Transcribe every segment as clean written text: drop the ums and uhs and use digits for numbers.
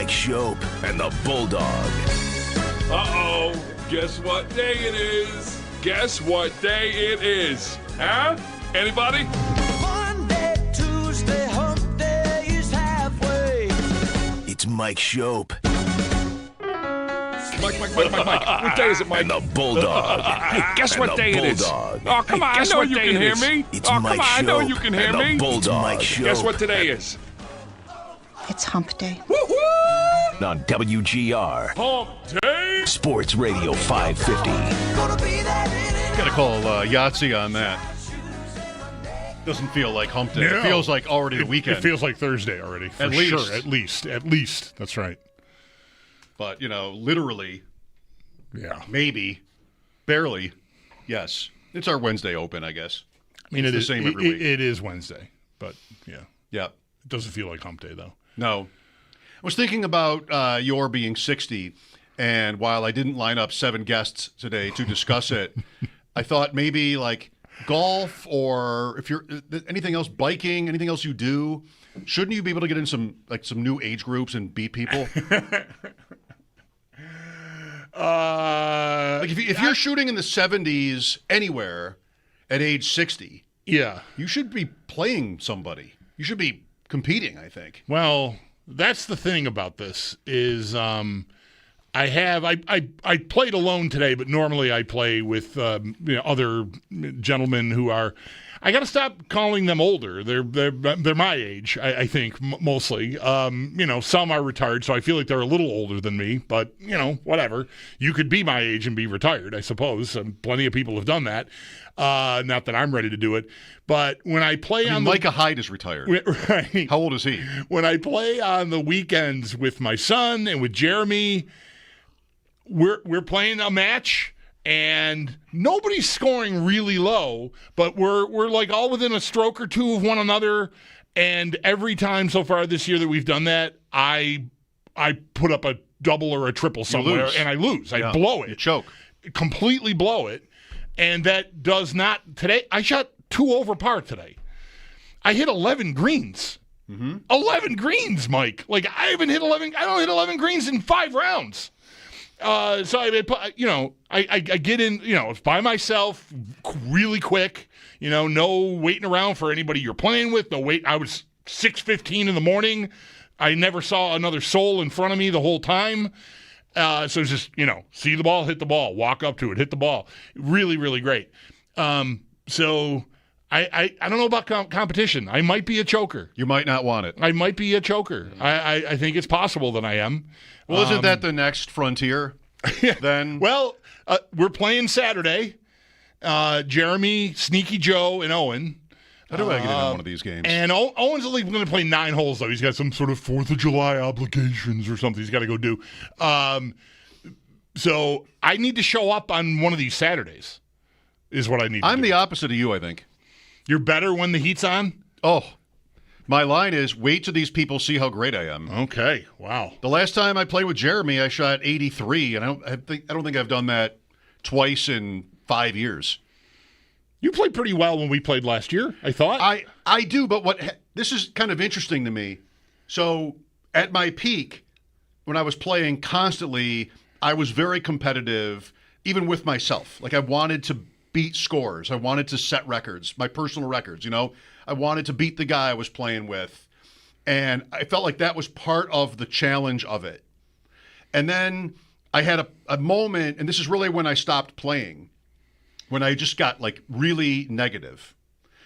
Mike Schopp and the Bulldog. Uh-oh. Guess what day it is? Guess what day it is? Huh? Anybody? Monday, Tuesday, hump day is halfway. It's Mike Schopp Mike. What day is it, Mike? and the Bulldog. Guess what day it is? Bulldog. Oh, come on. I know you can hear me. It's Oh, Mike come on. I know Schopp you can hear and the me. Bulldog. It's Mike Schopp. Guess what today is? It's hump day. On WGR Hump day. Sports Radio 550. Gonna be that Got to call Yahtzee on that. Doesn't feel like hump day. No. It feels like already the weekend. It feels like Thursday already. For At least. sure. At least. That's right. But, literally, Yeah. maybe, barely, yes. It's our Wednesday open, I guess. I mean, It's it the is same every week. It is Wednesday, but yeah, Yeah. it doesn't feel like hump day though. No. I was thinking about your being 60, and while I didn't line up 7 guests today to discuss it, I thought maybe like golf or if you're anything else, biking, anything else you do, shouldn't you be able to get in some new age groups and beat people? Like if you're shooting in the 70s anywhere at age 60, Yeah. you should be playing somebody. You should be competing, I think. Well, that's the thing about this is I played alone today, but normally I play with other gentlemen who are. I got to stop calling them older. They're my age, I think, mostly. Some are retired, so I feel like they're a little older than me. But whatever. You could be my age and be retired, I suppose. Plenty of people have done that. Not that I'm ready to do it. But when I play Micah Hyde is retired. right, How old is he? when I play on the weekends with my son and with Jeremy, we're playing a match. And nobody's scoring really low, but we're like all within a stroke or two of one another. And every time so far this year that we've done that, I put up a double or a triple somewhere, and I lose. I blow it. You choke. Completely blow it. And that does not today. I shot 2 over par today. I hit 11 greens. 11 greens, Mike. Like I haven't hit 11. I don't hit 11 greens in 5 rounds. So I get in, it's by myself, really quick, no waiting around for anybody you're playing with. No wait. I was 6:15 in the morning. I never saw another soul in front of me the whole time. So it's just, see the ball, hit the ball, walk up to it, hit the ball. Really, really great. So I don't know about competition. I might be a choker. You might not want it. I might be a choker. I think it's possible that I am. Well, isn't that the next frontier then? Well, we're playing Saturday. Jeremy, Sneaky Joe, and Owen. How do I get in on one of these games? And Owen's only going to play 9 holes, though. He's got some sort of 4th of July obligations or something he's got to go do. So I need to show up on one of these Saturdays is what I need to do. I'm the opposite of you, I think. You're better when the heat's on? Oh, my line is, wait till these people see how great I am. Okay, wow. The last time I played with Jeremy, I shot 83, and I don't think I've done that twice in 5 years. You played pretty well when we played last year, I thought. I do, but this is kind of interesting to me. So at my peak, when I was playing constantly, I was very competitive, even with myself. Like I wanted to beat scores. I wanted to set records, my personal records, I wanted to beat the guy I was playing with. And I felt like that was part of the challenge of it. And then I had a moment, and this is really when I stopped playing, when I just got like really negative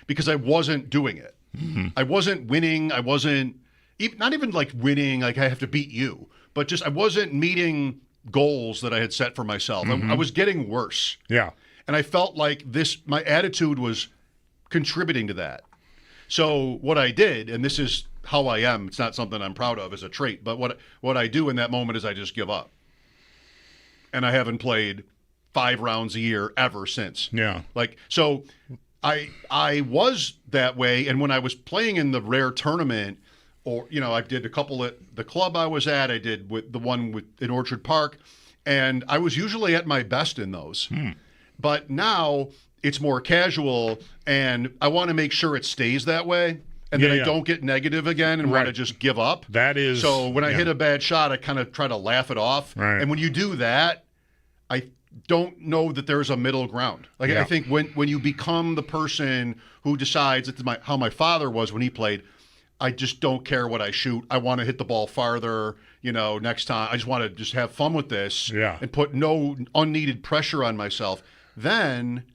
because I wasn't doing it. Mm-hmm. I wasn't winning. I wasn't not even like winning, like I have to beat you, but just I wasn't meeting goals that I had set for myself. Mm-hmm. I was getting worse. Yeah. And I felt like my attitude was contributing to that. So what I did, and this is how I am, it's not something I'm proud of as a trait, but what I do in that moment is I just give up. And I haven't played 5 rounds a year ever since. Yeah. So I was that way, and when I was playing in the rare tournament, or I did a couple at the club I was at, I did with the one in Orchard Park, and I was usually at my best in those. But now it's more casual, and I want to make sure it stays that way. and then I don't get negative again and want to just give up. That is. So when I hit a bad shot, I kind of try to laugh it off. Right. And when you do that, I don't know that there's a middle ground. Like I think when you become the person who decides, it's how my father was when he played, I just don't care what I shoot. I want to hit the ball farther, next time. I just want to just have fun with this and put no unneeded pressure on myself. Then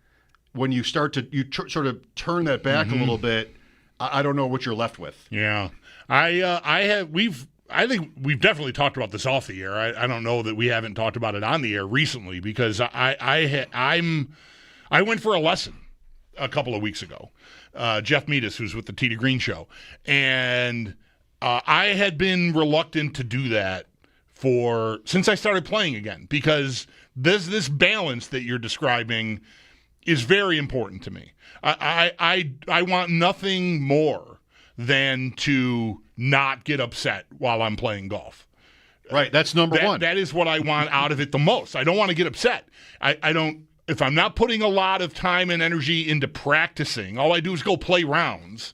when you start to sort of turn that back a little bit, I don't know what you're left with. Yeah. I think we've definitely talked about this off the air. I don't know that we haven't talked about it on the air recently because I went for a lesson a couple of weeks ago. Jeff Meadis, who's with the Tee to Green show, and I had been reluctant to do that since I started playing again because this balance that you're describing is very important to me. I want nothing more than to not get upset while I'm playing golf. Right, that's number one. That is what I want out of it the most. I don't want to get upset. I don't. If I'm not putting a lot of time and energy into practicing, all I do is go play rounds.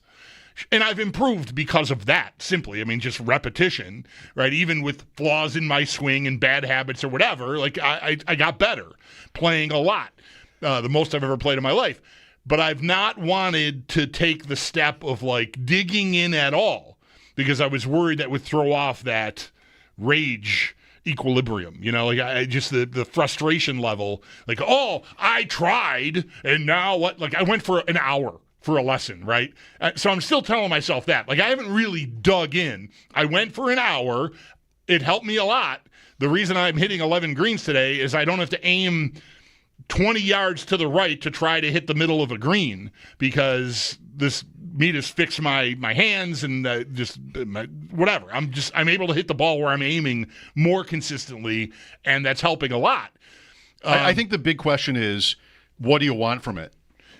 And I've improved because of that, simply. I mean, just repetition, right? Even with flaws in my swing and bad habits or whatever, like I got better playing a lot, the most I've ever played in my life. But I've not wanted to take the step of like digging in at all because I was worried that would throw off that rage equilibrium, like I just the frustration level, like, oh, I tried and now what? Like I went for an hour for a lesson, right? So I'm still telling myself that, like I haven't really dug in. I went for an hour. It helped me a lot. The reason I'm hitting 11 greens today is I don't have to aim 20 yards to the right to try to hit the middle of a green because this Meadis fixed my hands and whatever. I'm able to hit the ball where I'm aiming more consistently, and that's helping a lot. I think the big question is, what do you want from it?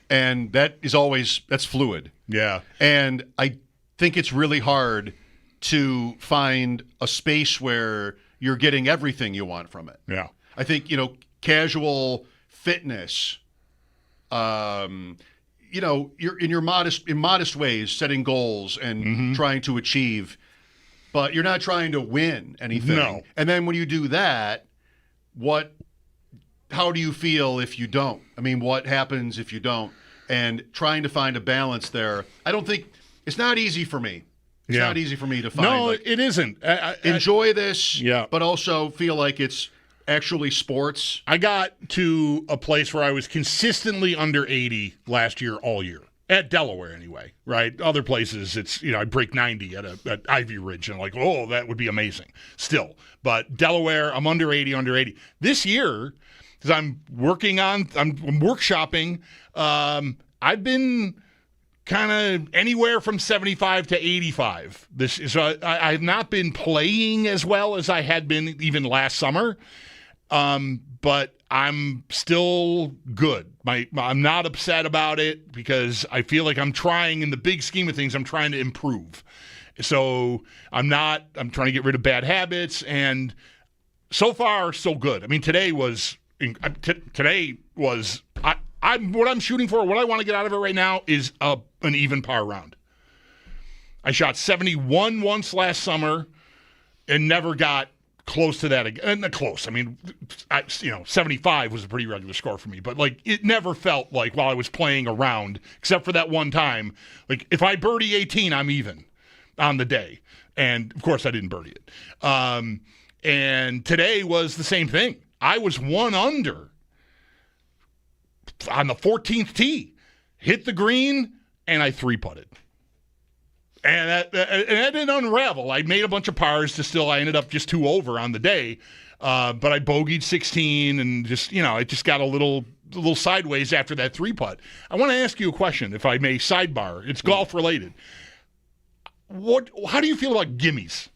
And that's fluid. Yeah. And I think it's really hard to find a space where you're getting everything you want from it. Yeah. I think, casual fitness, you're in modest ways, setting goals and trying to achieve, but you're not trying to win anything. No. And then when you do that, how do you feel if you don't? I mean, what happens if you don't? And trying to find a balance there. I don't think it's not easy for me. It's not easy for me to find. No, it isn't. Enjoy this, but also feel like it's actually sports. I got to a place where I was consistently under 80 last year, all year. At Delaware, anyway, right? Other places, it's, I break 90 at Ivy Ridge, and I'm like, oh, that would be amazing still. But Delaware, I'm under 80. This year, because I'm workshopping, I've been kind of anywhere from 75 to 85. So I have not been playing as well as I had been even last summer, but I'm still good. I'm not upset about it because I feel like I'm trying, in the big scheme of things, I'm trying to improve. So I'm trying to get rid of bad habits, and so far, so good. I mean, today was what I'm shooting for, what I want to get out of it right now is an even par round. I shot 71 once last summer and never got close to that again. Not close. I mean, 75 was a pretty regular score for me, but like it never felt like while I was playing around, except for that one time, like if I birdie 18, I'm even on the day. And of course I didn't birdie it. And today was the same thing. I was 1 under on the 14th tee, hit the green, and I 3-putted. And that didn't unravel. I made a bunch of pars I ended up just 2 over on the day. But I bogeyed 16 and just, it just got a little sideways after that 3-putt. I want to ask you a question, if I may, sidebar. It's golf related. How do you feel about gimmes?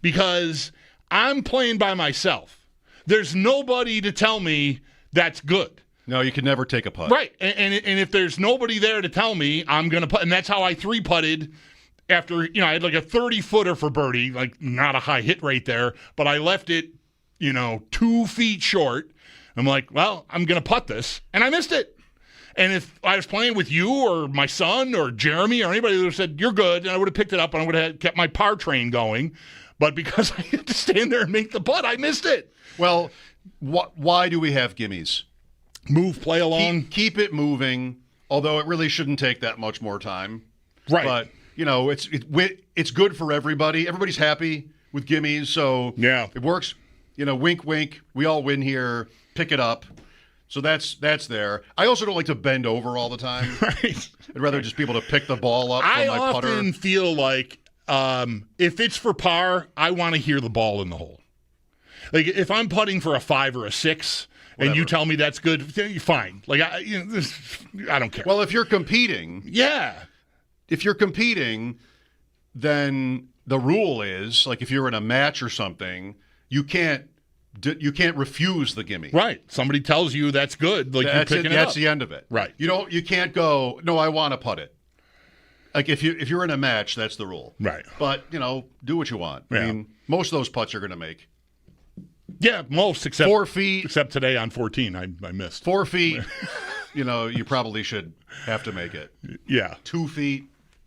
Because I'm playing by myself. There's nobody to tell me that's good. No, you can never take a putt. Right. And if there's nobody there to tell me, I'm going to putt. And that's how I 3-putted after, I had like a 30-footer for birdie, like not a high hit rate there, but I left it, 2 feet short. I'm like, well, I'm going to putt this. And I missed it. And if I was playing with you or my son or Jeremy or anybody who said, you're good, and I would have picked it up and I would have kept my par train going. But because I had to stand there and make the putt, I missed it. Well, why do we have gimmies? Move, play along. Keep it moving, although it really shouldn't take that much more time. Right. But, it's good for everybody. Everybody's happy with gimmies, so yeah, it works. Wink, wink. We all win here. Pick it up. So that's there. I also don't like to bend over all the time. Right. I'd rather just be able to pick the ball up from my putter. I often feel like if it's for par, I want to hear the ball in the hole. Like if I'm putting for a 5 or a 6, Whatever. and you tell me that's good, fine. Like I don't care. Well, if you're competing, then the rule is like if you're in a match or something, you can't refuse the gimme. Right. Somebody tells you that's good. Like that's you're picking it. it up. That's the end of it. Right. You can't go. No, I want to putt it. Like if you're in a match, that's the rule. Right. But do what you want. Yeah. I mean, most of those putts you're going to make. Yeah, most except 4 feet. Except today on 14, I missed 4 feet. You probably should have to make it. Yeah. 2 feet.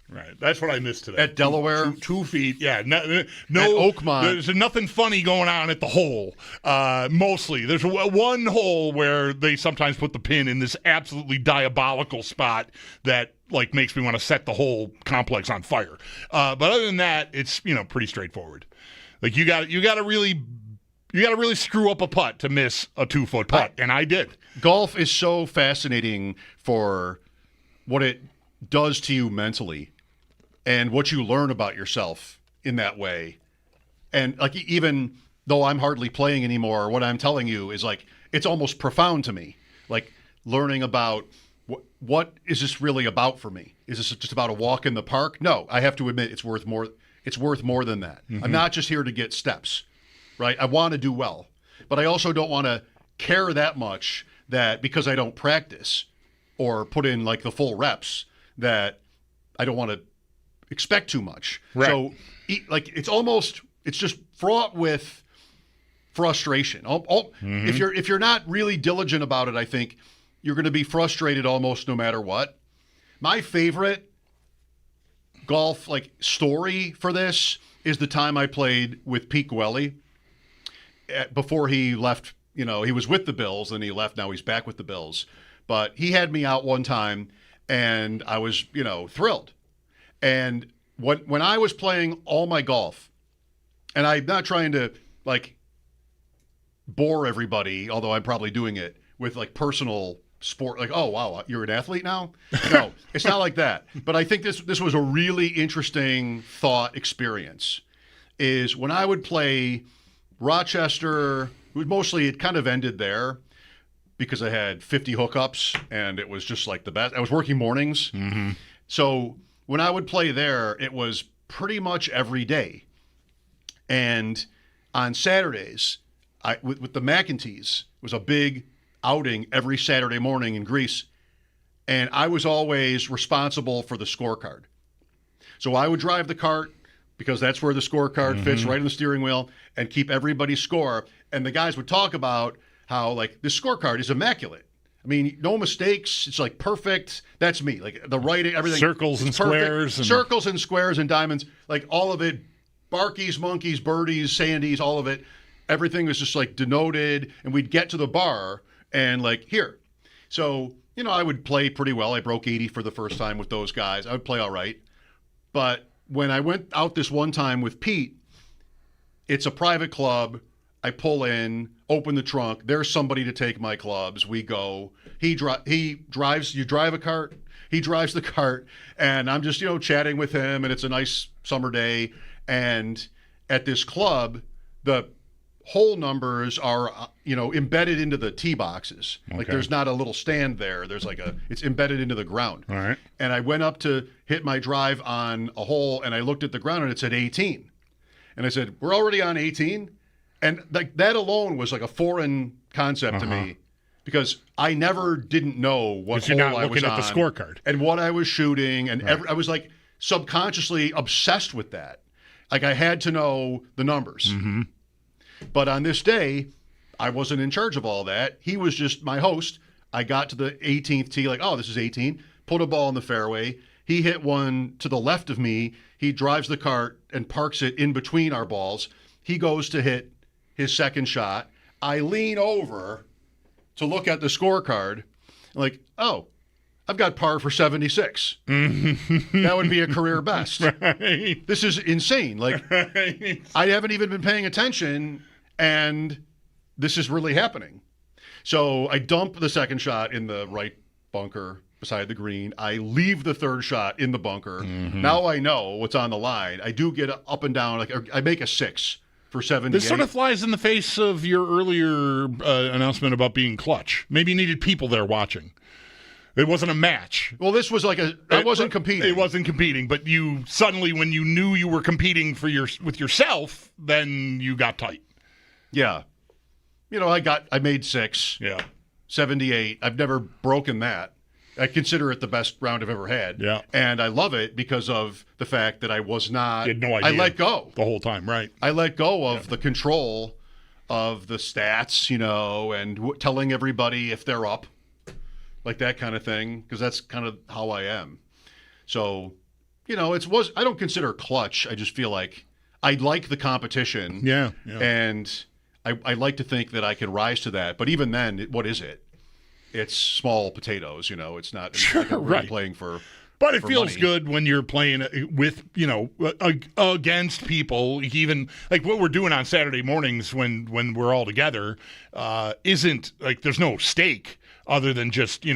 Right. That's what I missed today. At Delaware? 2 feet. Yeah. No, At Oakmont. There's nothing funny going on at the hole. Mostly. There's one hole where they sometimes put the pin in this absolutely diabolical spot that makes me want to set the whole complex on fire. But other than that, it's pretty straightforward. Like you got to really screw up a putt to miss a 2-foot putt, and I did. Golf is so fascinating for what it does to you mentally and what you learn about yourself in that way. And even though I'm hardly playing anymore, what I'm telling you is it's almost profound to me. Like learning about what is this really about for me? Is this just about a walk in the park? No, I have to admit it's worth more. It's worth more than that. Mm-hmm. I'm not just here to get steps, right? I want to do well, but I also don't want to care that much that because I don't practice or put in the full reps that I don't want to expect too much. Right. So it's just fraught with frustration. Mm-hmm. If you're not really diligent about it, I think you're going to be frustrated almost no matter what. My favorite golf story for this is the time I played with Pete Gwelly before he left. He was with the Bills and he left. Now he's back with the Bills. But he had me out one time and I was, thrilled. And when I was playing all my golf, and I'm not trying to bore everybody, although I'm probably doing it with personal sport, oh wow, you're an athlete now? No, it's not like that. But I think this was a really interesting thought experience. Is when I would play Rochester, it kind of ended there because I had 50 hookups and it was just the best. I was working mornings. Mm-hmm. So when I would play there, it was pretty much every day. And on Saturdays, with the McEntees, it was a big outing every Saturday morning in Greece. And I was always responsible for the scorecard. So I would drive the cart because that's where the scorecard fits, right in the steering wheel, and keep everybody's score. And the guys would talk about how this scorecard is immaculate. I mean, no mistakes. It's perfect. That's me. The writing, everything. Circles and perfect. squares. Circles and squares and diamonds. All of it. Barkies, monkeys, birdies, sandies, all of it. Everything was just denoted. And we'd get to the bar and here. So, I would play pretty well. I broke 80 for the first time with those guys. I would play all right. But when I went out this one time with Pete, it's a private club. I pull in, open the trunk. There's somebody to take my clubs. We go. He drives. You drive a cart. He drives the cart, and I'm just chatting with him. And it's a nice summer day. And at this club, the hole numbers are embedded into the tee boxes. Okay. There's not a little stand there. There's it's embedded into the ground. All right. And I went up to hit my drive on a hole, and I looked at the ground, and it said 18. And I said, we're already on 18? And that alone was a foreign concept to me because I never didn't know what hole I was on. Looking at the scorecard. And what I was shooting. And I was subconsciously obsessed with that. I had to know the numbers. Mm-hmm. But on this day, I wasn't in charge of all that. He was just my host. I got to the 18th tee, like, oh, this is 18. Put a ball in the fairway. He hit one to the left of me. He drives the cart and parks it in between our balls. He goes to hit his second shot. I lean over to look at the scorecard. Like, oh, I've got par for 76. That would be a career best. Right. This is insane. Like, Right. I haven't even been paying attention, and this is really happening. So I dump the second shot in the right bunker beside the green. I leave the third shot in the bunker. Now I know what's on the line. I do get up and down. Like, I make a 6 for 78. This sort of flies in the face of your earlier announcement about being clutch. Maybe you needed people there watching. It wasn't a match. Well, this was like I wasn't competing. It wasn't competing, but you suddenly, when you knew you were competing with yourself, then you got tight. Yeah. You know, I made 6. Yeah. 78. I've never broken that. I consider it the best round I've ever had. Yeah. And I love it because of the fact that I was not. You had no idea. I let go. The whole time, right. I let go of the control of the stats, and telling everybody if they're up, like that kind of thing, because that's kind of how I am. So, I don't consider clutch. I just feel like I like the competition. Yeah. And I like to think that I can rise to that. But even then, what is it? It's small potatoes, It's not like I'm really right. playing for. But it for feels money. good when you're playing with, against people. Even like what we're doing on Saturday mornings when we're all together isn't like there's no stake other than just,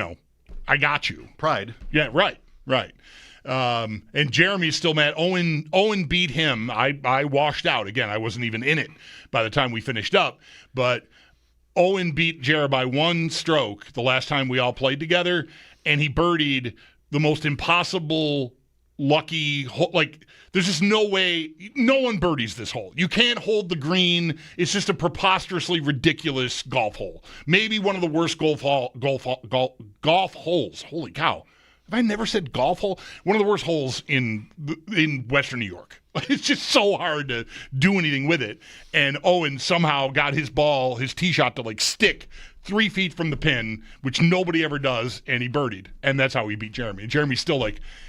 I got you. Pride. Yeah, right. And Jeremy's still mad. Owen beat him. I washed out. Again, I wasn't even in it by the time we finished up. But Owen beat Jared by 1 stroke the last time we all played together, and he birdied the most impossible lucky hole. Like, there's just no way. No one birdies this hole. You can't hold the green. It's just a preposterously ridiculous golf hole. Maybe one of the worst golf holes. Holy cow. Have I never said golf hole? One of the worst holes in Western New York. It's just so hard to do anything with it. And Owen somehow got his tee shot to stick 3 feet from the pin, which nobody ever does, and he birdied. And that's how he beat Jeremy. And Jeremy's still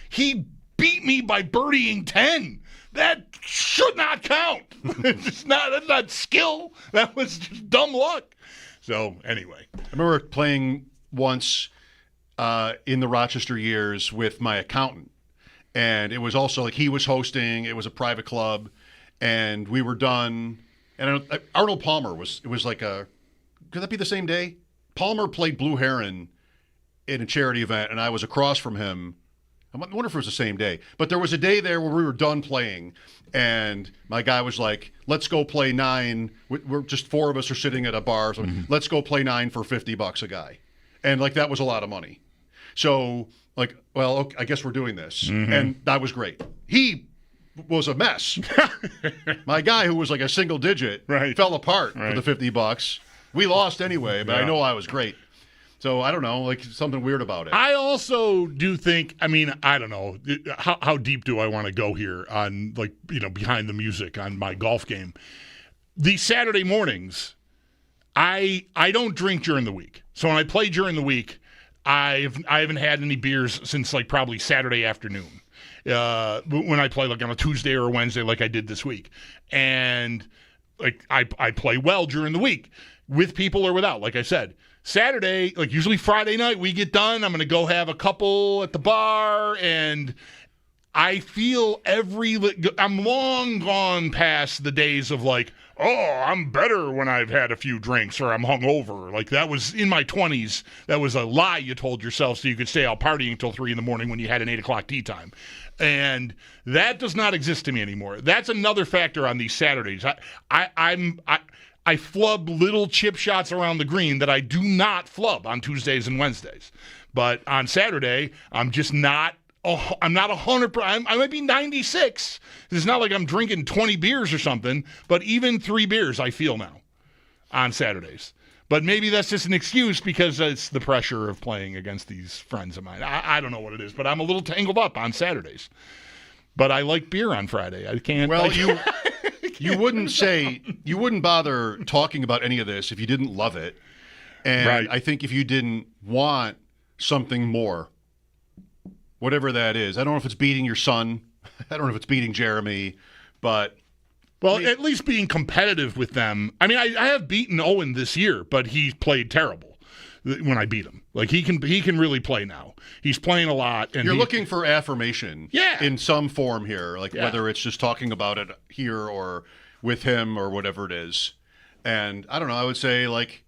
he beat me by birdieing 10. That should not count. That's not skill. That was just dumb luck. So anyway. I remember playing once in the Rochester years with my accountant. And it was also he was hosting. It was a private club. And we were done. And Arnold Palmer could that be the same day? Palmer played Blue Heron in a charity event, and I was across from him. I wonder if it was the same day. But there was a day there where we were done playing, and my guy was like, let's go play 9. We're just 4 of us are sitting at a bar. So let's go play 9 for $50 a guy. And that was a lot of money. So okay, I guess we're doing this. And that was great. He was a mess. My guy, who was a single digit, fell apart for the $50. We lost anyway, but I know I was great. So I don't know, something weird about it. I also do think, I don't know, how deep do I want to go here on, behind the music on my golf game. These Saturday mornings, I don't drink during the week. So when I play during the week, I haven't had any beers since probably Saturday afternoon. When I play on a Tuesday or a Wednesday like I did this week. And I play well during the week with people or without, like I said. Saturday, usually Friday night, we get done. I'm going to go have a couple at the bar, and I feel I'm long gone past the days of I'm better when I've had a few drinks or I'm hungover. That was in my 20s. That was a lie you told yourself so you could stay out partying until 3 in the morning when you had an 8 o'clock tea time. And that does not exist to me anymore. That's another factor on these Saturdays. I flub little chip shots around the green that I do not flub on Tuesdays and Wednesdays. But on Saturday, I'm just not. I'm not 100%. I might be 96. It's not like I'm drinking 20 beers or something, but even 3 beers I feel now on Saturdays. But maybe that's just an excuse because it's the pressure of playing against these friends of mine. I don't know what it is, but I'm a little tangled up on Saturdays. But I like beer on Friday. I can't. Well, you wouldn't bother talking about any of this if you didn't love it. And Right. I think if you didn't want something more, whatever that is, I don't know if it's beating your son, I don't know if it's beating Jeremy, but Well, at least being competitive with them. I mean, I have beaten Owen this year, but he played terrible when I beat him. Like he can really play now. He's playing a lot, and you're looking for affirmation, Yeah. in some form here, like Yeah. whether it's just talking about it here or with him or whatever it is. And I don't know. I would say like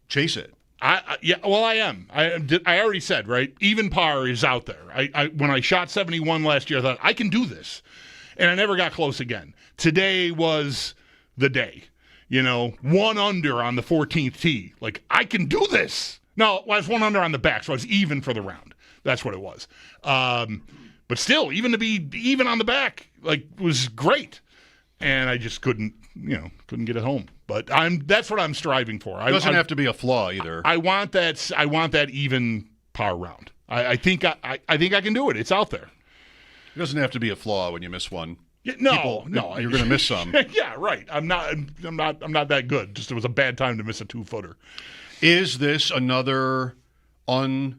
chase it. I am. I already said, right? Even par is out there. I when I shot 71 last year, I thought I can do this, and I never got close again. Today was the day. 1 under on the 14th tee. Like I can do this. No, I was 1 under on the back, so I was even for the round. That's what it was. But still, even to be even on the back, like was great, and I just couldn't get it home. But that's what I'm striving for. It doesn't have to be a flaw either. I want that even par round. I think I can do it. It's out there. It doesn't have to be a flaw when you miss one. Yeah, No, no, you're going to miss some. Yeah, right. I'm not that good. Just it was a bad time to miss a 2-footer. Is this another unannounced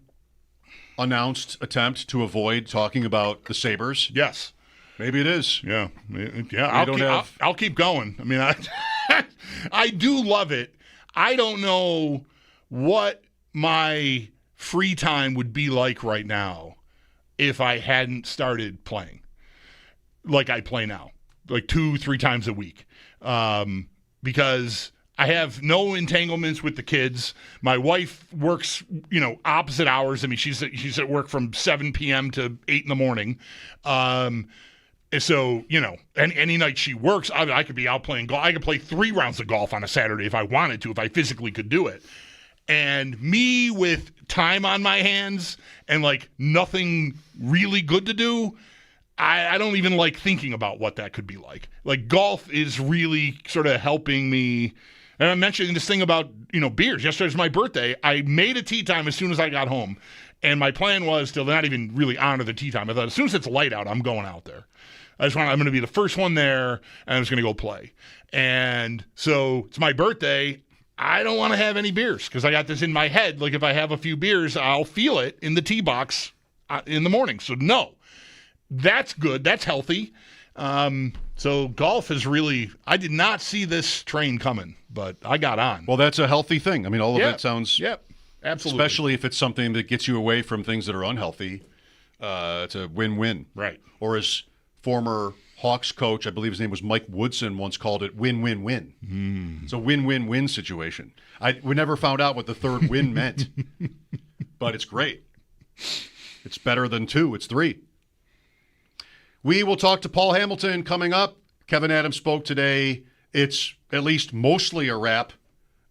attempt to avoid talking about the Sabres? Yes. Maybe it is. Yeah. I'll keep going. I mean, I do love it. I don't know what my free time would be like right now if I hadn't started playing like I play now, like 2-3 times a week, because I have no entanglements with the kids. My wife works, opposite hours. I mean, she's at work from 7 p.m. to 8 in the morning. And so, any night she works, I could be out playing golf. I could play 3 rounds of golf on a Saturday if I wanted to, if I physically could do it. And me with time on my hands and like nothing really good to do, I don't even like thinking about what that could be like. Like golf is really sort of helping me. And I'm mentioning this thing about, beers. Yesterday was my birthday. I made a tee time as soon as I got home. And my plan was to not even really honor the tee time. I thought as soon as it's light out, I'm going out there. I'm going to be the first one there, and I'm just going to go play. And so it's my birthday. I don't want to have any beers because I got this in my head. Like if I have a few beers, I'll feel it in the tee box in the morning. So no, that's good. That's healthy. So golf is really, I did not see this train coming, but I got on. Well, that's a healthy thing. I mean, all of that sounds, absolutely. Especially if it's something that gets you away from things that are unhealthy. It's a win-win. Right. Or as former Hawks coach, I believe his name was Mike Woodson, once called it win-win-win. It's a win-win-win situation. We never found out what the third win meant, but it's great. It's better than 2. It's 3. We will talk to Paul Hamilton coming up. Kevin Adams spoke today. It's at least mostly a wrap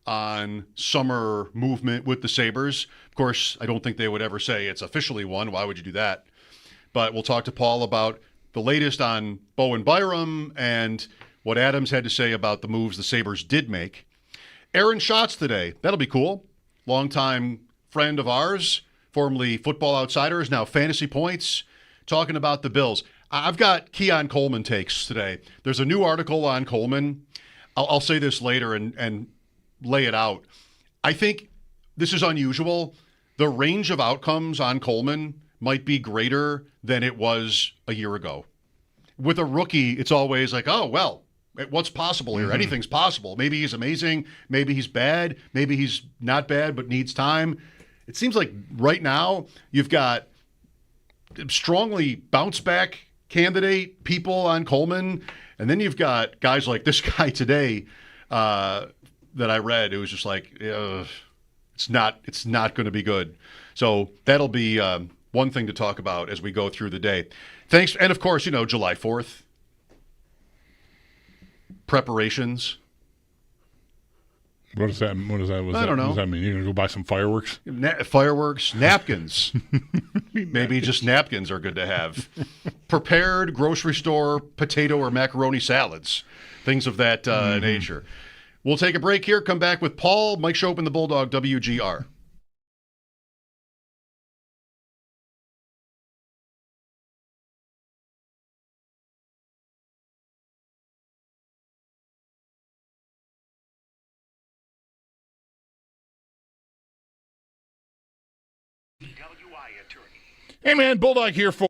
on summer movement with the Sabres. Of course, I don't think they would ever say it's officially won. Why would you do that? But we'll talk to Paul about the latest on Bowen Byram and what Adams had to say about the moves the Sabres did make. Aaron Schatz today. That'll be cool. Longtime friend of ours, formerly Football Outsiders, now Fantasy Points, talking about the Bills. I've got Keon Coleman takes today. There's a new article on Coleman. I'll say this later and lay it out. I think this is unusual. The range of outcomes on Coleman might be greater than it was a year ago. With a rookie, it's always like, oh, well, what's possible here? Anything's possible. Maybe he's amazing. Maybe he's bad. Maybe he's not bad but needs time. It seems like right now you've got strongly bounce back candidate people on Coleman, and then you've got guys like this guy today that I read. It was just like it's not going to be good. So that'll be one thing to talk about as we go through the day. Thanks, and of course, July 4th preparations. What does that? I don't know. What does that mean? You're gonna go buy some fireworks? Fireworks, napkins. Maybe just napkins are good to have. Prepared grocery store potato or macaroni salads, things of that nature. We'll take a break here. Come back with Paul, Mike Schopp, and the Bulldog, WGR. Hey, man, Bulldog here for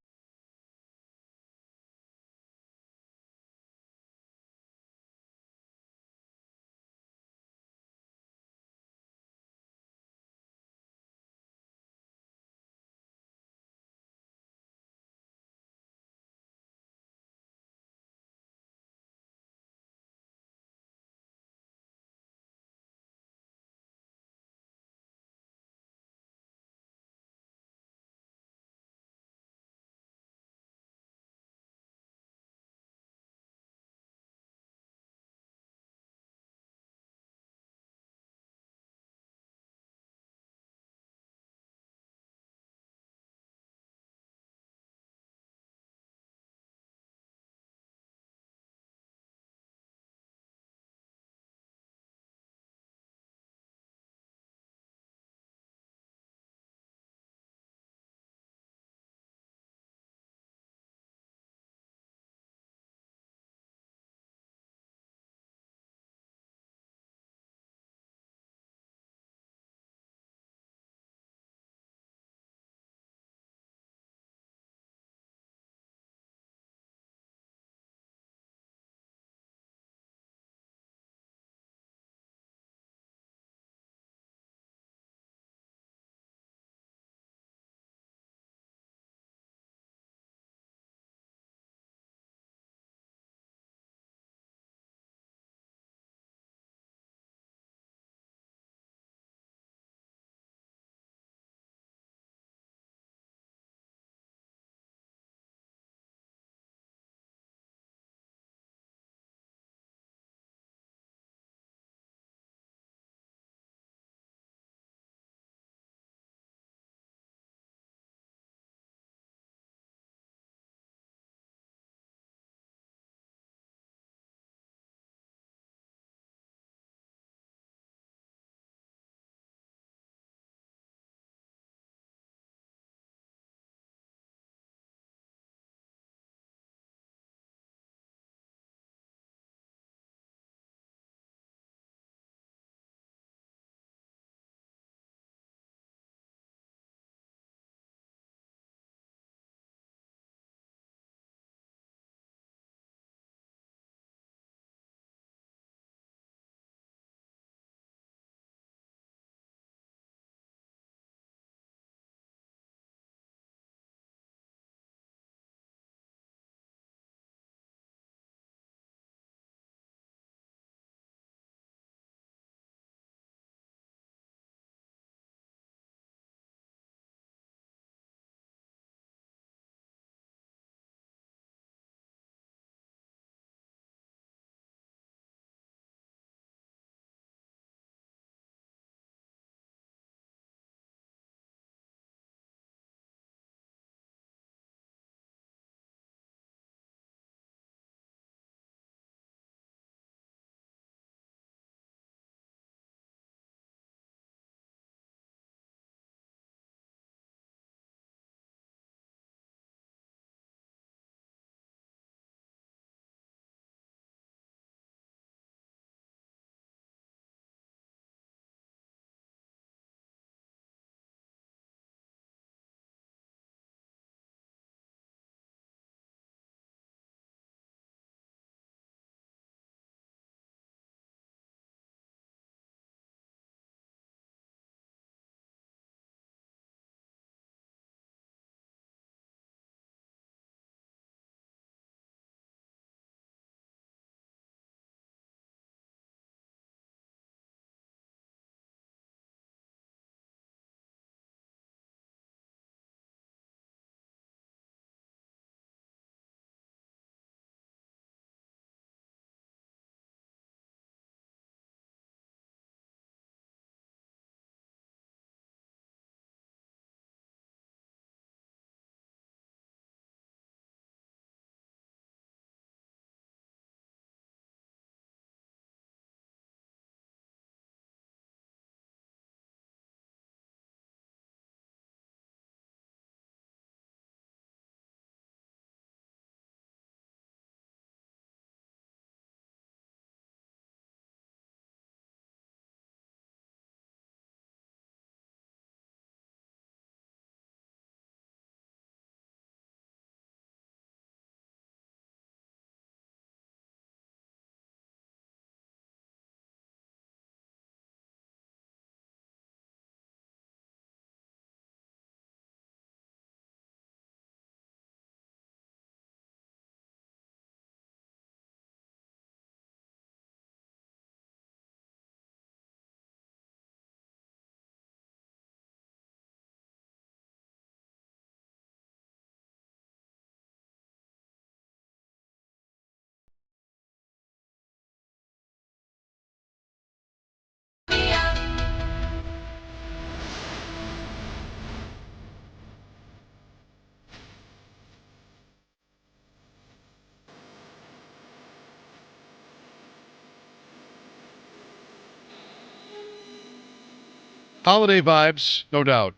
Holiday vibes, no doubt.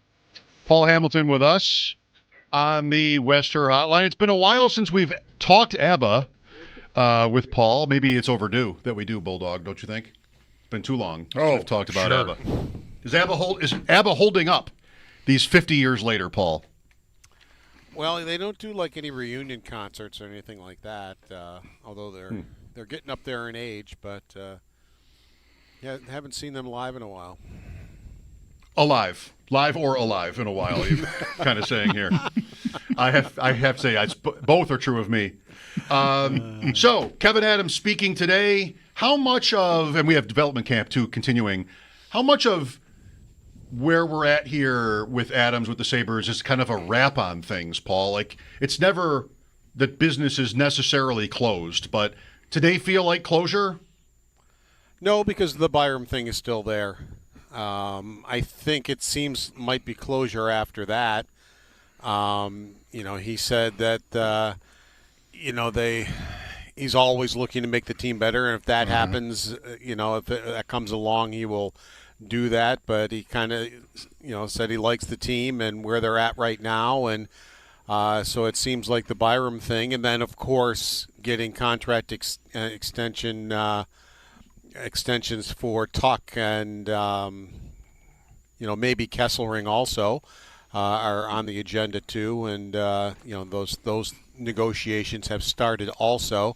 Paul Hamilton with us on the Wester Hotline. It's been a while since we've talked ABBA with Paul. Maybe it's overdue that we do, Bulldog, don't you think? It's been too long since we've talked about sure. ABBA. Is ABBA holding up these 50 years later, Paul? Well, they don't do like any reunion concerts or anything like that, although they're getting up there in age, but haven't seen them live in a while. Alive. Live or alive in a while, you're kind of saying here. I have to say, both are true of me. So, Kevin Adams speaking today. How much of, and we have development camp too continuing, how much of where we're at here with Adams, with the Sabres, is kind of a wrap on things, Paul? Like, it's never that business is necessarily closed, but today feel like closure? No, because the Byram thing is still there. I think it might be closure after that. He said that, he's always looking to make the team better. And if that happens, if that comes along, he will do that. But he kind of, said he likes the team and where they're at right now. And so it seems like the Byram thing. And then, of course, getting contract extensions for Tuck and, maybe Kesselring also are on the agenda too. And, those negotiations have started also.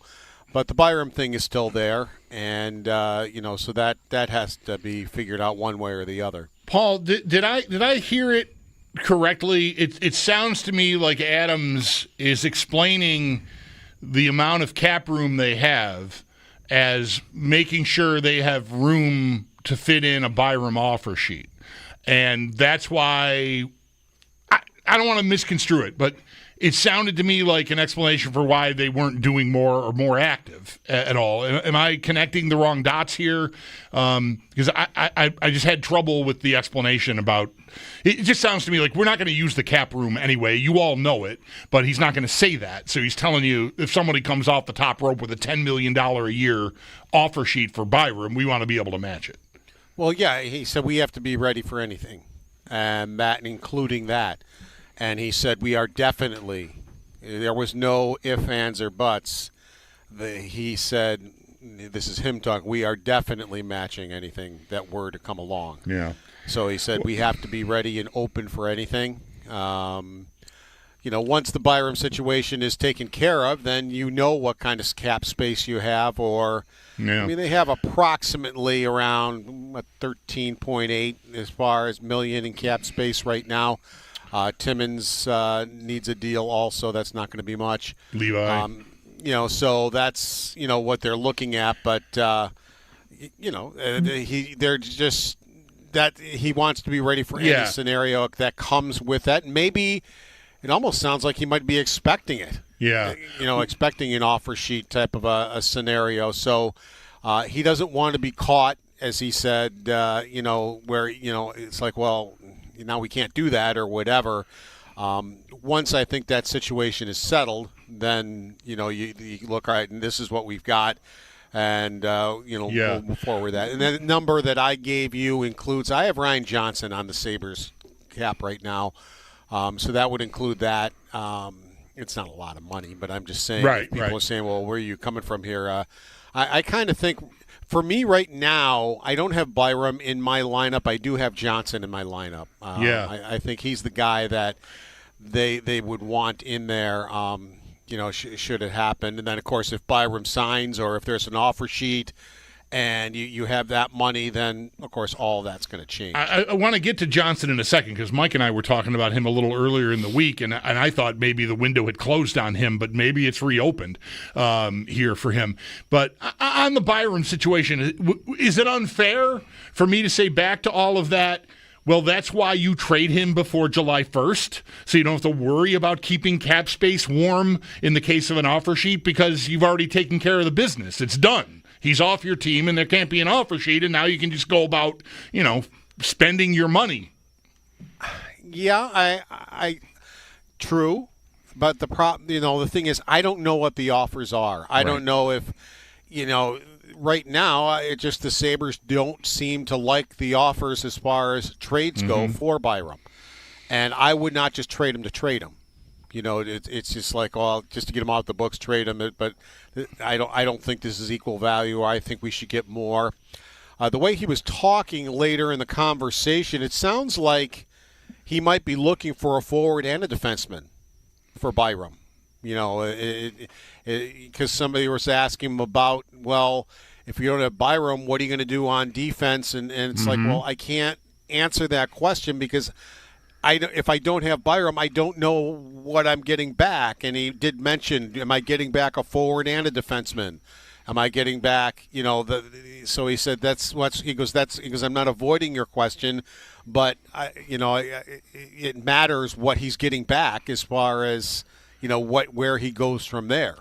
But the Byram thing is still there. And, so that has to be figured out one way or the other. Paul, did I hear it correctly? It sounds to me like Adams is explaining the amount of cap room they have as making sure they have room to fit in a Byram offer sheet. And that's why I don't want to misconstrue it, but it sounded to me like an explanation for why they weren't doing more or more active at all. Am I connecting the wrong dots here? Because I just had trouble with the explanation about it. Just sounds to me like we're not going to use the cap room anyway. You all know it, but he's not going to say that. So he's telling you if somebody comes off the top rope with a $10 million a year offer sheet for Byram, we want to be able to match it. Well, yeah, he said we have to be ready for anything, and including that. And he said we are definitely, there was no ifs, ands, or buts. He said, this is him talking, we are definitely matching anything that were to come along. Yeah. So he said we have to be ready and open for anything. Once the Byram situation is taken care of, then you know what kind of cap space you have. They have approximately around 13.8 as far as million in cap space right now. Timmins needs a deal also. That's not going to be much. Levi. So that's, what they're looking at. But, they're just that he wants to be ready for any scenario that comes with that. Maybe it almost sounds like he might be expecting it. Yeah. Expecting an offer sheet type of a scenario. So he doesn't want to be caught, as he said, where, it's like, well, now we can't do that or whatever. Once I think that situation is settled, then, you look, all right, and this is what we've got. And, we'll move forward with that. And then the number that I gave you includes, I have Ryan Johnson on the Sabres cap right now. So that would include that. It's not a lot of money, but I'm just saying, people are saying, well, where are you coming from here? I kind of think, for me right now, I don't have Byram in my lineup. I do have Johnson in my lineup. I think he's the guy that they would want in there, should it happen. And then, of course, if Byram signs or if there's an offer sheet and you have that money, then, of course, all that's going to change. I want to get to Johnson in a second because Mike and I were talking about him a little earlier in the week, and I thought maybe the window had closed on him, but maybe it's reopened here for him. But on the Byram situation, is it unfair for me to say back to all of that, well, that's why you trade him before July 1st, so you don't have to worry about keeping cap space warm in the case of an offer sheet because you've already taken care of the business. It's done. He's off your team, and there can't be an offer sheet, and now you can just go about, spending your money. Yeah, I true, but the thing is, I don't know what the offers are. I don't know if, right now, it just the Sabres don't seem to like the offers as far as trades go for Byram. And I would not just trade him to trade him. It's just like, just to get him off the books, trade him. But I don't think this is equal value. I think we should get more. The way he was talking later in the conversation, it sounds like he might be looking for a forward and a defenseman for Byram. Because somebody was asking him about, well, if you don't have Byram, what are you going to do on defense? And it's like, well, I can't answer that question because if I don't have Byram, I don't know what I'm getting back. And he did mention, am I getting back a forward and a defenseman? Am I getting back, so he said he goes, I'm not avoiding your question, but it matters what he's getting back as far as, where he goes from there.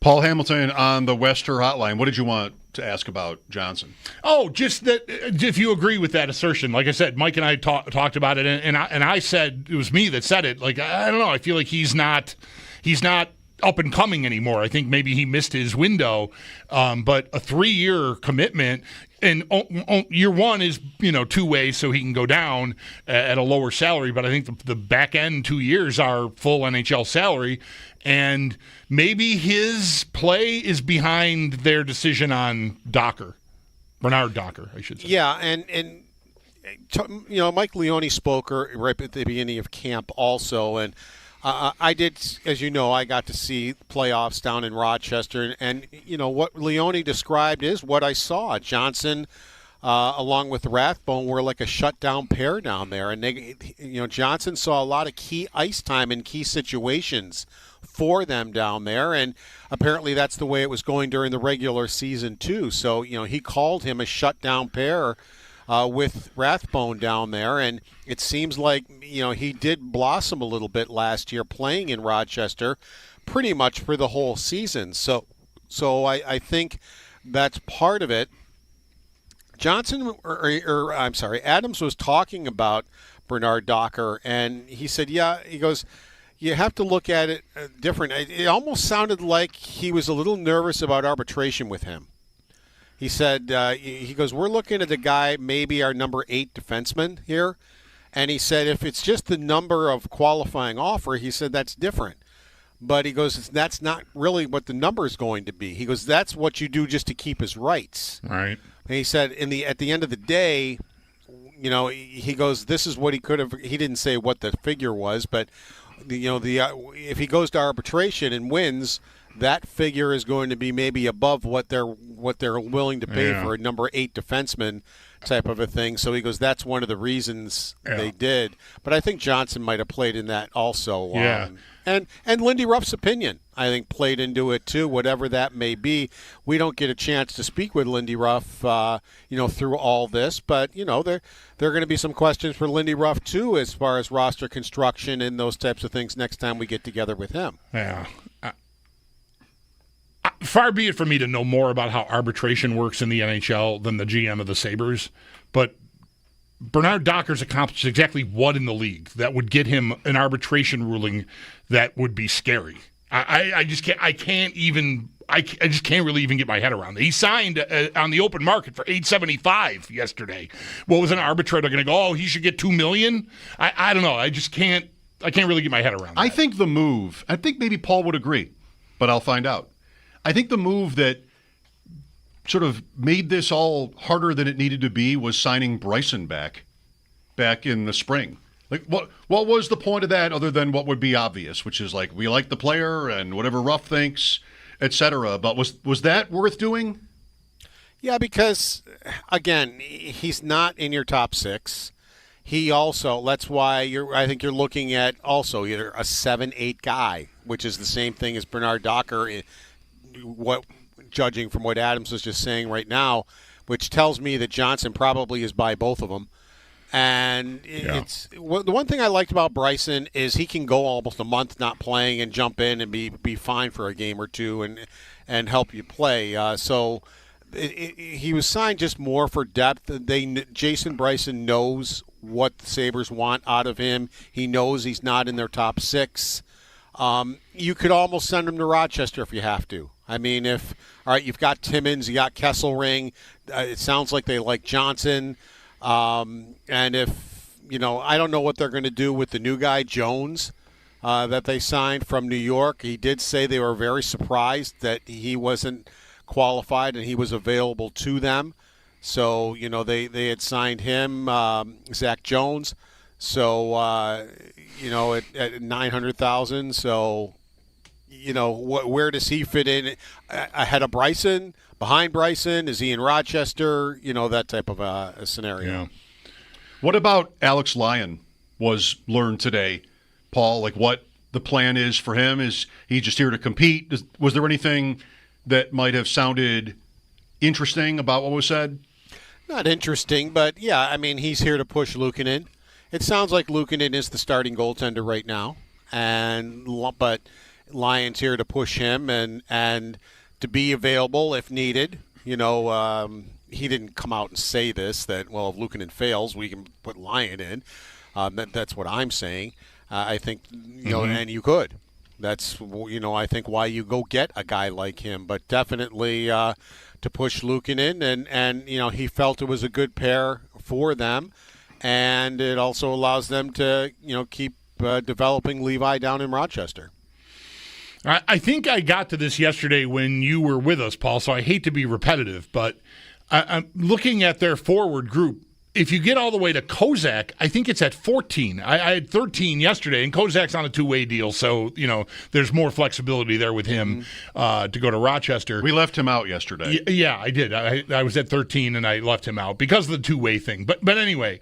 Paul Hamilton on the Wester Hotline. What did you want to ask about Johnson? Oh, just that if you agree with that assertion. Like I said, Mike and I talked about it, and I said it was me that said it. Like, I don't know. I feel like he's not up and coming anymore. I think maybe he missed his window, but a 3-year commitment. And year one is, 2 ways, so he can go down at a lower salary. But I think the back end 2 years are full NHL salary. And maybe his play is behind their decision on Bernard Docker, I should say. Yeah, and Mike Leone spoke right at the beginning of camp also. And I did, as you know, I got to see playoffs down in Rochester, and what Leone described is what I saw. Johnson, along with Rathbone, were like a shutdown pair down there, and Johnson saw a lot of key ice time in key situations for them down there, and apparently that's the way it was going during the regular season too. So he called him a shutdown pair with Rathbone down there, and it seems like he did blossom a little bit last year playing in Rochester pretty much for the whole season. So I think that's part of it. Adams was talking about Bernard Docker, and he said, he goes, you have to look at it different. It almost sounded like he was a little nervous about arbitration with him. He said, he goes, we're looking at a guy, maybe our number 8 defenseman here. And he said, if it's just the number of qualifying offer, he said, that's different. But he goes, that's not really what the number is going to be. He goes, that's what you do just to keep his rights. Right. And he said, at the end of the day, he goes, this is what he could have, he didn't say what the figure was, but, if he goes to arbitration and wins, that figure is going to be maybe above what they're willing to pay for a number 8 defenseman type of a thing. So he goes, that's one of the reasons they did. But I think Johnson might have played in that also. Yeah. And Lindy Ruff's opinion, I think, played into it too, whatever that may be. We don't get a chance to speak with Lindy Ruff, through all this. But, there are going to be some questions for Lindy Ruff too as far as roster construction and those types of things next time we get together with him. Yeah. Far be it for me to know more about how arbitration works in the NHL than the GM of the Sabres, but Bernard Docker's accomplished exactly what in the league that would get him an arbitration ruling that would be scary. I just can't really even get my head around it. He signed on the open market for $875 yesterday. What was an arbitrator going to go, he should get $2 million? I don't know. I can't really get my head around that. I think maybe Paul would agree, but I'll find out. I think the move that sort of made this all harder than it needed to be was signing Bryson back in the spring. Like, what was the point of that other than what would be obvious, which is like, we like the player and whatever Ruff thinks, etc. But was that worth doing? Yeah, because, again, he's not in your top 6. He also, that's why I think you're looking at also either a 7-8 guy, which is the same thing as Bernard Docker, judging from what Adams was just saying right now, which tells me that Johnson probably is by both of them. And the one thing I liked about Bryson is he can go almost a month not playing and jump in and be fine for a game or two and help you play. So he was signed just more for depth. Jason Bryson knows what the Sabres want out of him. He knows he's not in their top 6. You could almost send him to Rochester if you have to. I mean, all right, you've got Timmins, you got Kesselring. It sounds like they like Johnson. And if, I don't know what they're going to do with the new guy, Jones, that they signed from New York. He did say they were very surprised that he wasn't qualified and he was available to them. So, they had signed him, Zach Jones. So, at $900,000. So, where does he fit in ahead of Bryson, behind Bryson? Is he in Rochester? That type of a scenario. Yeah. What about Alex Lyon was learned today, Paul? Like what the plan is for him? Is he just here to compete? Was there anything that might have sounded interesting about what was said? Not interesting, but yeah, I mean, he's here to push Luukkonen. It sounds like Luukkonen is the starting goaltender right now, but Lyon's here to push him and to be available if needed. He didn't come out and say this, that, well, if Luukkonen fails, we can put Lyon in. That's what I'm saying. I think, and you could. That's, I think why you go get a guy like him. But definitely to push Luukkonen, and he felt it was a good pair for them. And it also allows them to, keep developing Levi down in Rochester. I think I got to this yesterday when you were with us, Paul, so I hate to be repetitive, but I'm looking at their forward group. If you get all the way to Kozak, I think it's at 14. I had 13 yesterday, and Kozak's on a two-way deal, so, there's more flexibility there with him to go to Rochester. We left him out yesterday. Yeah, I did. I was at 13, and I left him out because of the two-way thing. But anyway,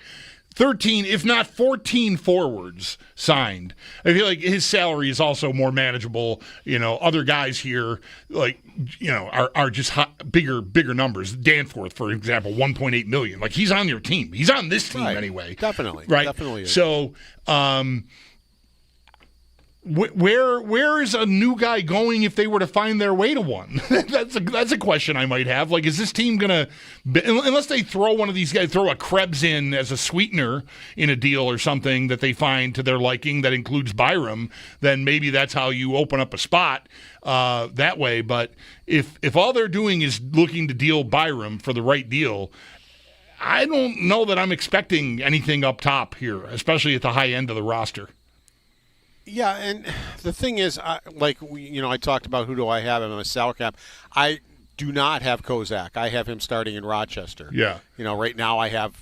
13, if not 14 forwards signed. I feel like his salary is also more manageable. Other guys here, are just bigger numbers. Danforth, for example, $1.8 million. Like, he's on your team. He's on this team anyway. Definitely. Right? Definitely is. So, where is a new guy going if they were to find their way to one? That's a question I might have. Like, is this team gonna, unless they throw one of these guys, throw a Krebs in as a sweetener in a deal or something that they find to their liking that includes Byram, then maybe that's how you open up a spot that way. But if all they're doing is looking to deal Byram for the right deal, I don't know that I'm expecting anything up top here, especially at the high end of the roster. Yeah, and the thing is, I talked about who do I have in my salary cap. I do not have Kozak. I have him starting in Rochester. Yeah. Right now I have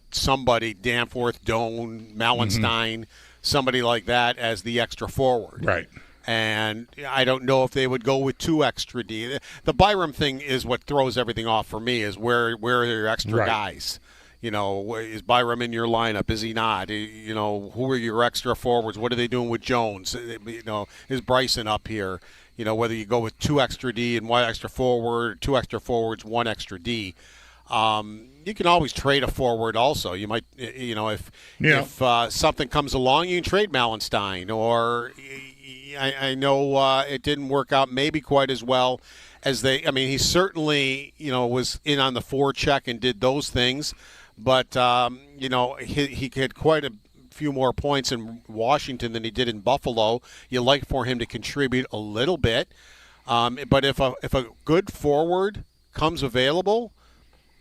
somebody, Danforth, Doan, Mallenstein, somebody like that as the extra forward. Right. And I don't know if they would go with 2 extra D. The Byram thing is what throws everything off for me, is where are your extra guys? Is Byram in your lineup? Is he not? Who are your extra forwards? What are they doing with Jones? Is Bryson up here? Whether you go with 2 extra D and 1 extra forward, 2 extra forwards, 1 extra D. You can always trade a forward also. You might, if something comes along, you can trade Mallenstein. Or I know it didn't work out maybe quite as well as he certainly, was in on the forecheck and did those things. But, he had quite a few more points in Washington than he did in Buffalo. You like for him to contribute a little bit. But if a good forward comes available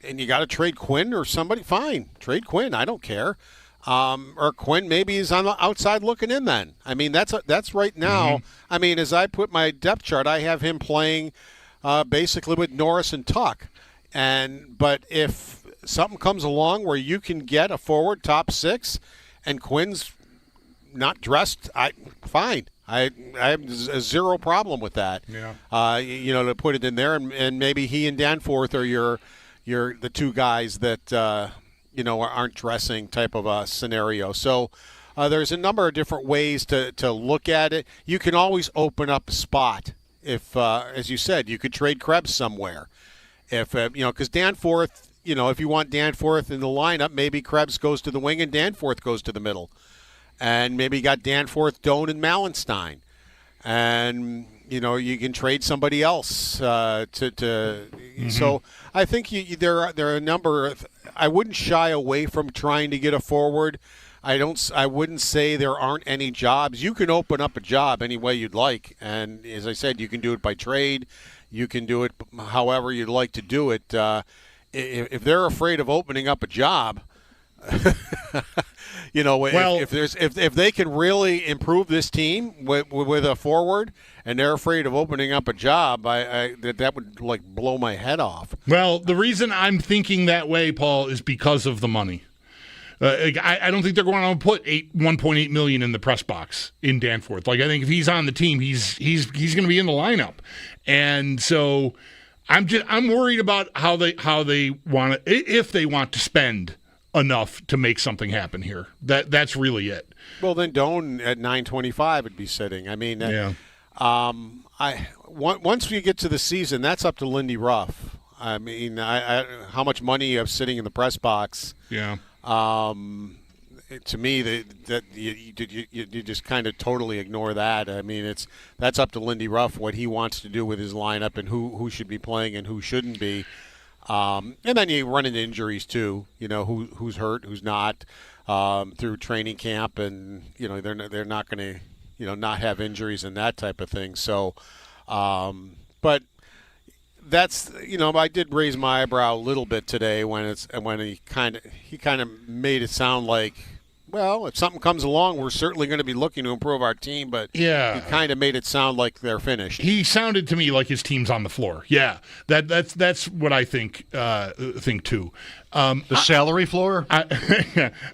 and you got to trade Quinn or somebody, fine. Trade Quinn. I don't care. Or Quinn maybe is on the outside looking in then. That's right now. Mm-hmm. As I put my depth chart, I have him playing basically with Norris and Tuck. But if something comes along where you can get a forward top 6 and Quinn's not dressed, fine. I have zero problem with that. Yeah. To put it in there, and maybe he and Danforth are the 2 guys that aren't dressing type of a scenario. So there's a number of different ways to look at it. You can always open up a spot if, as you said, you could trade Krebs somewhere. If because Danforth. If you want Danforth in the lineup, maybe Krebs goes to the wing and Danforth goes to the middle. And maybe you got Danforth, Doan, and Mallenstein. And, you can trade somebody else Mm-hmm. So I think there are a number of – I wouldn't shy away from trying to get a forward. I wouldn't say there aren't any jobs. You can open up a job any way you'd like, and as I said, you can do it by trade. You can do it however you'd like to do it. If they're afraid of opening up a job, if they can really improve this team with a forward, and they're afraid of opening up a job, that would like blow my head off. Well, the reason I'm thinking that way, Paul, is because of the money. I don't think they're going to put $1.8 million in the press box in Danforth. Like, I think if he's on the team, he's going to be in the lineup, and so I'm worried about how they want to, if they want to spend enough to make something happen here. That's really it. Well, then Doan at $925 would be sitting. I mean, yeah. Once we get to the season, that's up to Lindy Ruff. I mean, how much money you have sitting in the press box? Yeah. To me, that you just kind of totally ignore that. I mean, that's up to Lindy Ruff what he wants to do with his lineup and who should be playing and who shouldn't be. And then you run into injuries too. You know, who's hurt, who's not, through training camp, and they're not going to not have injuries and that type of thing. So, but that's I did raise my eyebrow a little bit today when he kind of made it sound like, well, if something comes along, we're certainly going to be looking to improve our team. But yeah, he kind of made it sound like they're finished. He sounded to me like his team's on the floor. Yeah, that's what I think too. The salary floor?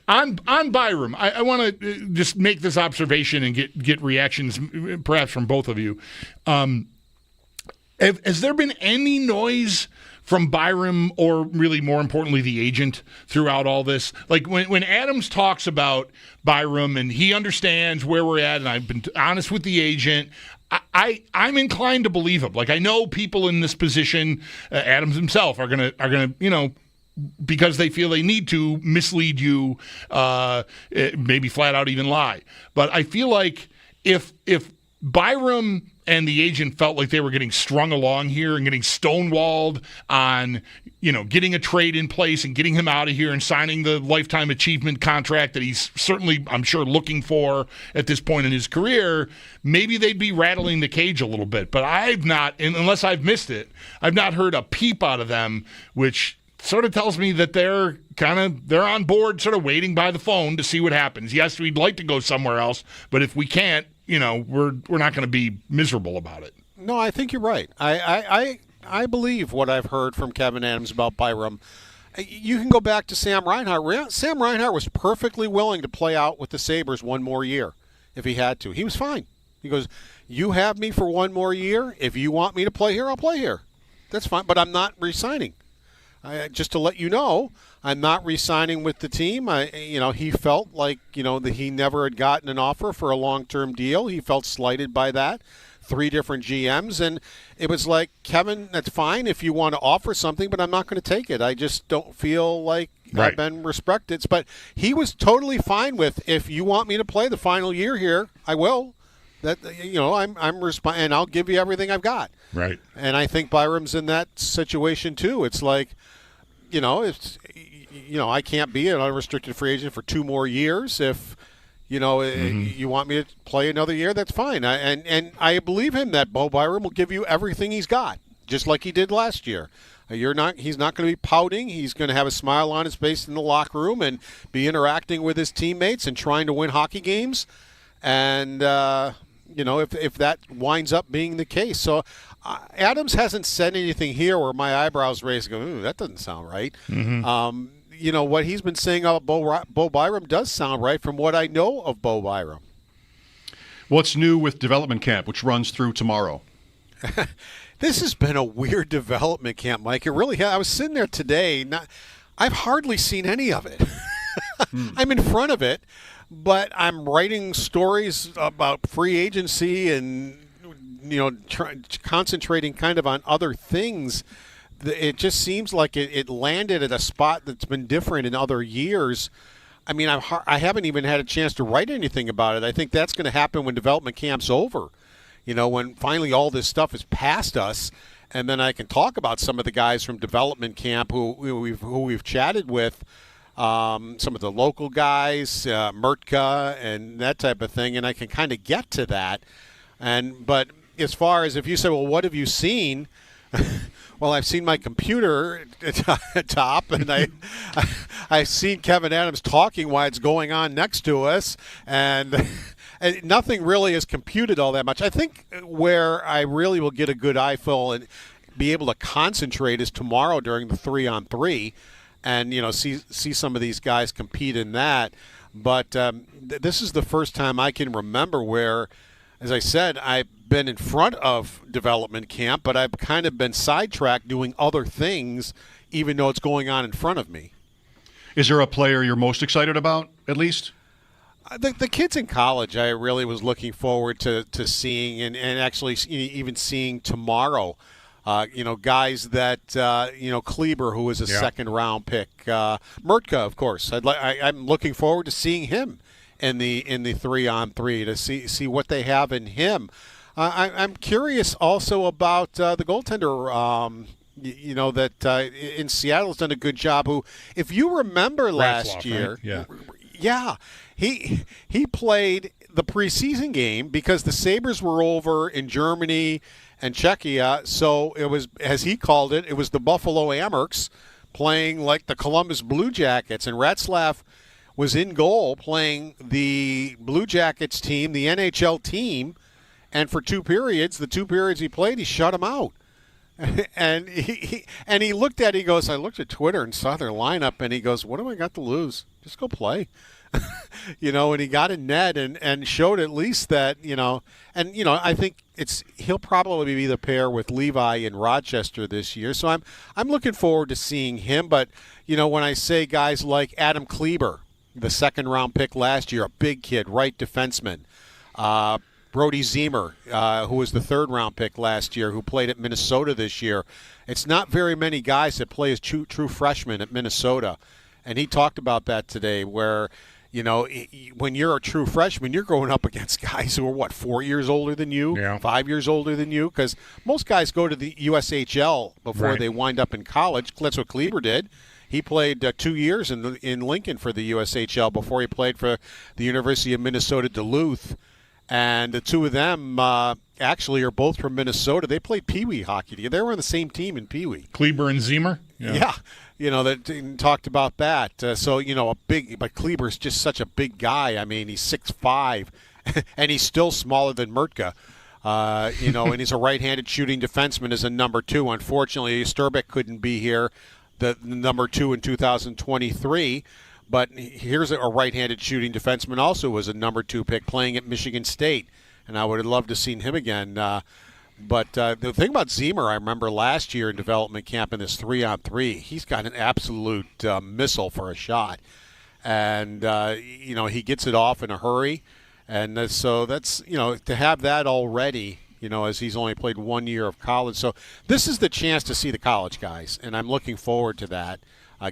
On Byram, I want to just make this observation and get reactions, perhaps from both of you. Has there been any noise from Byram, or really more importantly, the agent, throughout all this? Like when Adams talks about Byram and he understands where we're at, and I've been honest with the agent, I'm inclined to believe him. Like, I know people in this position, Adams himself, are gonna because they feel they need to mislead you, maybe flat out even lie. But I feel like if Byram and the agent felt like they were getting strung along here and getting stonewalled on, getting a trade in place and getting him out of here and signing the lifetime achievement contract that he's certainly, I'm sure, looking for at this point in his career, maybe they'd be rattling the cage a little bit. But I've not, unless I've missed it, I've not heard a peep out of them, which sort of tells me that they're on board, sort of waiting by the phone to see what happens. Yes, we'd like to go somewhere else, but if we can't, we're not going to be miserable about it. No, I think you're right. I believe what I've heard from Kevin Adams about Byram. You can go back to Sam Reinhart. Sam Reinhart was perfectly willing to play out with the Sabres one more year if he had to. He was fine. He goes, you have me for one more year. If you want me to play here, I'll play here. That's fine, but I'm not re-signing. Just to let you know, I'm not re-signing with the team. He felt like, that he never had gotten an offer for a long-term deal. He felt slighted by that. 3 different GMs, and it was like, Kevin, that's fine if you want to offer something, but I'm not going to take it. I just don't feel like I've been respected. But he was totally fine with, if you want me to play the final year here, I will. That I'm and I'll give you everything I've got. Right. And I think Byram's in that situation too. It's like, I can't be an unrestricted free agent for 2 more years. If you want me to play another year, that's fine. And I believe him that Bo Byram will give you everything he's got, just like he did last year. He's not going to be pouting. He's going to have a smile on his face in the locker room and be interacting with his teammates and trying to win hockey games. And if that winds up being the case. So Adams hasn't said anything here where my eyebrows raise and go, ooh, that doesn't sound right. Mm-hmm. What he's been saying about Bo Byram does sound right from what I know of Bo Byram. What's new with development camp, which runs through tomorrow? This has been a weird development camp, Mike. It really has. I was sitting there today. I've hardly seen any of it. I'm in front of it. But I'm writing stories about free agency and, concentrating kind of on other things. It just seems like it landed at a spot that's been different in other years. I mean, I haven't even had a chance to write anything about it. I think that's going to happen when development camp's over. When finally all this stuff is past us, and then I can talk about some of the guys from development camp who we've chatted with. some of the local guys, Mertka and that type of thing, and I can kind of get to that. But as far as if you say, well, what have you seen? Well, I've seen my computer top, and I've seen Kevin Adams talking while it's going on next to us, and nothing really is computed all that much. I think where I really will get a good eyeful and be able to concentrate is tomorrow during the 3-on-3, and see some of these guys compete in that. But this is the first time I can remember where, as I said, I've been in front of development camp, but I've kind of been sidetracked doing other things, even though it's going on in front of me. Is there a player you're most excited about, at least? The kids in college, I really was looking forward to seeing, and actually even seeing tomorrow. Guys that Kleber, who was a second-round pick, Mertka, of course. I'm looking forward to seeing him in the 3-on-3 to see what they have in him. I'm curious also about the goaltender. That in Seattle's done a good job. Who, if you remember last year, right? he played the preseason game because the Sabres were over in Germany and Czechia. So it was, as he called it, it was the Buffalo Amherst playing like the Columbus Blue Jackets, and Retzlaff was in goal playing the Blue Jackets team, the NHL team, and for the 2 periods he played, he shut him out. And he looked at it, he goes, I looked at Twitter and saw their lineup, and he goes, what do I got to lose? Just go play. And he got in net and showed at least that, I think he'll probably be the pair with Levi in Rochester this year. So I'm looking forward to seeing him. But, when I say guys like Adam Kleber, the second-round pick last year, a big kid, right defenseman, Brody Ziemer, who was the third-round pick last year, who played at Minnesota this year. It's not very many guys that play as true freshmen at Minnesota. And he talked about that today where, when you're a true freshman, you're going up against guys who are, 4 years older than you, 5 years older than you? Because most guys go to the USHL before they wind up in college. That's what Kleber did. He played 2 years in Lincoln for the USHL before he played for the University of Minnesota Duluth. And the two of them actually are both from Minnesota. They played Pee Wee hockey together. They were on the same team in Pee Wee. Kleber and Ziemer? Yeah. That talked about that. But Kleber's just such a big guy. I mean, he's 6'5", and he's still smaller than Mertka. And he's a right-handed shooting defenseman as a number 2. Unfortunately, Sturbeck couldn't be here, the number 2 in 2023. But here's a right-handed shooting defenseman also was a number 2 pick playing at Michigan State, and I would have loved to have seen him again. But the thing about Ziemer, I remember last year in development camp in this 3-on-3, he's got an absolute missile for a shot. And, he gets it off in a hurry. And so that's, to have that already, as he's only played 1 year of college. So this is the chance to see the college guys, and I'm looking forward to that.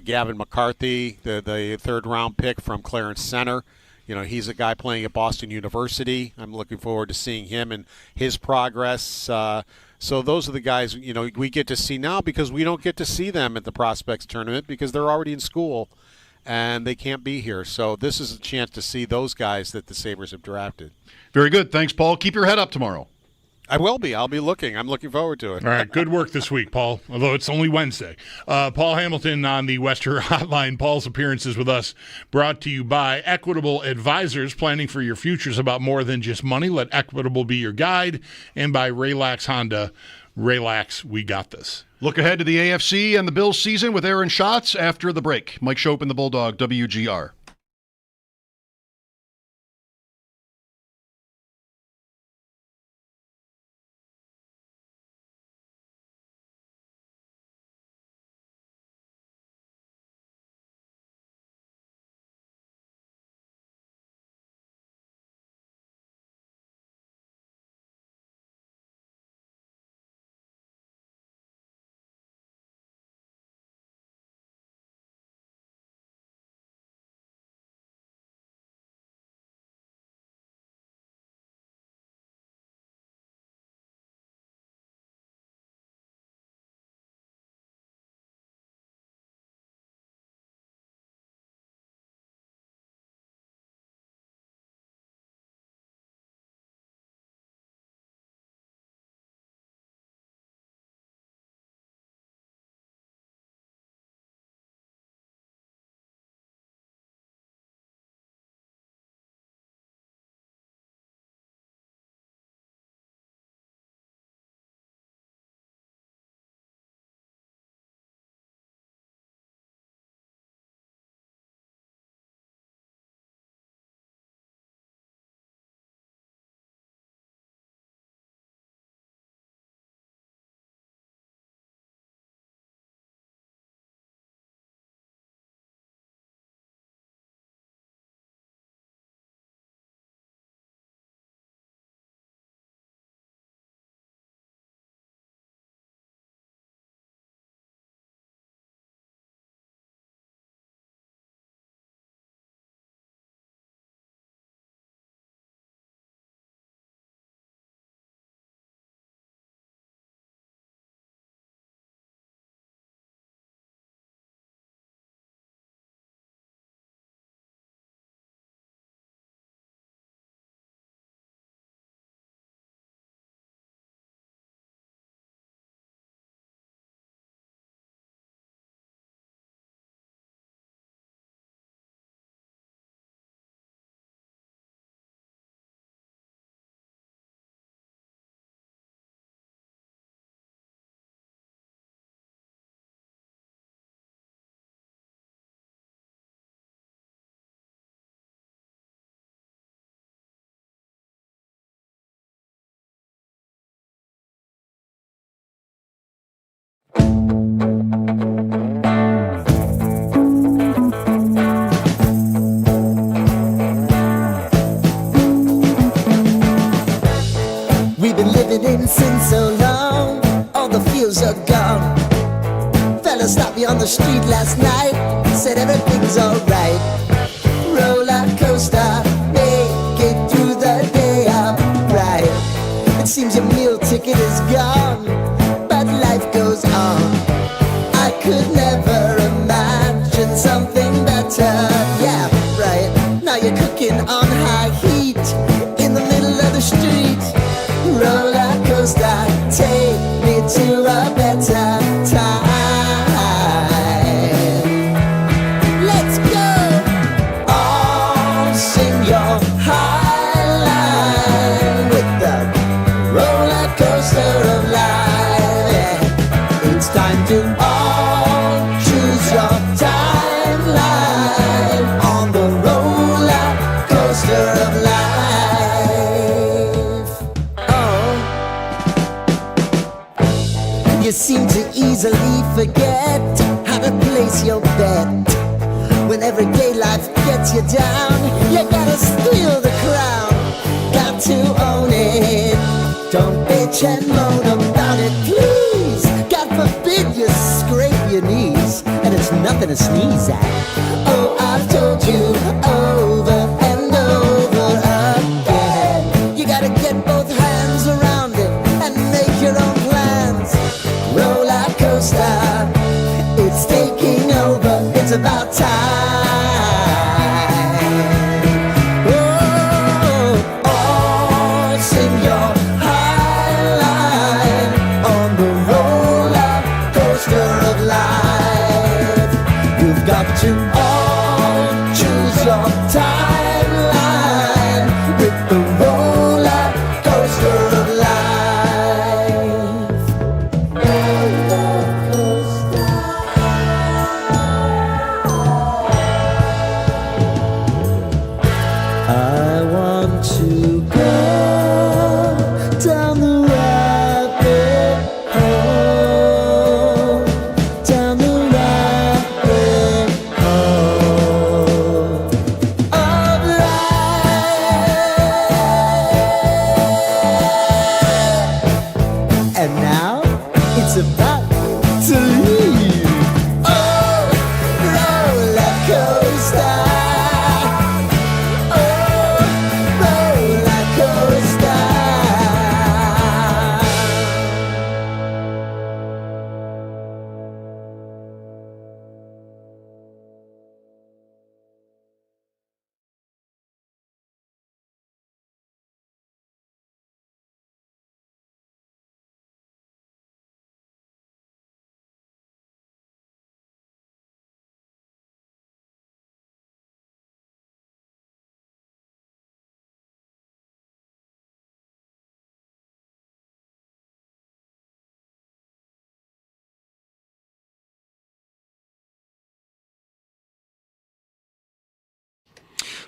Gavin McCarthy, the third-round pick from Clarence Center. He's a guy playing at Boston University. I'm looking forward to seeing him and his progress. So those are the guys, we get to see now because we don't get to see them at the Prospects Tournament because they're already in school and they can't be here. So this is a chance to see those guys that the Sabres have drafted. Very good. Thanks, Paul. Keep your head up tomorrow. I will be. I'll be looking. I'm looking forward to it. All right. Good work this week, Paul, although it's only Wednesday. Paul Hamilton on the Western Hotline. Paul's appearances with us brought to you by Equitable Advisors. Planning for your future is about more than just money. Let Equitable be your guide. And by Relax Honda. Relax, we got this. Look ahead to the AFC and the Bills season with Aaron Schatz after the break. Mike Schopp and the Bulldog, WGR. street last night. Said everything's alright. Roller coaster, make it through the day upright. It seems your meal ticket is gone, but life goes on. I could never imagine something better. Yeah, right. Now you're cooking on high heat in the middle of the street. Roller coaster, take me to a better time. Let's go! All sing your high line with the roller coaster of life. Yeah. It's time to all choose your timeline on the roller coaster of life. You seem to easily forget how to place your bet. When everyday life gets you down, you gotta steal the crown. Got to own it. Don't bitch and moan about it, please. God forbid you scrape your knees, and it's nothing to sneeze at. Oh, I've told you over and over again. You gotta get both hands around it and make your own plans. Roller coaster, it's taking over, it's about time. Oh, all sing your high line on the roller coaster of life. You've got to all choose your timeline with the roller coaster of life. I want to go down the rabbit hole, down the rabbit hole of life. And now it's about to leave. Oh, roller coaster.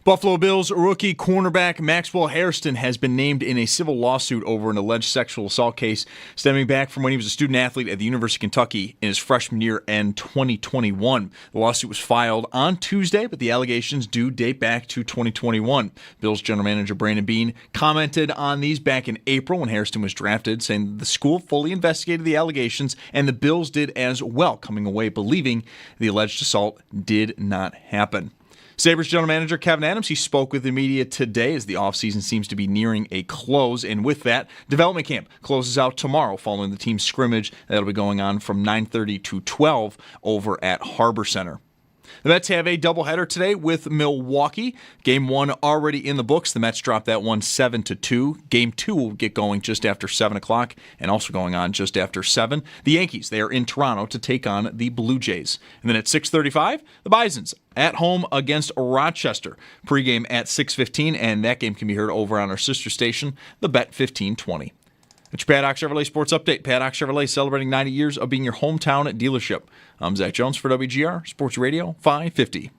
Buffalo Bills rookie cornerback Maxwell Hairston has been named in a civil lawsuit over an alleged sexual assault case stemming back from when he was a student athlete at the University of Kentucky in his freshman year and 2021. The lawsuit was filed on Tuesday, but the allegations do date back to 2021. Bills general manager Brandon Beane commented on these back in April when Hairston was drafted, saying the school fully investigated the allegations and the Bills did as well, coming away believing the alleged assault did not happen. Sabres general manager Kevin Adams, he spoke with the media today as the offseason seems to be nearing a close. And with that, development camp closes out tomorrow following the team's scrimmage. That'll be going on from 9:30 to 12 over at Harbor Center. The Mets have a doubleheader today with Milwaukee. Game 1 already in the books. The Mets dropped that one 7-2. Game 2 will get going just after 7 o'clock and also going on just after 7. The Yankees, they are in Toronto to take on the Blue Jays. And then at 6:35, the Bisons at home against Rochester. Pre-game at 6:15, and that game can be heard over on our sister station, the Bet 1520. It's your Paddock Chevrolet Sports Update. Paddock Chevrolet celebrating 90 years of being your hometown dealership. I'm Zach Jones for WGR Sports Radio 550.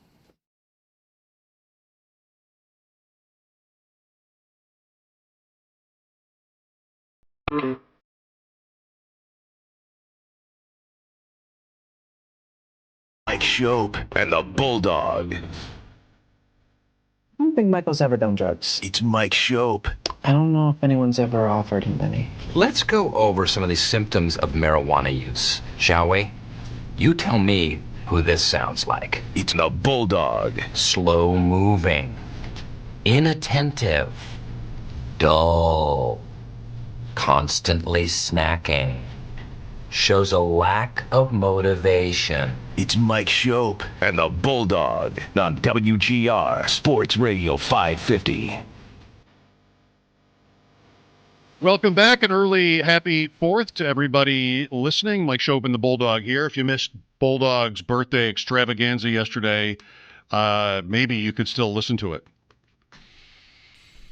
Mike Schopp and the Bulldog. I don't think Michael's ever done drugs. It's Mike Schopp. I don't know if anyone's ever offered him any. Let's go over some of the symptoms of marijuana use, shall we? You tell me who this sounds like. It's the Bulldog. Slow moving, inattentive, dull, constantly snacking. Shows a lack of motivation. It's Mike Schopp and the Bulldog on WGR SportsRadio550. Welcome back, and early happy 4th to everybody listening. Mike Schopp and the Bulldog here. If you missed Bulldog's birthday extravaganza yesterday, maybe you could still listen to it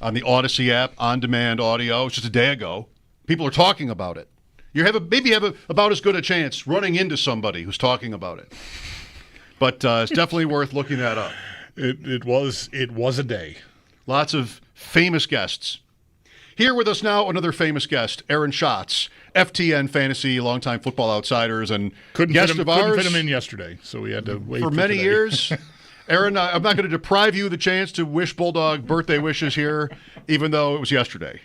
on the Odyssey app, on-demand audio. It's just a day ago. People are talking about it. You maybe have about as good a chance running into somebody who's talking about it. But it's definitely worth looking that up. It was a day. Lots of famous guests. Here with us now, another famous guest, Aaron Schatz, FTN Fantasy, longtime Football Outsiders, and guest of ours. Couldn't fit him in yesterday, so we had to wait for many today. years. Aaron, I'm not going to deprive you of the chance to wish Bulldog birthday wishes here, even though it was yesterday.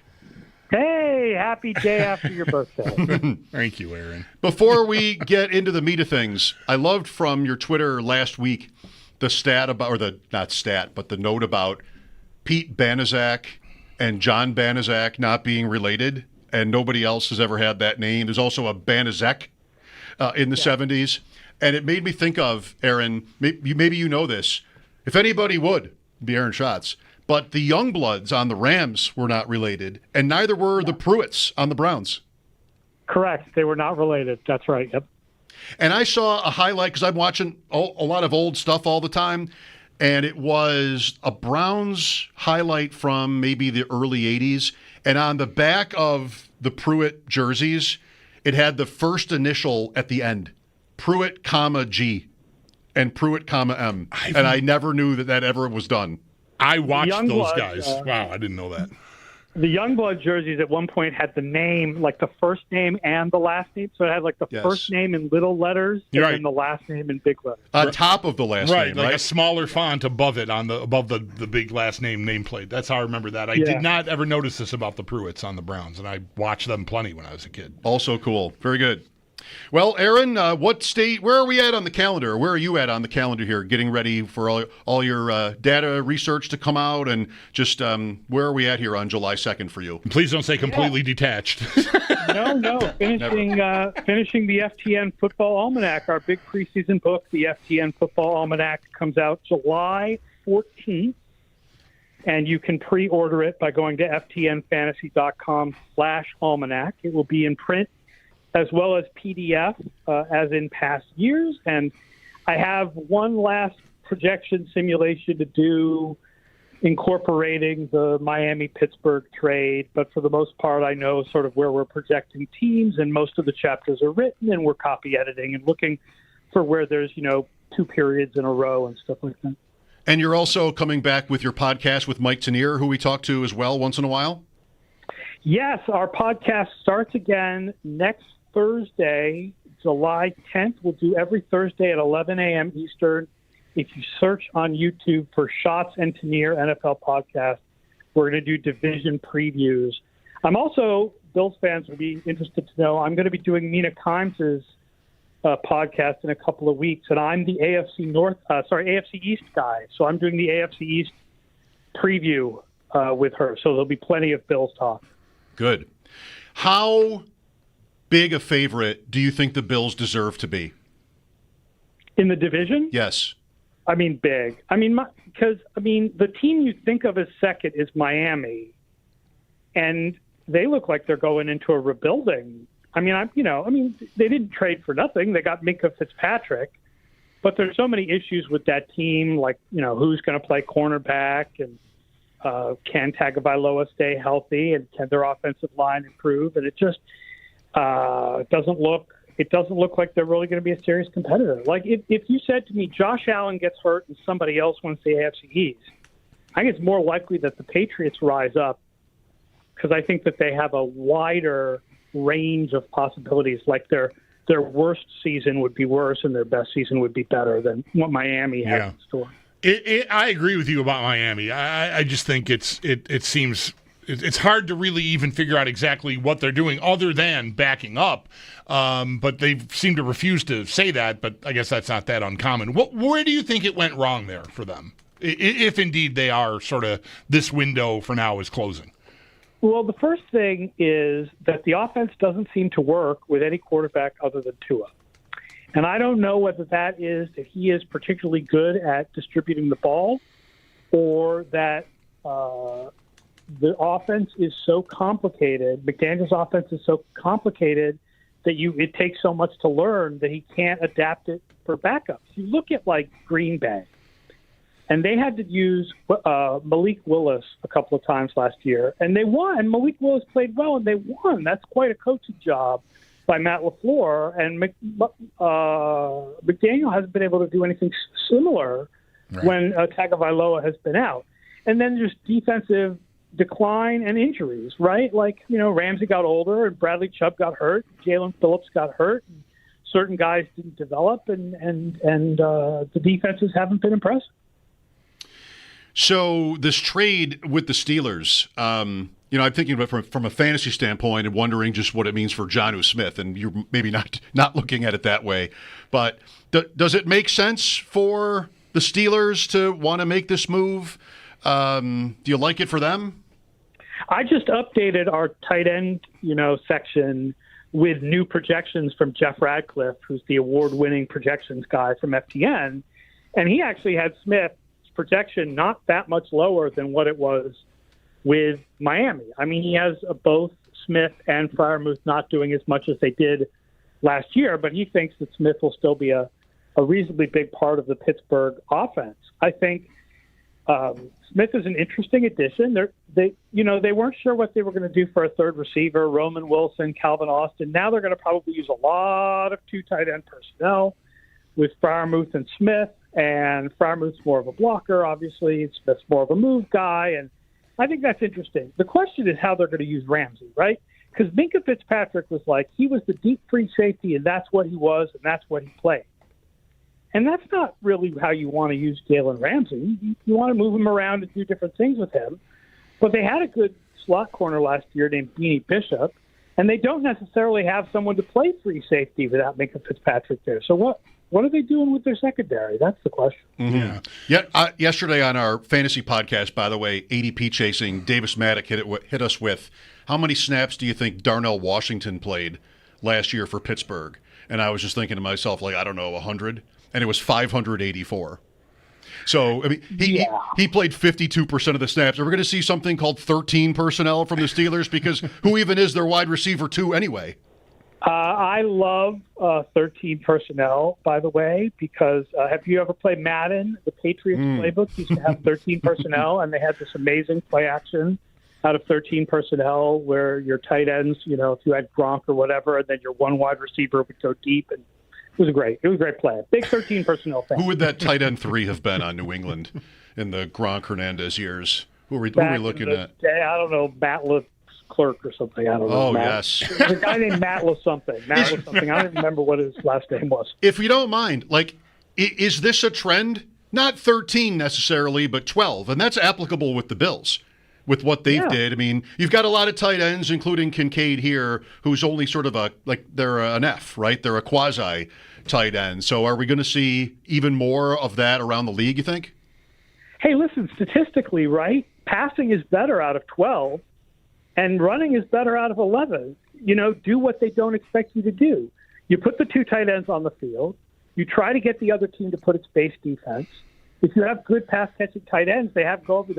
Hey, happy day after your birthday. Thank you, Aaron. Before we get into the meat of things, I loved from your Twitter last week the stat about, or the, not stat, but the note about Pete Banaszak and John Banaszak not being related, and nobody else has ever had that name. There's also a Banaszak in the 70s. And it made me think of, Aaron, maybe you know this, if anybody would, be Aaron Schatz. But the Youngbloods on the Rams were not related, and neither were the Pruitts on the Browns. Correct. They were not related. That's right. Yep. And I saw a highlight, because I'm watching a lot of old stuff all the time, and it was a Browns highlight from maybe the early 80s. And on the back of the Pruitt jerseys, it had the first initial at the end, Pruitt, G, and Pruitt, M. And I never knew that ever was done. I watched those guys. Wow, I didn't know that. The Youngblood jerseys at one point had the name, like the first name and the last name. So it had like the first name in little letters and then the last name in big letters. On top of the last name, like a smaller font above it, above the big last name nameplate. That's how I remember that. I did not ever notice this about the Pruitts on the Browns, and I watched them plenty when I was a kid. Also cool. Very good. Well, Aaron, where are we at on the calendar? Where are you at on the calendar here, getting ready for all your data research to come out, and just where are we at here on July 2nd for you? Please don't say completely detached. No. Finishing the FTN Football Almanac, our big preseason book. The FTN Football Almanac comes out July 14th, and you can pre-order it by going to ftnfantasy.com/almanac. It will be in print as well as PDF, as in past years. And I have one last projection simulation to do incorporating the Miami-Pittsburgh trade. But for the most part, I know sort of where we're projecting teams, and most of the chapters are written, and we're copy editing and looking for where there's, 2 periods in a row and stuff like that. And you're also coming back with your podcast with Mike Tanier, who we talk to as well once in a while? Yes, our podcast starts again next Thursday, July 10th. We'll do every Thursday at 11 a.m. Eastern. If you search on YouTube for Schatz and Tanier NFL Podcast, we're going to do division previews. I'm also, Bills fans will be interested to know, I'm going to be doing Mina Kimes' podcast in a couple of weeks, and I'm the AFC East guy. So I'm doing the AFC East preview with her. So there'll be plenty of Bills talk. Good. How big a favorite do you think the Bills deserve to be? In the division? Yes. I mean, big. Because the team you think of as second is Miami, and they look like they're going into a rebuilding. They didn't trade for nothing. They got Minka Fitzpatrick, but there's so many issues with that team, like, who's going to play cornerback, and can Tagovailoa stay healthy, and can their offensive line improve? And it just doesn't look like they're really going to be a serious competitor. Like if you said to me, Josh Allen gets hurt and somebody else wins the AFC East, I think it's more likely that the Patriots rise up, because I think that they have a wider range of possibilities. Like their worst season would be worse and their best season would be better than what Miami has in store. I agree with you about Miami. I just think it seems it's hard to really even figure out exactly what they're doing other than backing up. But they seem to refuse to say that, but I guess that's not that uncommon. Where do you think it went wrong there for them, if indeed they are sort of this window for now is closing? Well, the first thing is that the offense doesn't seem to work with any quarterback other than Tua. And I don't know whether that is that he is particularly good at distributing the ball or that the offense is so complicated, McDaniel's offense is so complicated that it takes so much to learn that he can't adapt it for backups. You look at, like, Green Bay, and they had to use Malik Willis a couple of times last year, and they won. And Malik Willis played well, and they won. That's quite a coaching job by Matt LaFleur. And McDaniel hasn't been able to do anything similar when Tagovailoa has been out. And then there's defensive decline and injuries, right? Like, Ramsey got older, and Bradley Chubb got hurt, Jalen Phillips got hurt, and certain guys didn't develop, and the defenses haven't been impressive. So this trade with the Steelers, I'm thinking about it from a fantasy standpoint and wondering just what it means for Jonnu Smith, and you're maybe not looking at it that way. But does it make sense for the Steelers to want to make this move? Do you like it for them? I just updated our tight end, section with new projections from Jeff Radcliffe, who's the award-winning projections guy from FTN, and he actually had Smith projection not that much lower than what it was with Miami. I mean, he has both Smith and Freiermuth not doing as much as they did last year, but he thinks that Smith will still be a reasonably big part of the Pittsburgh offense. I think Smith is an interesting addition. They weren't sure what they were going to do for a third receiver, Roman Wilson, Calvin Austin. Now they're going to probably use a lot of two tight end personnel with Freiermuth and Smith. And Freiermuth's more of a blocker, obviously. Smith's more of a move guy, and I think that's interesting. The question is how they're going to use Ramsey, right? Because Minkah Fitzpatrick was like, he was the deep free safety, and that's what he was, and that's what he played. And that's not really how you want to use Jalen Ramsey. You want to move him around and do different things with him. But they had a good slot corner last year named Beanie Bishop, and they don't necessarily have someone to play free safety without Minkah Fitzpatrick there. So what are they doing with their secondary? That's the question. Mm-hmm. Yeah. Yesterday on our fantasy podcast, by the way, ADP chasing, Davis Maddock hit us with, how many snaps do you think Darnell Washington played last year for Pittsburgh? And I was just thinking to myself, I don't know, 100? And it was 584. So, I mean, he played 52% of the snaps. Are we going to see something called 13 personnel from the Steelers? Because who even is their wide receiver 2 anyway? I love 13 personnel, by the way, because have you ever played Madden? The Patriots playbook used to have 13 personnel, and they had this amazing play action out of 13 personnel where your tight ends, if you had Gronk or whatever, and then your one wide receiver would go deep. And it was a great play. Big 13 personnel fan. Who would that tight end 3 have been on New England in the Gronk Hernandez years? Who are we looking at? I don't know, Matt Clerk or something. I don't know. Oh, yes. There's a guy named Matt something. I don't even remember what his last name was. If you don't mind, is this a trend? Not 13 necessarily, but 12. And that's applicable with the Bills, with what they did. I mean, you've got a lot of tight ends, including Kincaid here, who's only sort of they're an F, right? They're a quasi tight end. So are we going to see even more of that around the league, you think? Hey, listen, statistically, right? Passing is better out of 12. And running is better out of 11. Do what they don't expect you to do. You put the 2 tight ends on the field. You try to get the other team to put its base defense. If you have good pass-catching tight ends, they're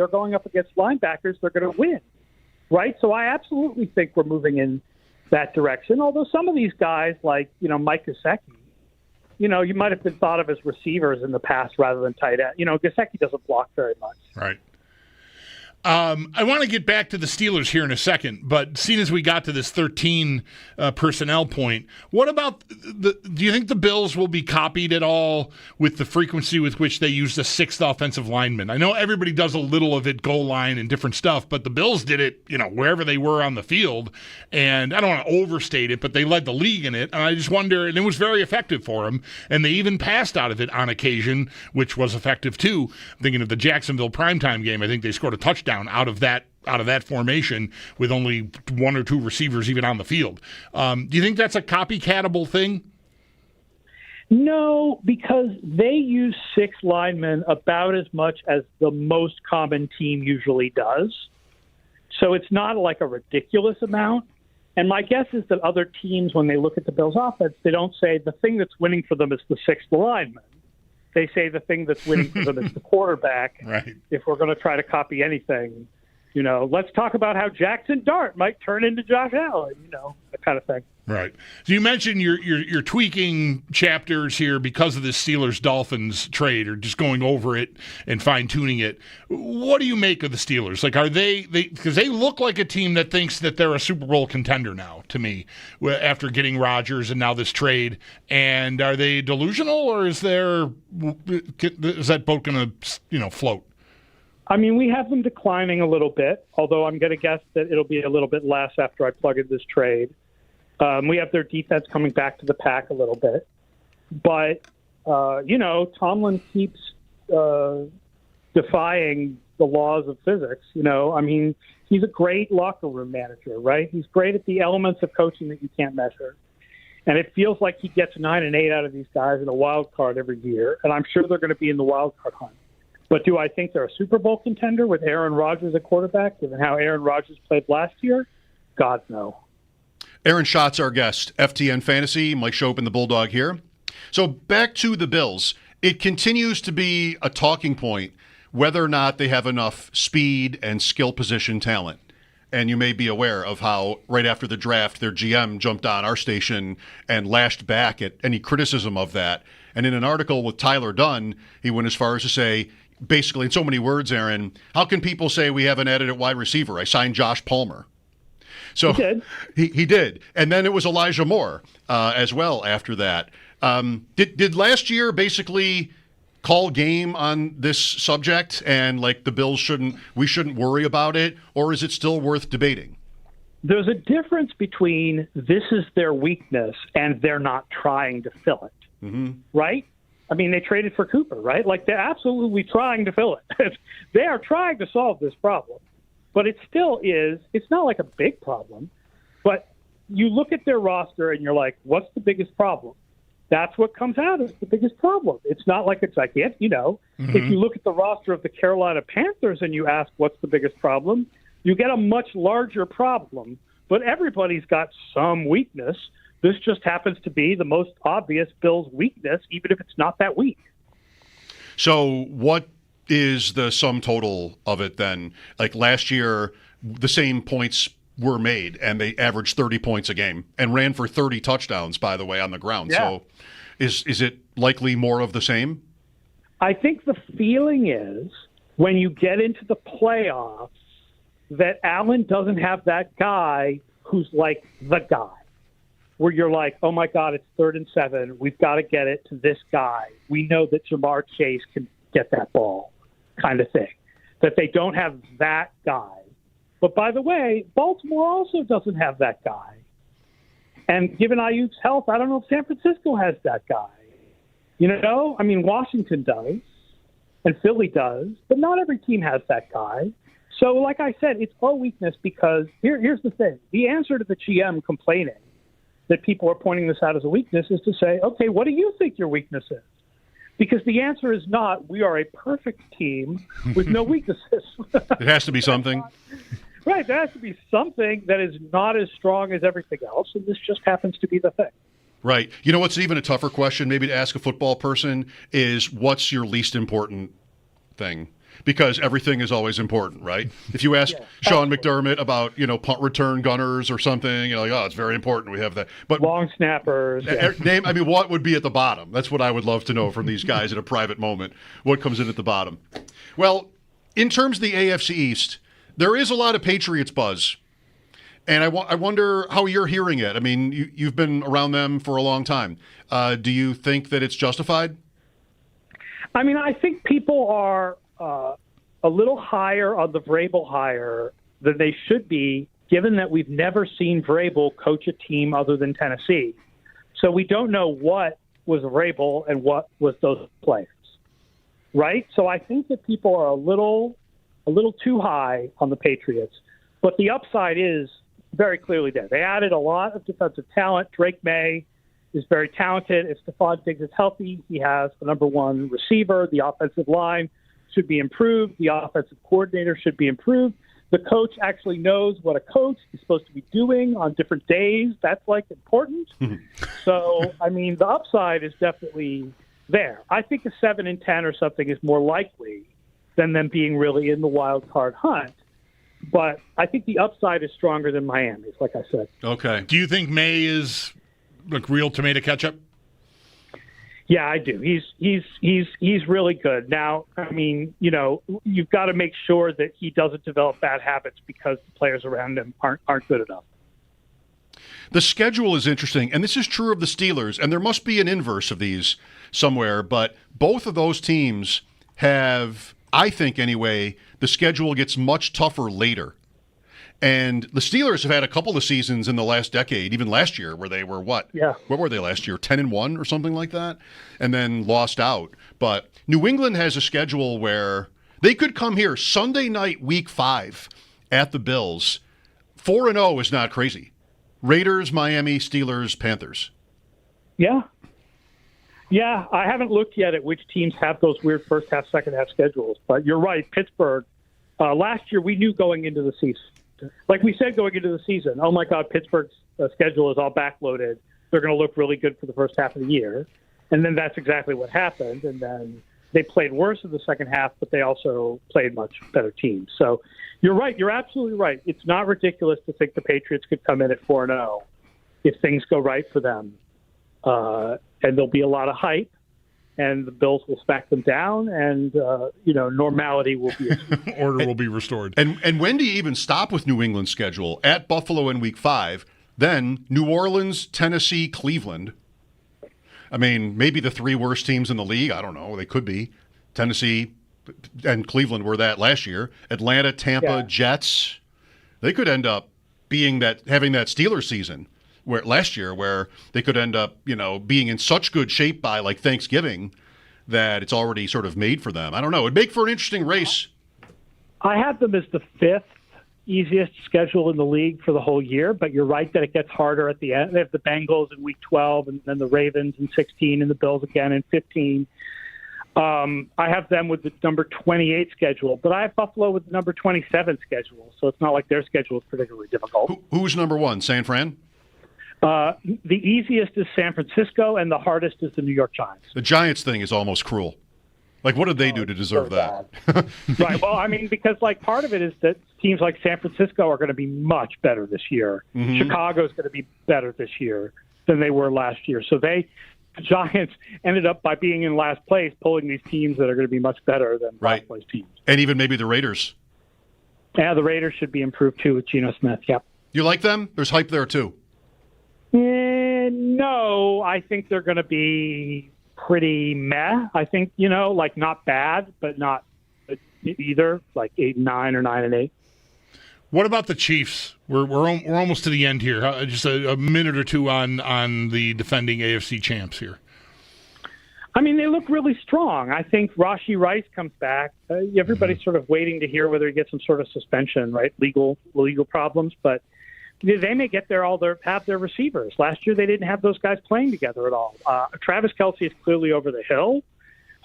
going up against linebackers, they're going to win, right? So I absolutely think we're moving in that direction, although some of these guys, like, Mike Gesicki, you might have been thought of as receivers in the past rather than tight end. Gesicki doesn't block very much. Right. I want to get back to the Steelers here in a second, but seeing as we got to this 13 personnel point, what about do you think the Bills will be copied at all with the frequency with which they use the 6th offensive lineman? I know everybody does a little of it, goal line and different stuff, but the Bills did it, wherever they were on the field, and I don't want to overstate it, but they led the league in it, and I just wonder, and it was very effective for them, and they even passed out of it on occasion, which was effective too. I'm thinking of the Jacksonville primetime game. I think they scored a touchdown out of that out of that formation with only one or two receivers even on the field. Do you think that's a copycatable thing? No, because they use 6 linemen about as much as the most common team usually does. So it's not like a ridiculous amount. And my guess is that other teams, when they look at the Bills' offense, they don't say the thing that's winning for them is the 6th lineman. They say the thing that's winning for them is the quarterback. Right. If we're going to try to copy anything, let's talk about how Jackson Dart might turn into Josh Allen, that kind of thing. Right. So you mentioned you're tweaking chapters here because of the Steelers-Dolphins trade, or just going over it and fine-tuning it. What do you make of the Steelers? Like, are they because they look like a team that thinks that they're a Super Bowl contender now, to me, after getting Rodgers and now this trade. And are they delusional, or is that boat going to, float? I mean, we have them declining a little bit, although I'm going to guess that it'll be a little bit less after I plug in this trade. We have their defense coming back to the pack a little bit. But, Tomlin keeps defying the laws of physics. He's a great locker room manager, right? He's great at the elements of coaching that you can't measure. And it feels like he gets 9 and 8 out of these guys in a wild card every year. And I'm sure they're going to be in the wild card hunt. But do I think they're a Super Bowl contender with Aaron Rodgers at quarterback, given how Aaron Rodgers played last year? God, no. Aaron Schatz's our guest, FTN Fantasy, Mike Schopp and the Bulldog here. So back to the Bills. It continues to be a talking point whether or not they have enough speed and skill position talent. And you may be aware of how right after the draft, their GM jumped on our station and lashed back at any criticism of that. And in an article with Tyler Dunn, he went as far as to say, basically in so many words, Aaron, how can people say we haven't added at wide receiver? I signed Josh Palmer. So he did. And then it was Elijah Moore as well after that. Did last year basically call game on this subject and like the Bills we shouldn't worry about it, or is it still worth debating? There's a difference between this is their weakness and they're not trying to fill it, right? I mean, they traded for Cooper, right? Like, they're absolutely trying to fill it. They are trying to solve this problem. But it still is, it's not like a big problem. But you look at their roster and you're like, what's the biggest problem? That's what comes out as the biggest problem. It's not like it's like it, If you look at the roster of the Carolina Panthers and you ask what's the biggest problem, you get a much larger problem. But everybody's got some weakness. This just happens to be the most obvious Bills' weakness, even if it's not that weak. So what is the sum total of it then? Like last year, the same points were made, and they averaged 30 points a game and ran for 30 touchdowns, by the way, on the ground. Yeah. So is it likely more of the same? I think the feeling is when you get into the playoffs that Allen doesn't have that guy who's like the guy, where you're like, oh, my God, it's 3rd and 7. We've got to get it to this guy. We know that Jamar Chase can get that ball, kind of thing, that they don't have that guy. But by the way, Baltimore also doesn't have that guy. And given Ayuk's health, I don't know if San Francisco has that guy. I mean, Washington does, and Philly does, but not every team has that guy. So like I said, it's our weakness because here's the thing. The answer to the GM complaining that people are pointing this out as a weakness is to say, okay, what do you think your weakness is? Because the answer is not, we are a perfect team with no weaknesses. It has to be something. Right, there has to be something that is not as strong as everything else, and this just happens to be the thing. Right. You know what's even a tougher question maybe to ask a football person is what's your least important thing? Because everything is always important, right? If you ask Sean McDermott about, punt return gunners or something, like, oh, it's very important. We have that. But long snappers. What would be at the bottom? That's what I would love to know from these guys at a private moment. What comes in at the bottom? Well, in terms of the AFC East, there is a lot of Patriots buzz. And I wonder how you're hearing it. I mean, you've been around them for a long time. Do you think that it's justified? I mean, I think people are a little higher on the Vrabel hire than they should be, given that we've never seen Vrabel coach a team other than Tennessee. So we don't know what was Vrabel and what was those players, right? So I think that people are a little a little too high on the Patriots. But the upside is very clearly there. They added a lot of defensive talent. Drake May is very talented. If Stephon Diggs is healthy, he has the number one receiver. The offensive line should be improved. The offensive coordinator should be improved. The coach actually knows what a coach is supposed to be doing on different days. That's important. So, I mean, the upside is definitely there. I think a 7-10 or something is more likely than them being really in the wild card hunt. But I think the upside is stronger than Miami's, like I said. Okay. Do you think May is like real tomato ketchup? Yeah, I do. He's really good. Now, I mean, you've got to make sure that he doesn't develop bad habits because the players around him aren't good enough. The schedule is interesting, and this is true of the Steelers, and there must be an inverse of these somewhere, but both of those teams have, I think anyway, the schedule gets much tougher later. And the Steelers have had a couple of seasons in the last decade, even last year, where they were what? Yeah. What were they last year? 10-1 or something like that, and then lost out. But New England has a schedule where they could come here Sunday night, Week 5, at the Bills. 4-0 is not crazy. Raiders, Miami, Steelers, Panthers. Yeah. Yeah, I haven't looked yet at which teams have those weird first half, second half schedules. But you're right, Pittsburgh. Last year, we knew going into the season. Like we said going into the season, oh my God, Pittsburgh's schedule is all backloaded. They're going to look really good for the first half of the year. And then that's exactly what happened. And then they played worse in the second half, but they also played much better teams. So you're right. You're absolutely right. It's not ridiculous to think the Patriots could come in at 4-0 if things go right for them. And there'll be a lot of hype. And the Bills will smack them down, and normality will be order will be restored. And when do you even stop with New England's schedule? At Buffalo in Week 5, then New Orleans, Tennessee, Cleveland. I mean, maybe the three worst teams in the league. I don't know. They could be. Tennessee and Cleveland were that last year. Atlanta, Tampa, Jets. They could end up having that Steelers season. Where last year, where they could end up, being in such good shape by like Thanksgiving that it's already sort of made for them. I don't know. It'd make for an interesting race. I have them as the 5th easiest schedule in the league for the whole year, but you're right that it gets harder at the end. They have the Bengals in Week 12, and then the Ravens in 16, and the Bills again in 15. I have them with the number 28 schedule, but I have Buffalo with the number 27 schedule, so it's not like their schedule is particularly difficult. Who's number 1, San Fran? The easiest is San Francisco, and the hardest is the New York Giants. The Giants thing is almost cruel. Like, what did they do to deserve that? Right. Well, I mean, because part of it is that teams like San Francisco are going to be much better this year. Mm-hmm. Chicago is going to be better this year than they were last year. So the Giants ended up by being in last place, pulling these teams that are going to be much better than last place teams. And even maybe the Raiders. Yeah, the Raiders should be improved too with Geno Smith. Yep. You like them? There's hype there too. No, I think they're going to be pretty meh. I think, not bad, but not either, like 8-9 or 9-8. What about the Chiefs? We're almost to the end here. Just a minute or two on the defending AFC champs here. I mean, they look really strong. I think Rashee Rice comes back. Everybody's sort of waiting to hear whether he gets some sort of suspension, right? Legal problems, but they may have their receivers. Last year, they didn't have those guys playing together at all. Travis Kelce is clearly over the hill,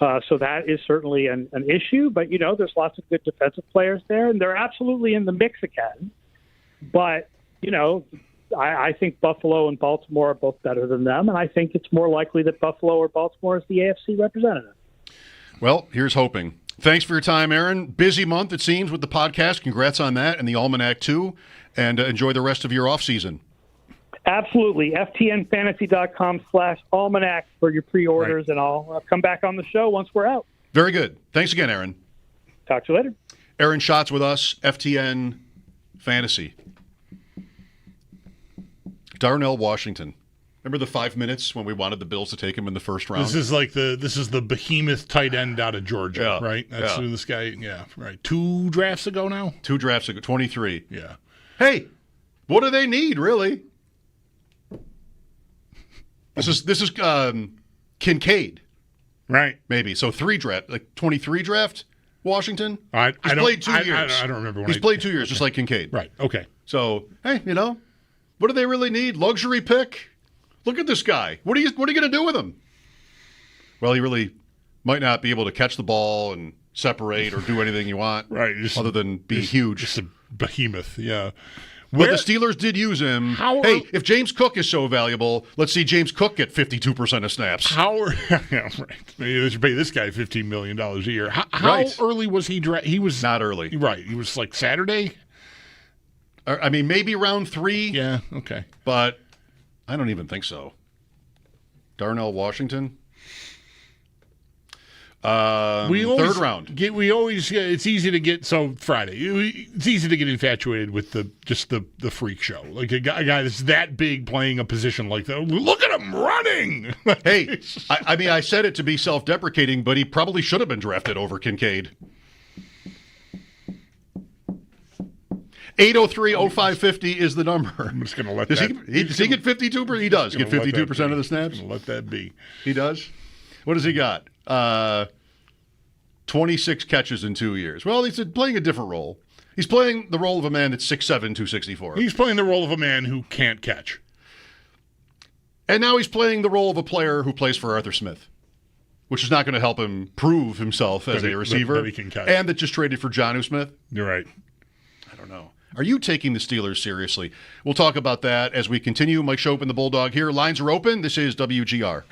so that is certainly an issue. But, there's lots of good defensive players there, and they're absolutely in the mix again. But, I think Buffalo and Baltimore are both better than them, and I think it's more likely that Buffalo or Baltimore is the AFC representative. Well, here's hoping. Thanks for your time, Aaron. Busy month, it seems, with the podcast. Congrats on that and the Almanac, too. And enjoy the rest of your off-season. Absolutely. FTNFantasy.com/almanac for your pre-orders, and I'll come back on the show once we're out. Very good. Thanks again, Aaron. Talk to you later. Aaron Schatz with us, FTN Fantasy. Darnell Washington. Remember the 5 minutes when we wanted the Bills to take him in the first round? This is the behemoth tight end out of Georgia, right? That's who this guy, right. 2 drafts ago now? 2 drafts ago, 23. Yeah. Hey, what do they need, really? This is Kincaid. Right. Maybe. So 3 draft, like 23 draft? Washington? He's played 2 years. I don't remember when He's played 2 years, just like Kincaid. Right, okay. So, hey, what do they really need? Luxury pick? Look at this guy. What are you going to do with him? Well, he really might not be able to catch the ball and separate or do anything you want, right? Other than be huge. Just a behemoth, yeah. But the Steelers did use him. If James Cook is so valuable, let's see James Cook get 52% of snaps. Yeah, right. Maybe they should pay this guy $15 million a year. How early was he drafted? He was not early. Right. He was like Saturday? I mean, maybe round 3. Yeah, okay. But I don't even think so. Darnell Washington? Third round. It's easy to get, Friday. It's easy to get infatuated with the freak show. Like a guy that's that big playing a position like that. Look at him running. Hey, I said it to be self-deprecating, but he probably should have been drafted over Kincaid. 803-0550 is the number. I'm just going to let Does he get 52%? He does get 52% of the snaps. I'm going to let that be. He does? What has he got? 26 catches in 2 years. Well, he's playing a different role. He's playing the role of a man that's 6'7", 264. He's playing the role of a man who can't catch. And now he's playing the role of a player who plays for Arthur Smith, which is not going to help him prove himself as a receiver. That he can catch. And that just traded for Jonnu Smith. You're right. I don't know. Are you taking the Steelers seriously? We'll talk about that as we continue. Mike Schopp and the Bulldog here. Lines are open. This is WGR.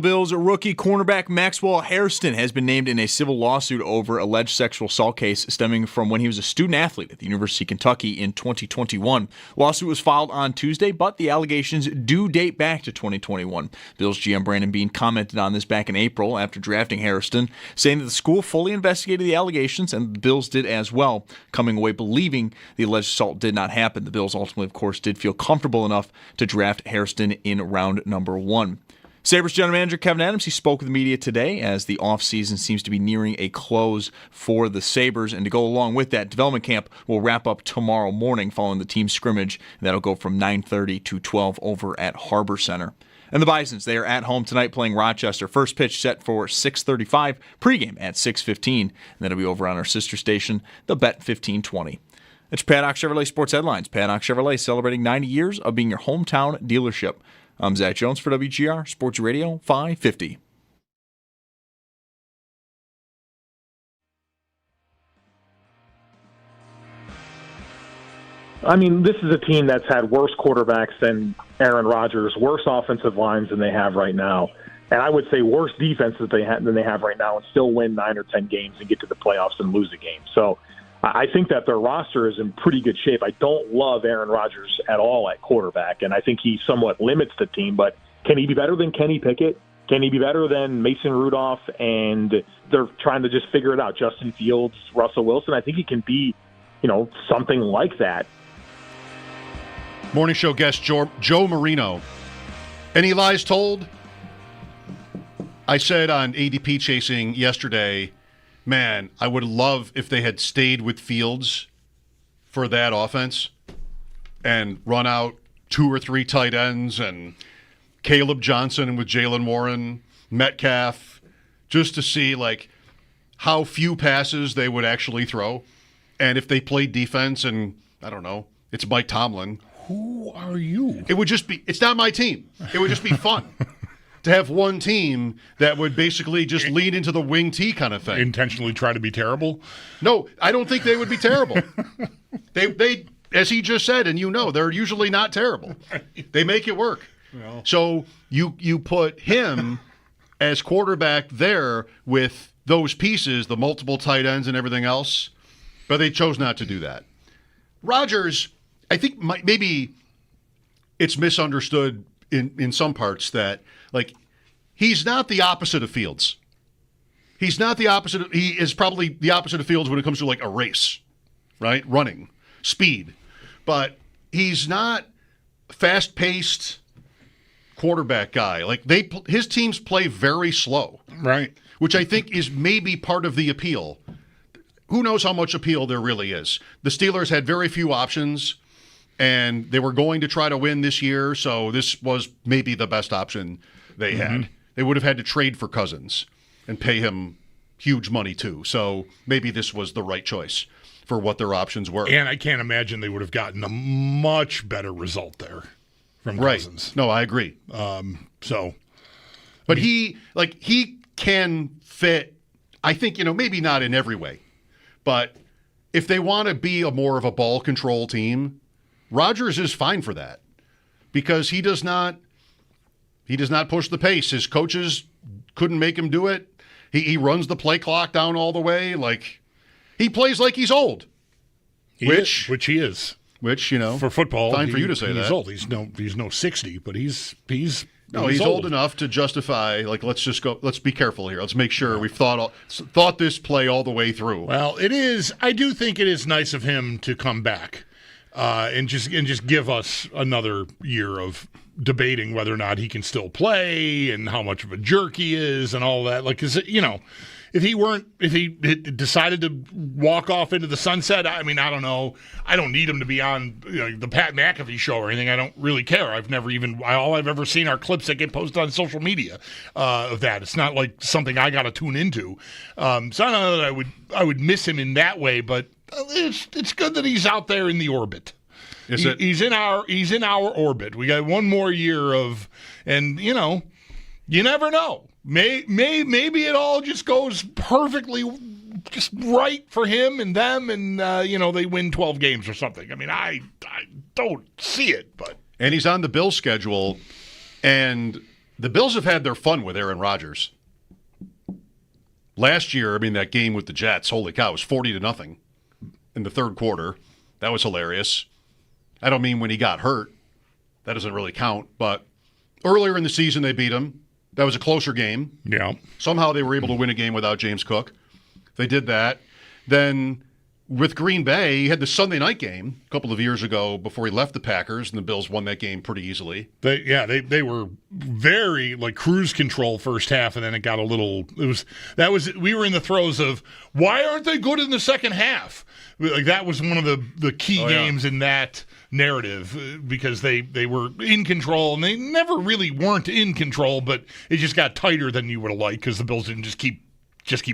Bills rookie cornerback Maxwell Hairston has been named in a civil lawsuit over alleged sexual assault case stemming from when he was a student athlete at the University of Kentucky in 2021. Lawsuit was filed on Tuesday, but the allegations do date back to 2021. Bills GM Brandon Beane commented on this back in April after drafting Hairston, saying that the school fully investigated the allegations and the Bills did as well, coming away believing the alleged assault did not happen. The Bills ultimately, of course, did feel comfortable enough to draft Hairston in round number 1. Sabres general manager Kevin Adams, he spoke with the media today as the offseason seems to be nearing a close for the Sabres. And to go along with that, development camp will wrap up tomorrow morning following the team scrimmage. That'll go from 9:30 to 12 over at Harbor Center. And the Bisons, they are at home tonight playing Rochester. First pitch set for 6:35, pregame at 6:15. And that'll be over on our sister station, the Bet 1520. It's Paddock Chevrolet Sports Headlines. Paddock Chevrolet celebrating 90 years of being your hometown dealership. I'm Zach Jones for WGR Sports Radio 550. I mean, this is a team that's had worse quarterbacks than Aaron Rodgers, worse offensive lines than they have right now, and I would say worse defense than they have right now, and still win 9 or 10 games and get to the playoffs and lose a game. So I think that their roster is in pretty good shape. I don't love Aaron Rodgers at all at quarterback, and I think he somewhat limits the team. But can he be better than Kenny Pickett? Can he be better than Mason Rudolph? And they're trying to just figure it out. Justin Fields, Russell Wilson. I think he can be, something like that. Morning show guest Joe Marino. Any lies told? I said on ADP Chasing yesterday, man, I would love if they had stayed with Fields for that offense and run out 2 or 3 tight ends and Caleb Johnson with Jalen Warren, Metcalf, just to see how few passes they would actually throw. And if they played defense and, I don't know, it's Mike Tomlin. Who are you? It's not my team. It would just be fun. To have one team that would basically just lean into the wing T kind of thing. Intentionally try to be terrible? No, I don't think they would be terrible. They, as he just said, and they're usually not terrible. They make it work. Well. So you put him as quarterback there with those pieces, the multiple tight ends and everything else, but they chose not to do that. Rodgers, I think maybe it's misunderstood in some parts that he's not the opposite of Fields. He's not the opposite. He is probably the opposite of Fields when it comes to a race, right? Running, speed. But he's not fast-paced quarterback guy. His teams play very slow. Right. Which I think is maybe part of the appeal. Who knows how much appeal there really is. The Steelers had very few options, and they were going to try to win this year, so this was maybe the best option they had. They would have had to trade for Cousins and pay him huge money too. So maybe this was the right choice for what their options were. And I can't imagine they would have gotten a much better result there from Cousins. No, I agree. But he can fit, I think, maybe not in every way. But if they want to be more of a ball control team, Rodgers is fine for that because he does not push the pace. His coaches couldn't make him do it. He runs the play clock down all the way. He plays like he's old. Which he is. Which, for football, fine for you to say he's that. Old. He's no 60, but he's old enough to justify, let's be careful here. Let's make sure we've thought this play all the way through. Well, it is. I do think it is nice of him to come back and just give us another year of debating whether or not he can still play and how much of a jerk he is and all that. If he decided to walk off into the sunset, I don't know. I don't need him to be on the Pat McAfee show or anything. I don't really care. All I've ever seen are clips that get posted on social media of that. It's not like something I got to tune into. So I don't know that I would miss him in that way, but it's good that he's out there in the orbit. He's in our orbit. We got one more year of, and you never know. Maybe it all just goes perfectly, just right for him and them, and they win 12 games or something. I don't see it, but and he's on the Bills schedule, and the Bills have had their fun with Aaron Rodgers. Last year, that game with the Jets, holy cow, it was 40-0 in the third quarter. That was hilarious. I don't mean when he got hurt. That doesn't really count. But earlier in the season, they beat him. That was a closer game. Yeah. Somehow they were able to win a game without James Cook. They did that. Then with Green Bay, he had the Sunday night game a couple of years ago before he left the Packers, and the Bills won that game pretty easily. They were very like cruise control first half, and then it got a little. We were in the throes of why aren't they good in the second half? Like that was one of the key games in that narrative because they were in control, and they never really weren't in control, but it just got tighter than you would have liked because the Bills didn't just keep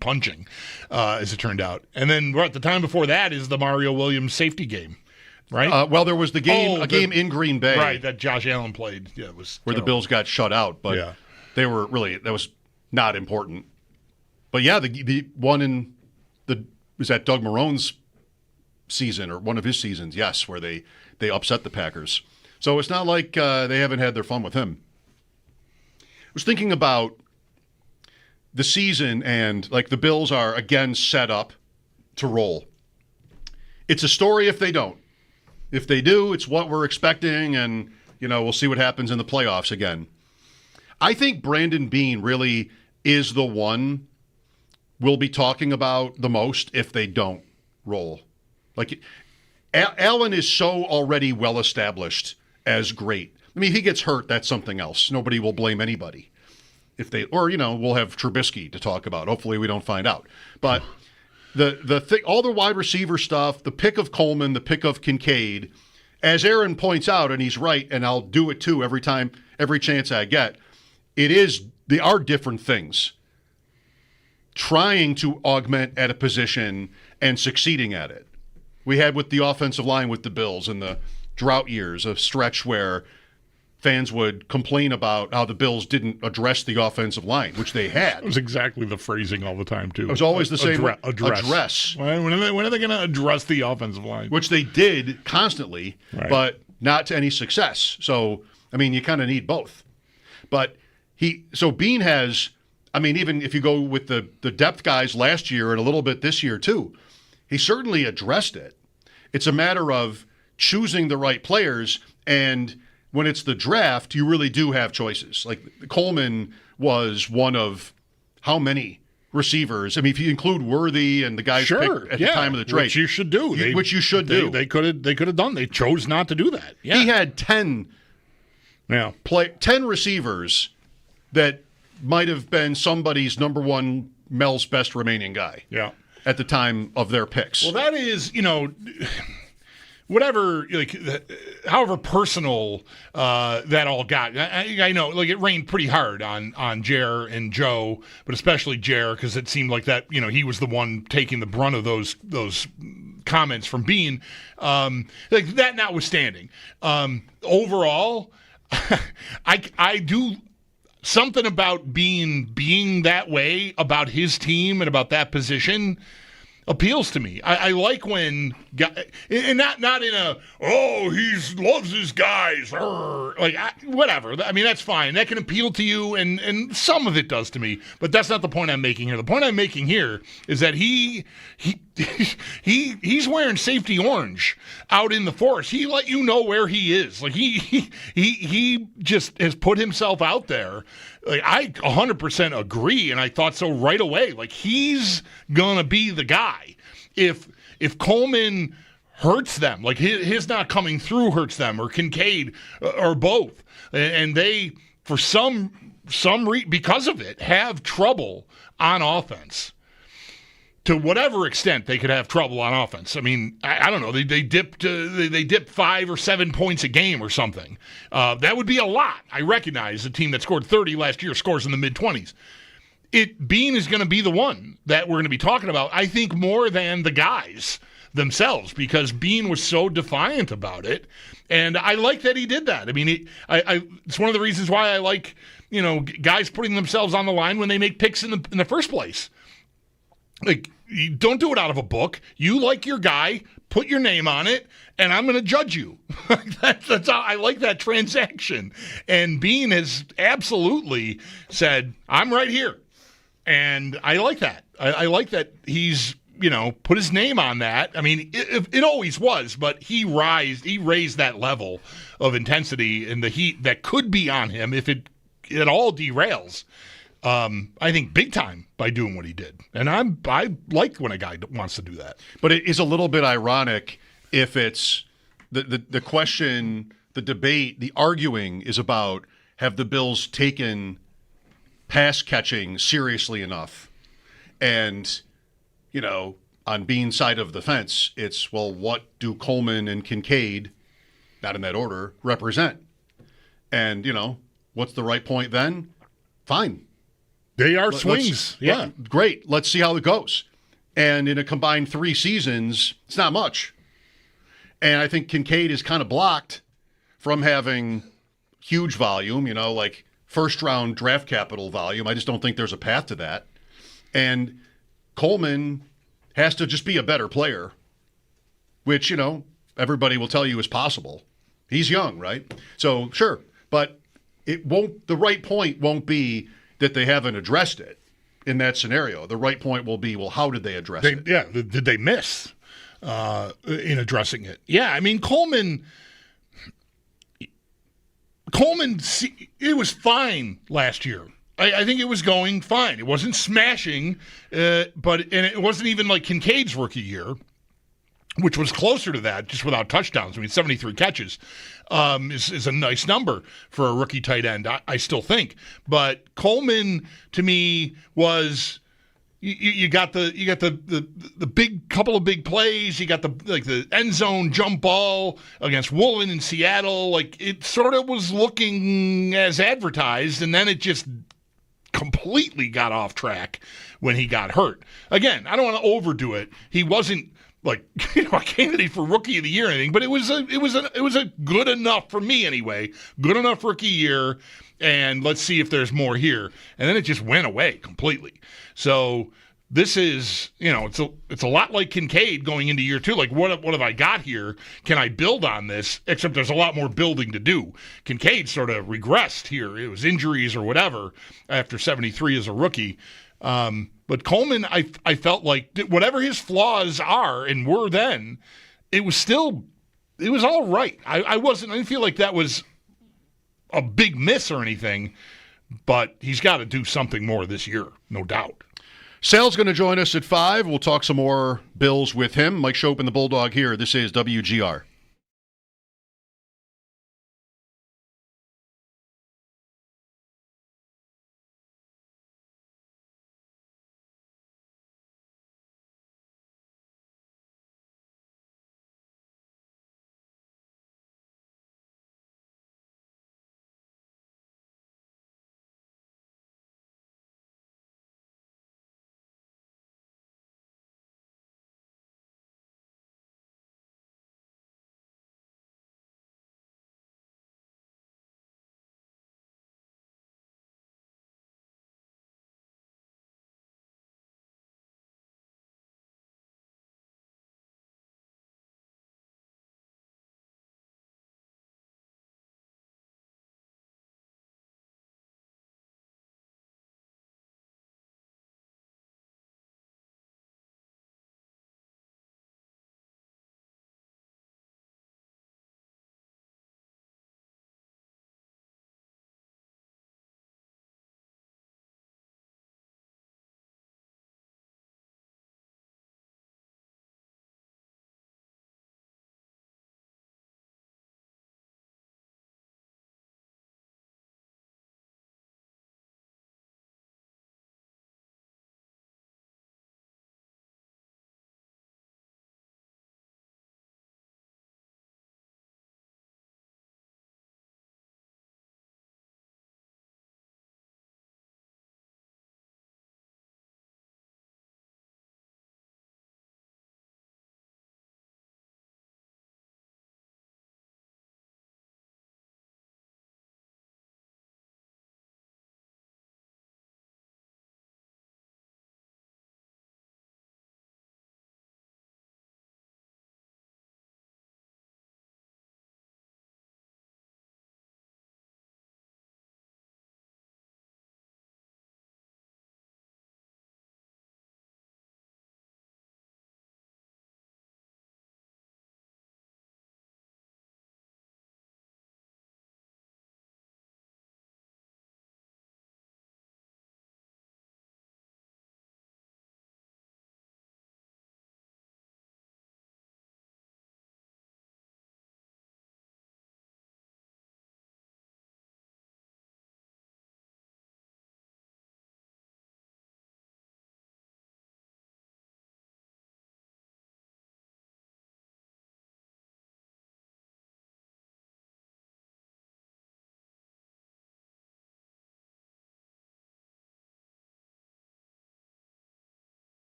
punching, as it turned out. And then the time before that is the Mario Williams safety game, right? Well, there was the game, game in Green Bay. Right, that Josh Allen played. Yeah, it was where the Bills got shut out, but they were really, that was not important. But yeah, the one was that Doug Marone's season, or one of his seasons, yes, where they upset the Packers. So it's not like they haven't had their fun with him. I was thinking about the season, and like the Bills are again set up to roll. It's a story if they don't. If they do, it's what we're expecting, and we'll see what happens in the playoffs again. I think Brandon Beane really is the one we'll be talking about the most if they don't roll. Like Allen is so already well established as great. If he gets hurt, that's something else. Nobody will blame anybody. We'll have Trubisky to talk about. Hopefully we don't find out. But all the wide receiver stuff, the pick of Coleman, the pick of Kincaid, as Aaron points out, and he's right, and I'll do it too every chance I get, they are different things. Trying to augment at a position and succeeding at it. We had with the offensive line with the Bills in the drought years, a stretch where fans would complain about how the Bills didn't address the offensive line, which they had. It was exactly the phrasing all the time, too. It was always the same. Address. When are they going to address the offensive line? Which they did constantly, but not to any success. So, you kind of need both. But Beane has, even if you go with the depth guys last year and a little bit this year, too, he certainly addressed it. It's a matter of choosing the right players, and when it's the draft, you really do have choices. Like Coleman was one of how many receivers? If you include Worthy and the guys picked at the time of the trade, which you should do. They could have done. They chose not to do that. Yeah. He had 10 receivers that might have been somebody's number one, Mel's best remaining guy. Yeah. At the time of their picks. Well, that is, whatever, however personal that all got. I know, it rained pretty hard on Jer and Joe, but especially Jer, because it seemed like that, he was the one taking the brunt of those comments from Beane. That notwithstanding, overall, I do something about being that way about his team and about that position appeals to me. I like when guys, and not in a he loves his guys, whatever. That's fine. That can appeal to you, and some of it does to me. But that's not the point I'm making here. The point I'm making here is that he's wearing safety orange out in the forest. He let you know where he is. He just has put himself out there. I 100% agree, and I thought so right away. He's gonna be the guy. If Coleman hurts them, his not coming through hurts them, or Kincaid, or both, and they for some because of it have trouble on offense. To whatever extent they could have trouble on offense. I don't know. They dipped 5 or 7 points a game or something. That would be a lot. I recognize a team that scored 30 last year scores in the mid-20s. Beane is going to be the one that we're going to be talking about, I think, more than the guys themselves, because Beane was so defiant about it. And I like that he did that. It's one of the reasons why I like, guys putting themselves on the line when they make picks in the first place. You don't do it out of a book. You like your guy, put your name on it, and I'm going to judge you. That's how I like that transaction. And Bean has absolutely said, I'm right here. And I like that. I like that he's, put his name on that. I mean, it always was, but he raised that level of intensity and the heat that could be on him if it all derails. I think big time by doing what he did. And I like when a guy wants to do that. But it is a little bit ironic if it's the question, the debate, the arguing is about, have the Bills taken pass catching seriously enough? And, on Bean's side of the fence, it's, well, what do Coleman and Kincaid, not in that order, represent? And, what's the right point then? Fine. They are swings. Yeah. Great. Let's see how it goes. And in a combined 3 seasons, it's not much. And I think Kincaid is kind of blocked from having huge volume, like first-round draft capital volume. I just don't think there's a path to that. And Coleman has to just be a better player, which, everybody will tell you is possible. He's young, right? So, sure. But the right point won't be that they haven't addressed it in that scenario. The right point will be, well, how did they address it? Yeah, did they miss in addressing it? Yeah, I mean, Coleman, it was fine last year. I think it was going fine. It wasn't smashing, and it wasn't even like Kincaid's rookie year, which was closer to that, just without touchdowns. I mean, 73 catches is a nice number for a rookie tight end, I still think. But Coleman, to me, was you got the big couple of big plays. You got the end zone jump ball against Woolen in Seattle. Like, it sort of was looking as advertised, and then it just completely got off track when he got hurt. Again, I don't want to overdo it. He wasn't like a candidate for rookie of the year or anything, but it was a good enough, for me anyway, good enough rookie year, and let's see if there's more here. And then it just went away completely. So this is, it's a lot like Kincaid going into year 2. Like, what have I got here? Can I build on this? Except there's a lot more building to do. Kincaid sort of regressed here. It was injuries or whatever after 73 as a rookie. But Coleman, I felt like whatever his flaws are and were then, it was all right. I didn't feel like that was a big miss or anything, but he's got to do something more this year, no doubt. Sal's going to join us at 5. We'll talk some more Bills with him. Mike Schopp and the Bulldog here. This is WGR.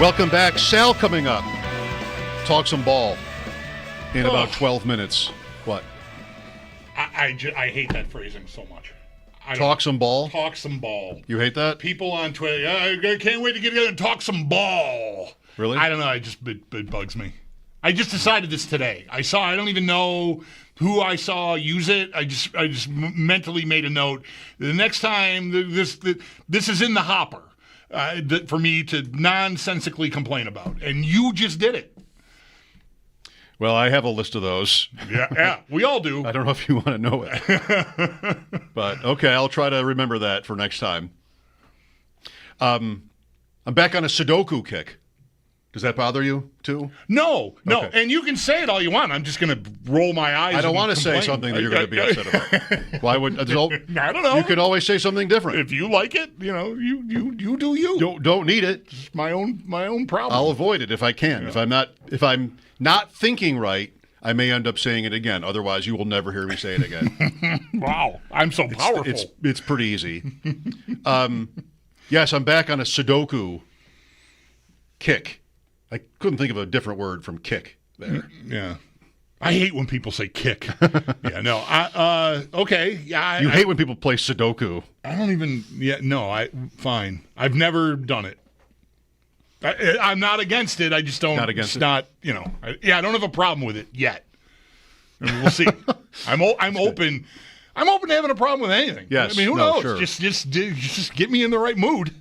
Welcome back. Sal coming up. Talk some ball in about 12 minutes. What? I hate that phrasing so much. Talk some ball? Talk some ball. You hate that? People on Twitter, I can't wait to get together and talk some ball. Really? I don't know. It bugs me. I just decided this today. I don't even know who I saw use it. I just mentally made a note. The next time this is in the hopper for me to nonsensically complain about, and you just did it. Well, I have a list of those. Yeah, we all do. I don't know if you want to know it. But, okay, I'll try to remember that for next time. I'm back on a Sudoku kick. Does that bother you, too? No. Okay. And you can say it all you want. I'm just going to roll my eyes. I don't want to complain. say something that you're going to be upset about. Why would? I don't know. You can always say something different. If you like it, you do you. Don't need it. It's my own problem. I'll avoid it if I can. Yeah. If I'm not thinking right, I may end up saying it again. Otherwise, you will never hear me say it again. Wow, I'm so powerful. It's pretty easy. Yes, I'm back on a Sudoku kick. I couldn't think of a different word from kick there. Yeah. I hate when people say kick. Yeah, no. Okay. Yeah. You hate when people play Sudoku. I don't even. Yeah. No. Fine. I've never done it. I'm not against it. I just don't. Not against it. Not. I don't have a problem with it yet. I mean, we'll see. I'm open. I'm open to having a problem with anything. Yes. I mean, who knows? Sure. Just get me in the right mood.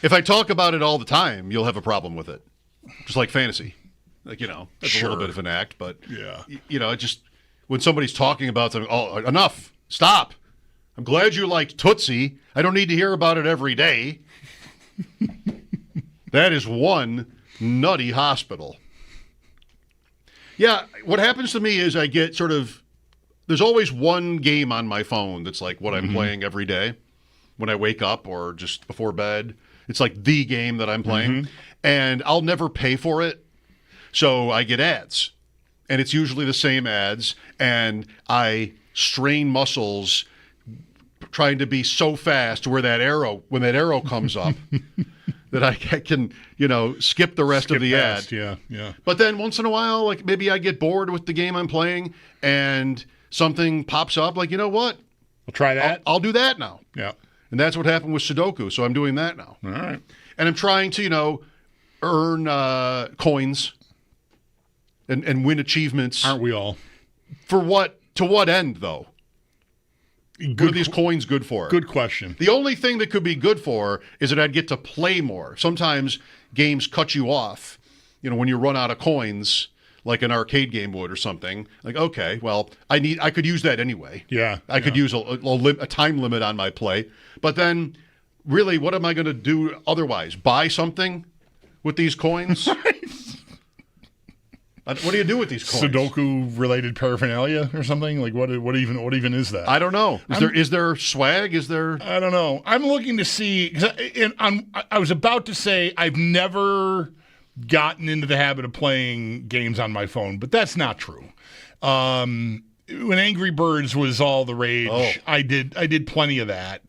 If I talk about it all the time, you'll have a problem with it. Just like fantasy. Like, that's Sure. a little bit of an act, but, yeah. It just, when somebody's talking about something, enough, stop. I'm glad you liked Tootsie. I don't need to hear about it every day. That is one nutty hospital. Yeah, what happens to me is I get there's always one game on my phone that's like what I'm playing every day when I wake up or just before bed. It's like the game that I'm playing, and I'll never pay for it. So I get ads, and it's usually the same ads, and I strain muscles trying to be so fast when that arrow comes up that I can, skip the rest of the ad. Yeah. But then once in a while, like maybe I get bored with the game I'm playing, and something pops up, like, you know what? I'll try that. I'll do that now. Yeah. And that's what happened with Sudoku, so I'm doing that now. All right. And I'm trying to, earn coins and win achievements. Aren't we all? For what? To what end, though? What are these coins good for? Good question. The only thing that could be good for is that I'd get to play more. Sometimes games cut you off, when you run out of coins, like an arcade game would or something. Like, okay, well, I could use that anyway. Yeah. I could use a time limit on my play. But then, really, what am I going to do otherwise? Buy something with these coins? What do you do with these coins? Sudoku-related paraphernalia or something? Like what even is that? I don't know. Is there swag? Is there? I don't know. I'm looking to see. I was about to say I've never gotten into the habit of playing games on my phone, but that's not true. When Angry Birds was all the rage, I did plenty of that.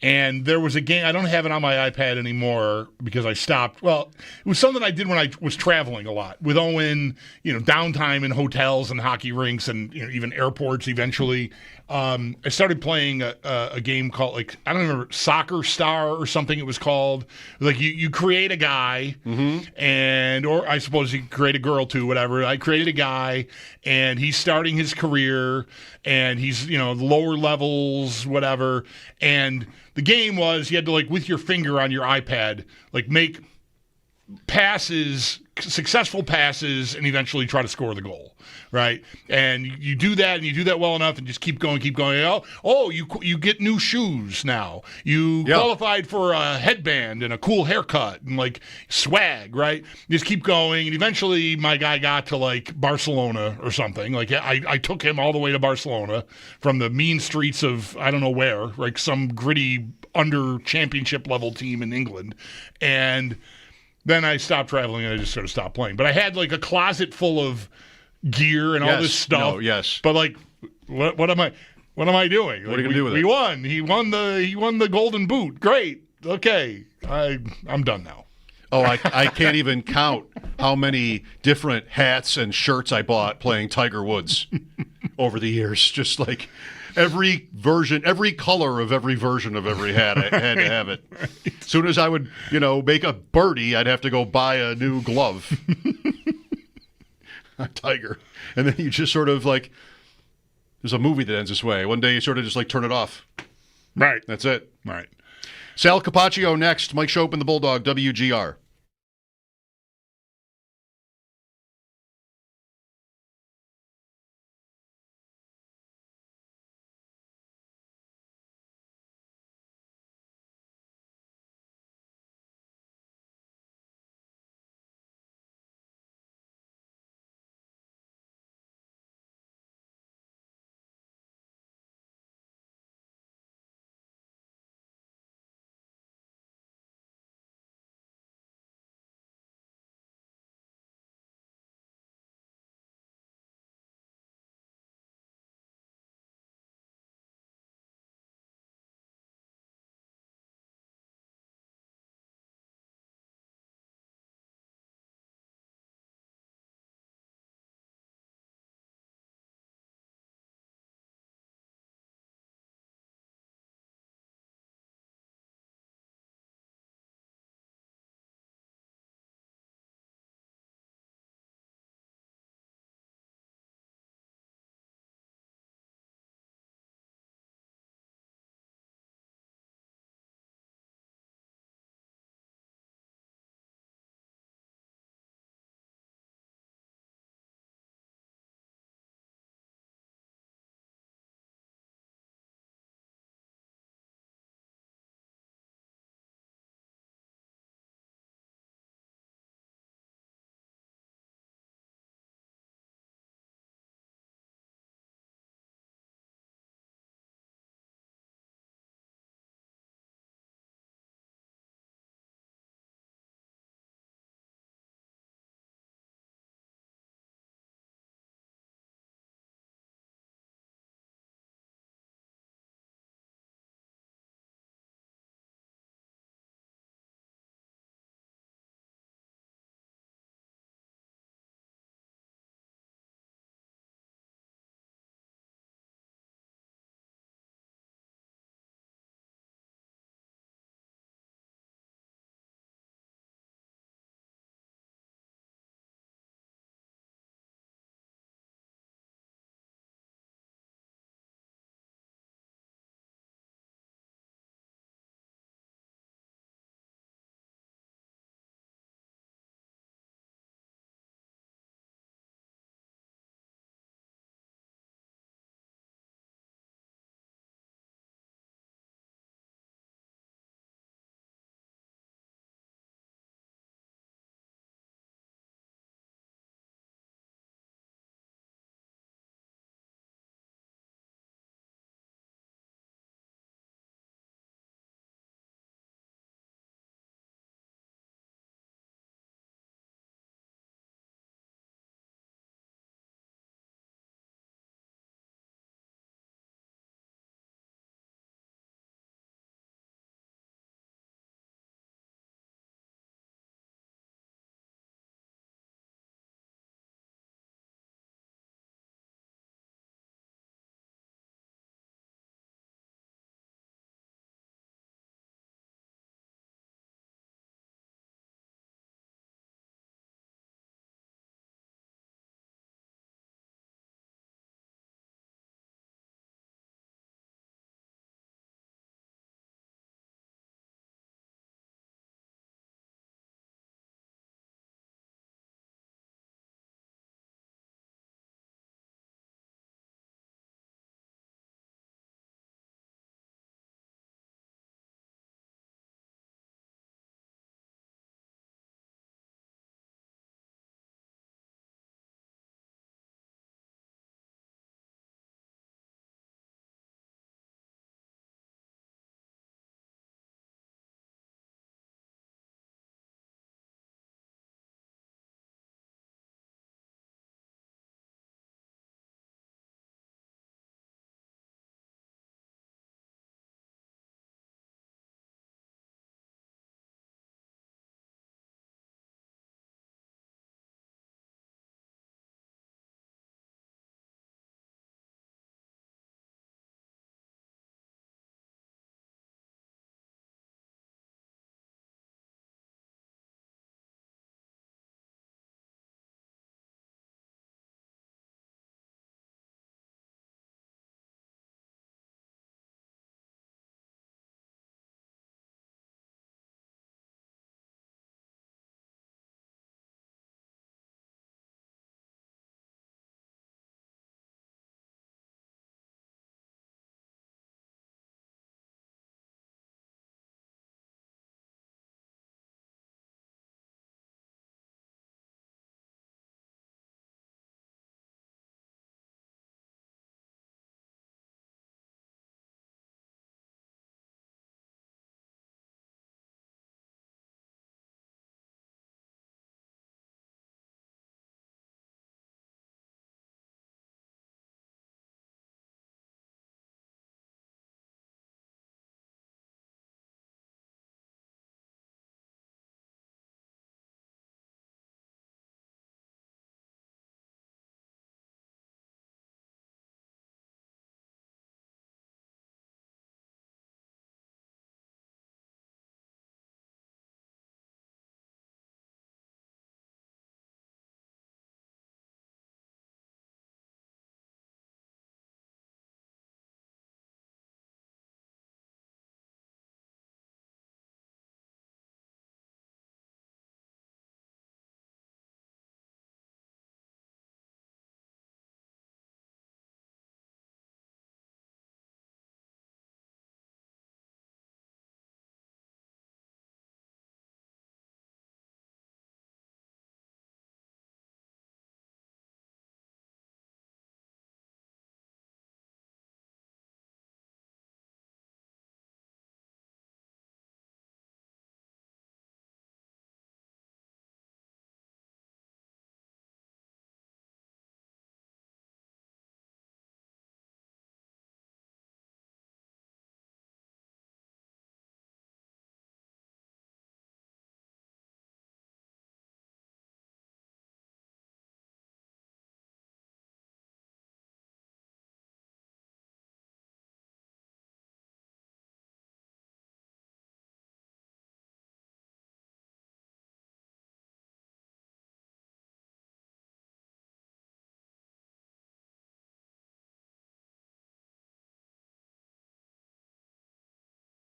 And there was a game, I don't have it on my iPad anymore because I stopped. Well, it was something I did when I was traveling a lot with Owen, downtime in hotels and hockey rinks and even airports eventually. I started playing a game called, like, I don't remember, Soccer Star or something it was called. Like you create a guy or I suppose you create a girl too, whatever. I created a guy and he's starting his career and he's, lower levels, whatever. And the game was you had to, like, with your finger on your iPad, like, make passes, successful passes, and eventually try to score the goal, right? And you do that, and you do that well enough, and just keep going. You get new shoes now. You qualified for a headband and a cool haircut and, like, swag, right? You just keep going, and eventually my guy got to, like, Barcelona or something. Like, I took him all the way to Barcelona from the mean streets of I don't know where, like some gritty under championship level team in England, and then I stopped traveling and I just sort of stopped playing. But I had, like, a closet full of gear and all this stuff. Yes. But, like, what am I doing? What are you gonna do with it? We won. He won the Golden Boot. Great. Okay. I'm done now. Oh, I can't even count how many different hats and shirts I bought playing Tiger Woods over the years. Just like every version, every color of every version of every hat, I had to have it. As soon as I would, make a birdie, I'd have to go buy a new glove. A Tiger. And then you just sort of like, there's a movie that ends this way. One day you sort of just like turn it off. Right. That's it. Right. Sal Capaccio next. Mike Schopp and the Bulldog, WGR.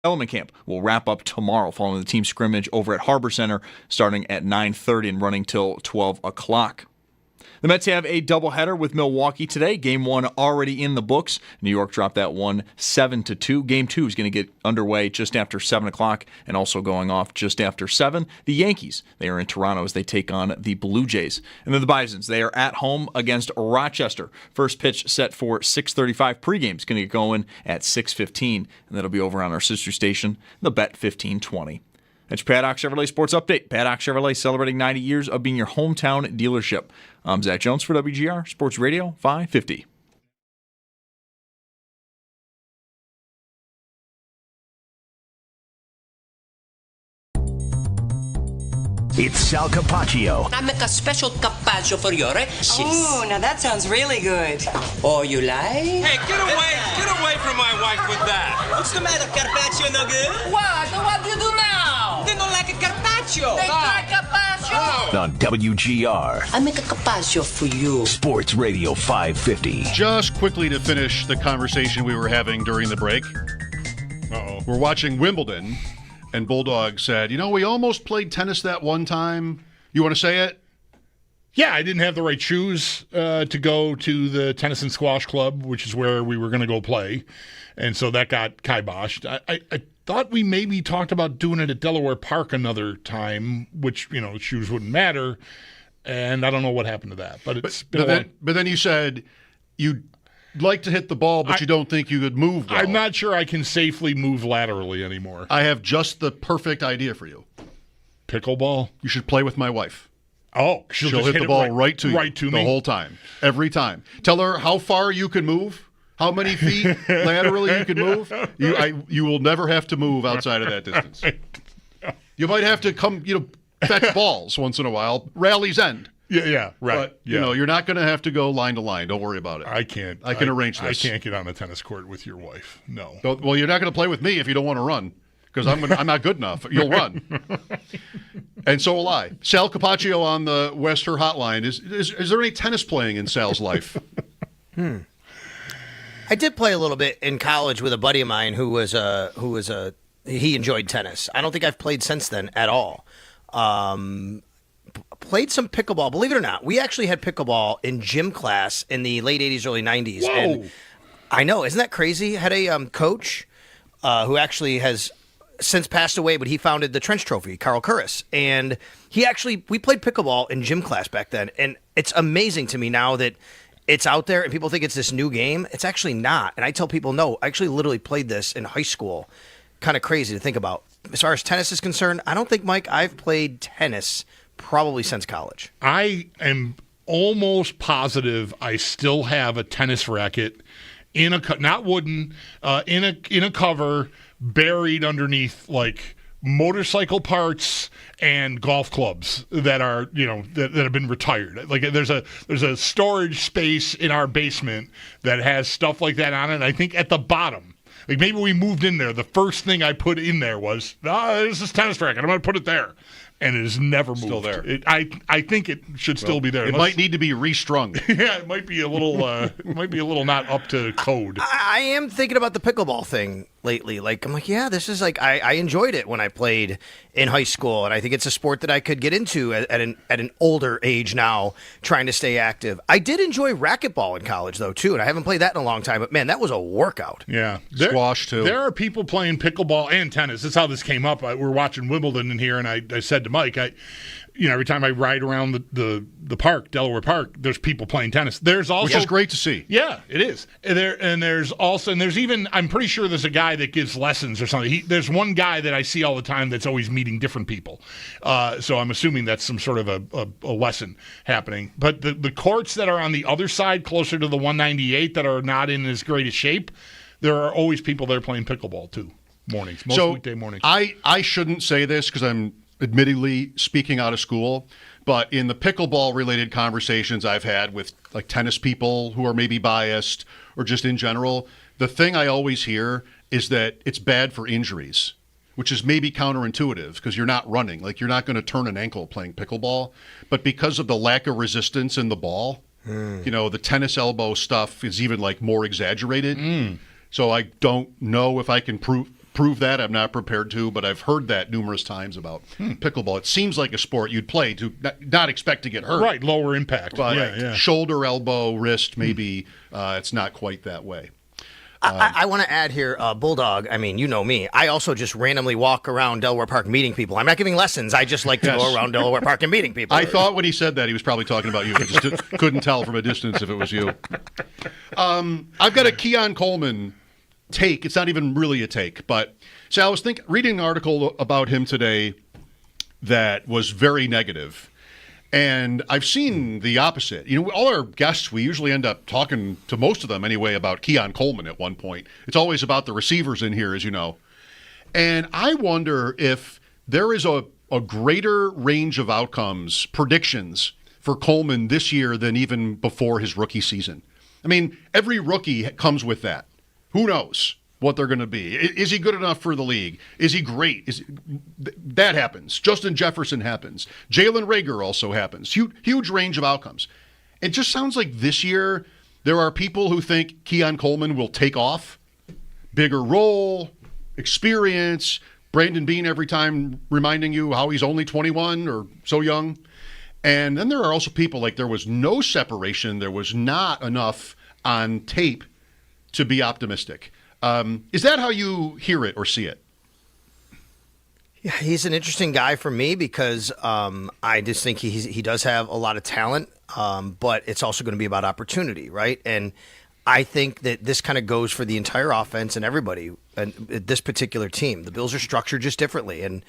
Element Camp will wrap up tomorrow following the team scrimmage over at Harbor Center starting at 9:30 and running till 12 o'clock. The Mets have a doubleheader with Milwaukee today. Game 1 already in the books. New York dropped that one 7-2. Game 2 is going to get underway just after 7 o'clock and also going off just after 7. The Yankees, they are in Toronto as they take on the Blue Jays. And then the Bisons, they are at home against Rochester. First pitch set for 6:35. Pregame is going to get going at 6:15, and that'll be over on our sister station, the Bet 1520. That's your Paddock Chevrolet Sports Update. Paddock Chevrolet celebrating 90 years of being your hometown dealership. I'm Zach Jones for WGR Sports Radio 550. It's Sal Capaccio. I make a special carpaccio for your sis. Oh, now that sounds really good. Oh, you like? Hey, get away from my wife with that. What's the matter, carpaccio no good? What do you do now? They don't like a carpaccio. They like carpaccio. On WGR. I make a carpaccio for you. Sports Radio 550. Just quickly to finish the conversation we were having during the break. We're watching Wimbledon, and Bulldog said, we almost played tennis that one time. You want to say it? Yeah, I didn't have the right shoes to go to the tennis and squash club, which is where we were going to go play. And so that got kiboshed. I thought we maybe talked about doing it at Delaware Park another time, which, shoes wouldn't matter. And I don't know what happened to that. But but then you said you'd like to hit the ball, but you don't think you could move well. I'm not sure I can safely move laterally anymore. I have just the perfect idea for you. Pickleball? You should play with my wife. Oh, she'll hit the ball right to you the whole time, every time. Tell her how far you can move, how many feet laterally you can move. You will never have to move outside of that distance. You might have to come, fetch balls once in a while. Rally's end. Yeah, right. But, you're not going to have to go line to line. Don't worry about it. I can't. I can arrange this. I can't get on a tennis court with your wife. No. Well, you're not going to play with me if you don't want to run, because I'm not good enough. You'll run. And so will I. Sal Capaccio on the Wester hotline. Is there any tennis playing in Sal's life? I did play a little bit in college with a buddy of mine who he enjoyed tennis. I don't think I've played since then at all. Played some pickleball. Believe it or not, we actually had pickleball in gym class in the late 80s, early 90s. Whoa. And I know, isn't that crazy? Had a coach who actually has since passed away, but he founded the Trench Trophy, Carl Curris. And we played pickleball in gym class back then. And it's amazing to me now that it's out there and people think it's this new game. It's actually not. And I tell people, no, I actually literally played this in high school. Kind of crazy to think about. As far as tennis is concerned, I don't think, Mike, I've played tennis probably since college. I am almost positive I still have a tennis racket in a not wooden, in a cover buried underneath like motorcycle parts and golf clubs that are that have been retired. Like there's a storage space in our basement that has stuff like that on it. And I think at the bottom, like maybe we moved in there, the first thing I put in there was this is tennis racket. I'm going to put it there. And it has never moved. Still there. I think it should still be there. It might need to be restrung. Yeah, it might be a little not up to code. I am thinking about the pickleball thing lately. Like I'm like, yeah, this is like I enjoyed it when I played in high school, and I think it's a sport that I could get into at an older age now, trying to stay active. I did enjoy racquetball in college though too, and I haven't played that in a long time. But man, that was a workout. Yeah, squash too. There are people playing pickleball and tennis. That's how this came up. We're watching Wimbledon in here, and I said to Mike, every time I ride around the park, Delaware Park, there's people playing tennis. There's also, which is great to see. Yeah, it is. And there's even, I'm pretty sure there's a guy that gives lessons or something. There's one guy that I see all the time that's always meeting different people. So I'm assuming that's some sort of a lesson happening. But the courts that are on the other side, closer to the 198, that are not in as great a shape, there are always people there playing pickleball too. Mornings, most weekday mornings. I shouldn't say this because I'm admittedly speaking out of school, but in the pickleball related conversations I've had with like tennis people who are maybe biased or just in general, the thing I always hear is that it's bad for injuries, which is maybe counterintuitive because you're not running. Like you're not going to turn an ankle playing pickleball, but because of the lack of resistance in the ball, the tennis elbow stuff is even like more exaggerated. So I don't know if I can prove prove that. I'm not prepared to, but I've heard that numerous times about pickleball. It seems like a sport you'd play to not expect to get hurt. Right, lower impact. But shoulder, elbow, wrist, maybe it's not quite that way. I want to add here, Bulldog, I mean, you know me. I also just randomly walk around Delaware Park meeting people. I'm not giving lessons. I just like to go around Delaware Park and meeting people. I thought when he said that he was probably talking about you. I just couldn't tell from a distance if it was you. I've got a Keon Coleman take. It's not even really a take. But so I was reading an article about him today that was very negative. And I've seen the opposite. You know, all our guests, we usually end up talking to most of them anyway about Keon Coleman at one point. It's always about the receivers in here, as you know. And I wonder if there is a greater range of outcomes, predictions for Coleman this year than even before his rookie season. I mean, every rookie comes with that. Who knows what they're going to be? Is he good enough for the league? Is he great? That happens. Justin Jefferson happens. Jalen Reagor also happens. Huge range of outcomes. It just sounds like this year there are people who think Keon Coleman will take off. Bigger role, experience, Brandon Beane every time reminding you how he's only 21 or so young. And then there are also people like there was no separation. There was not enough on tape to be optimistic. Is that how you hear it or see it? Yeah, he's an interesting guy for me because I just think he does have a lot of talent, but it's also going to be about opportunity, right? And I think that this kind of goes for the entire offense and everybody, and this particular team. The Bills are structured just differently, and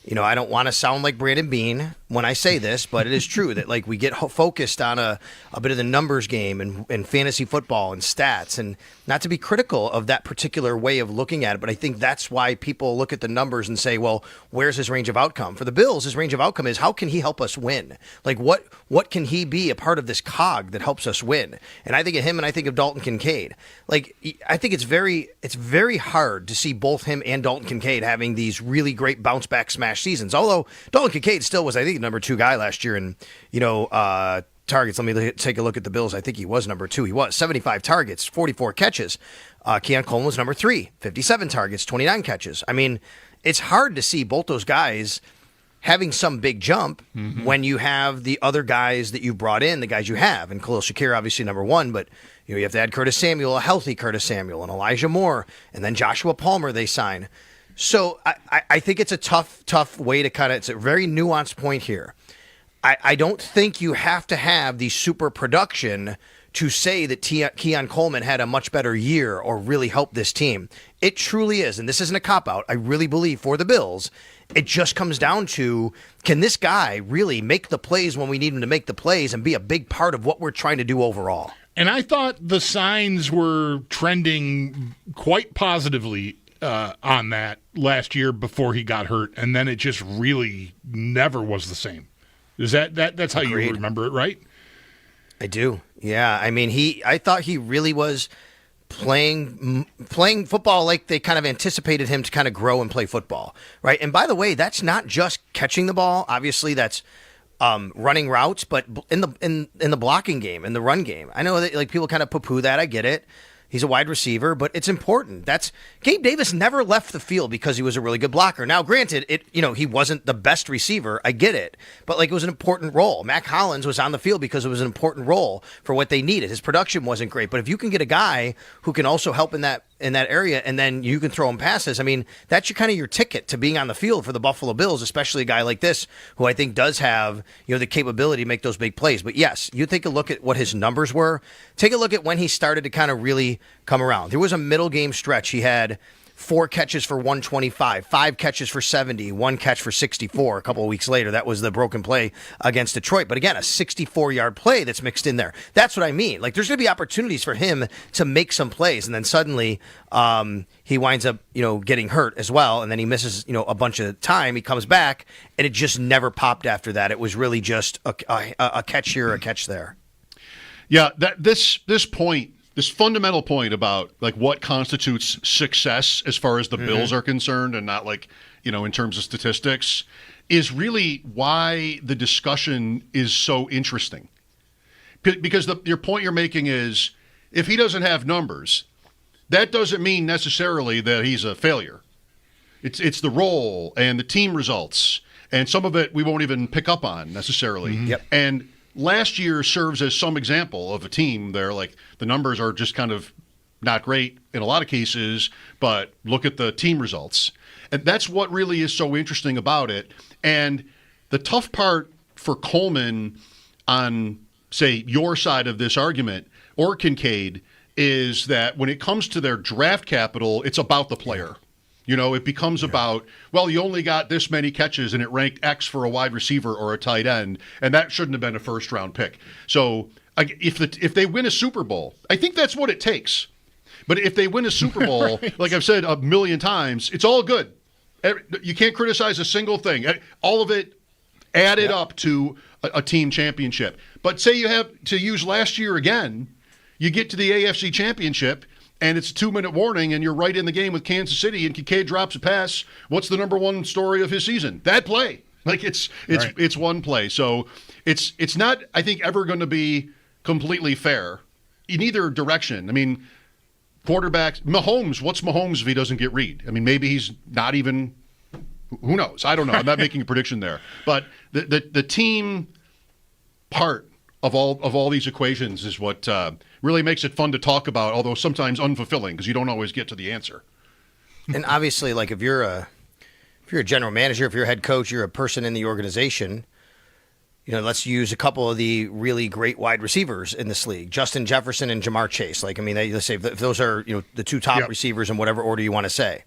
you know, I don't want to sound like Brandon Beane when I say this, but it is true that like we get focused on a bit of the numbers game and fantasy football and stats, and not to be critical of that particular way of looking at it, but I think that's why people look at the numbers and say, well, where's his range of outcome? For the Bills, his range of outcome is how can he help us win? Like what can he be a part of this cog that helps us win? And I think of him and I think of Dalton Kincaid. Like I think it's very hard to see both him and Dalton Kincaid having these really great bounce back smash seasons. Although Dalton Kincaid still was, I think, number 2 guy last year in, targets. Let me take a look at the Bills. I think he was number 2. He was 75 targets, 44 catches. Keon Coleman was number 3, 57 targets, 29 catches. I mean, it's hard to see both those guys having some big jump when you have the other guys that you brought in, the guys you have. And Khalil Shakir, obviously number 1, but you have to add Curtis Samuel, a healthy Curtis Samuel, and Elijah Moore, and then Joshua Palmer they sign. So I think it's a tough way to it's a very nuanced point here. I don't think you have to have the super production to say that Keon Coleman had a much better year or really helped this team. It truly is, and this isn't a cop-out. I really believe for the Bills, it just comes down to, can this guy really make the plays when we need him to make the plays and be a big part of what we're trying to do overall? And I thought the signs were trending quite positively on that last year before he got hurt, and then it just really never was the same. Is that's how Agreed. You remember it, right? I do. Yeah. I mean, I thought he really was playing football like they kind of anticipated him to kind of grow and play football, right? And by the way, that's not just catching the ball. Obviously, that's running routes, but in the blocking game, in the run game. I know that like people kind of poo-poo that. I get it. He's a wide receiver, but it's important. Gabe Davis never left the field because he was a really good blocker. Now, granted, he wasn't the best receiver. I get it, but like it was an important role. Mac Hollins was on the field because it was an important role for what they needed. His production wasn't great, but if you can get a guy who can also help in that area, and then you can throw him passes. I mean, that's your ticket to being on the field for the Buffalo Bills, especially a guy like this who I think does have the capability to make those big plays. But yes, you take a look at what his numbers were. Take a look at when he started to kind of really come around. There was a middle game stretch. He had 4 catches for 125, 5 catches for 70, 1 catch for 64. A couple of weeks later, that was the broken play against Detroit. But again, a 64-yard play that's mixed in there. That's what I mean. Like, there's going to be opportunities for him to make some plays, and then suddenly he winds up, getting hurt as well, and then he misses, a bunch of time. He comes back, and it just never popped after that. It was really just a catch here, a catch there. Yeah, this point. This fundamental point about like what constitutes success as far as the Bills are concerned, and not like, in terms of statistics, is really why the discussion is so interesting. Because your point you're making is if he doesn't have numbers, that doesn't mean necessarily that he's a failure. It's the role and the team results, and some of it we won't even pick up on necessarily. Yep. And last year serves as some example of a team there. Like the numbers are just kind of not great in a lot of cases, but look at the team results. And that's what really is so interesting about it. And the tough part for Coleman on, say, your side of this argument or Kincaid is that when it comes to their draft capital, it's about the player. You know, it becomes about, well, you only got this many catches and it ranked X for a wide receiver or a tight end, and that shouldn't have been a first-round pick. So if they win a Super Bowl, I think that's what it takes. But if they win a Super Bowl, right, like I've said a million times, it's all good. You can't criticize a single thing. All of it added up to a team championship. But say you have to use last year again, you get to the AFC Championship, and it's a 2-minute warning, and you're right in the game with Kansas City, and Kincaid drops a pass. What's the number one story of his season? That play. Like it's one play. So it's not, I think, ever going to be completely fair in either direction. I mean, quarterbacks, Mahomes, what's Mahomes if he doesn't get Reed? I mean, maybe he's not even, who knows? I don't know. I'm not making a prediction there. But the team part of all these equations is what really makes it fun to talk about, although sometimes unfulfilling because you don't always get to the answer. And obviously, like if you're a general manager, if you're a head coach, you're a person in the organization. You know, let's use a couple of the really great wide receivers in this league, Justin Jefferson and Jamar Chase. Like, I mean, let's say if those are, you know, the two top receivers in whatever order you want to say.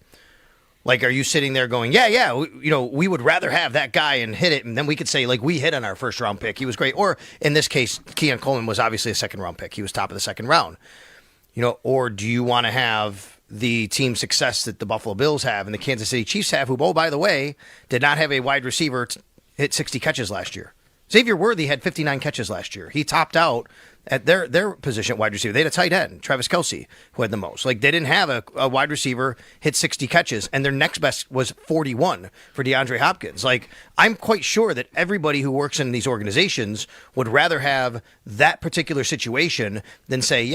Like, are you sitting there going, we would rather have that guy and hit it, and then we could say, like, we hit on our first-round pick. He was great. Or, in this case, Keon Coleman was obviously a second-round pick. He was top of the second round. You know, or do you want to have the team success that the Buffalo Bills have and the Kansas City Chiefs have, who, oh, by the way, did not have a wide receiver hit 60 catches last year? Xavier Worthy had 59 catches last year. He topped out at their position at wide receiver. They had a tight end, Travis Kelce, who had the most. Like, they didn't have a wide receiver hit 60 catches, and their next best was 41 for DeAndre Hopkins. Like, I'm quite sure that everybody who works in these organizations would rather have that particular situation than say,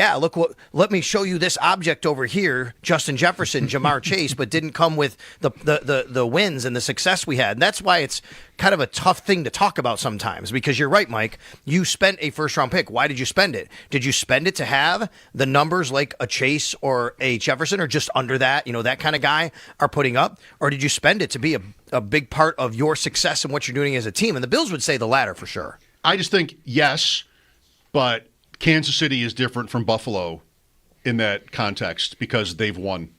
let me show you this object over here, Justin Jefferson, Jamar Chase, but didn't come with the wins and the success we had. And that's why it's kind of a tough thing to talk about sometimes, because you're right, Mike. You spent a first-round pick. Why did you spend it? Did you spend it to have the numbers like a Chase or a Jefferson, or just under that, that kind of guy are putting up? Or did you spend it to be a big part of your success and what you're doing as a team? And the Bills would say the latter for sure. I just think yes, but Kansas City is different from Buffalo in that context because they've won.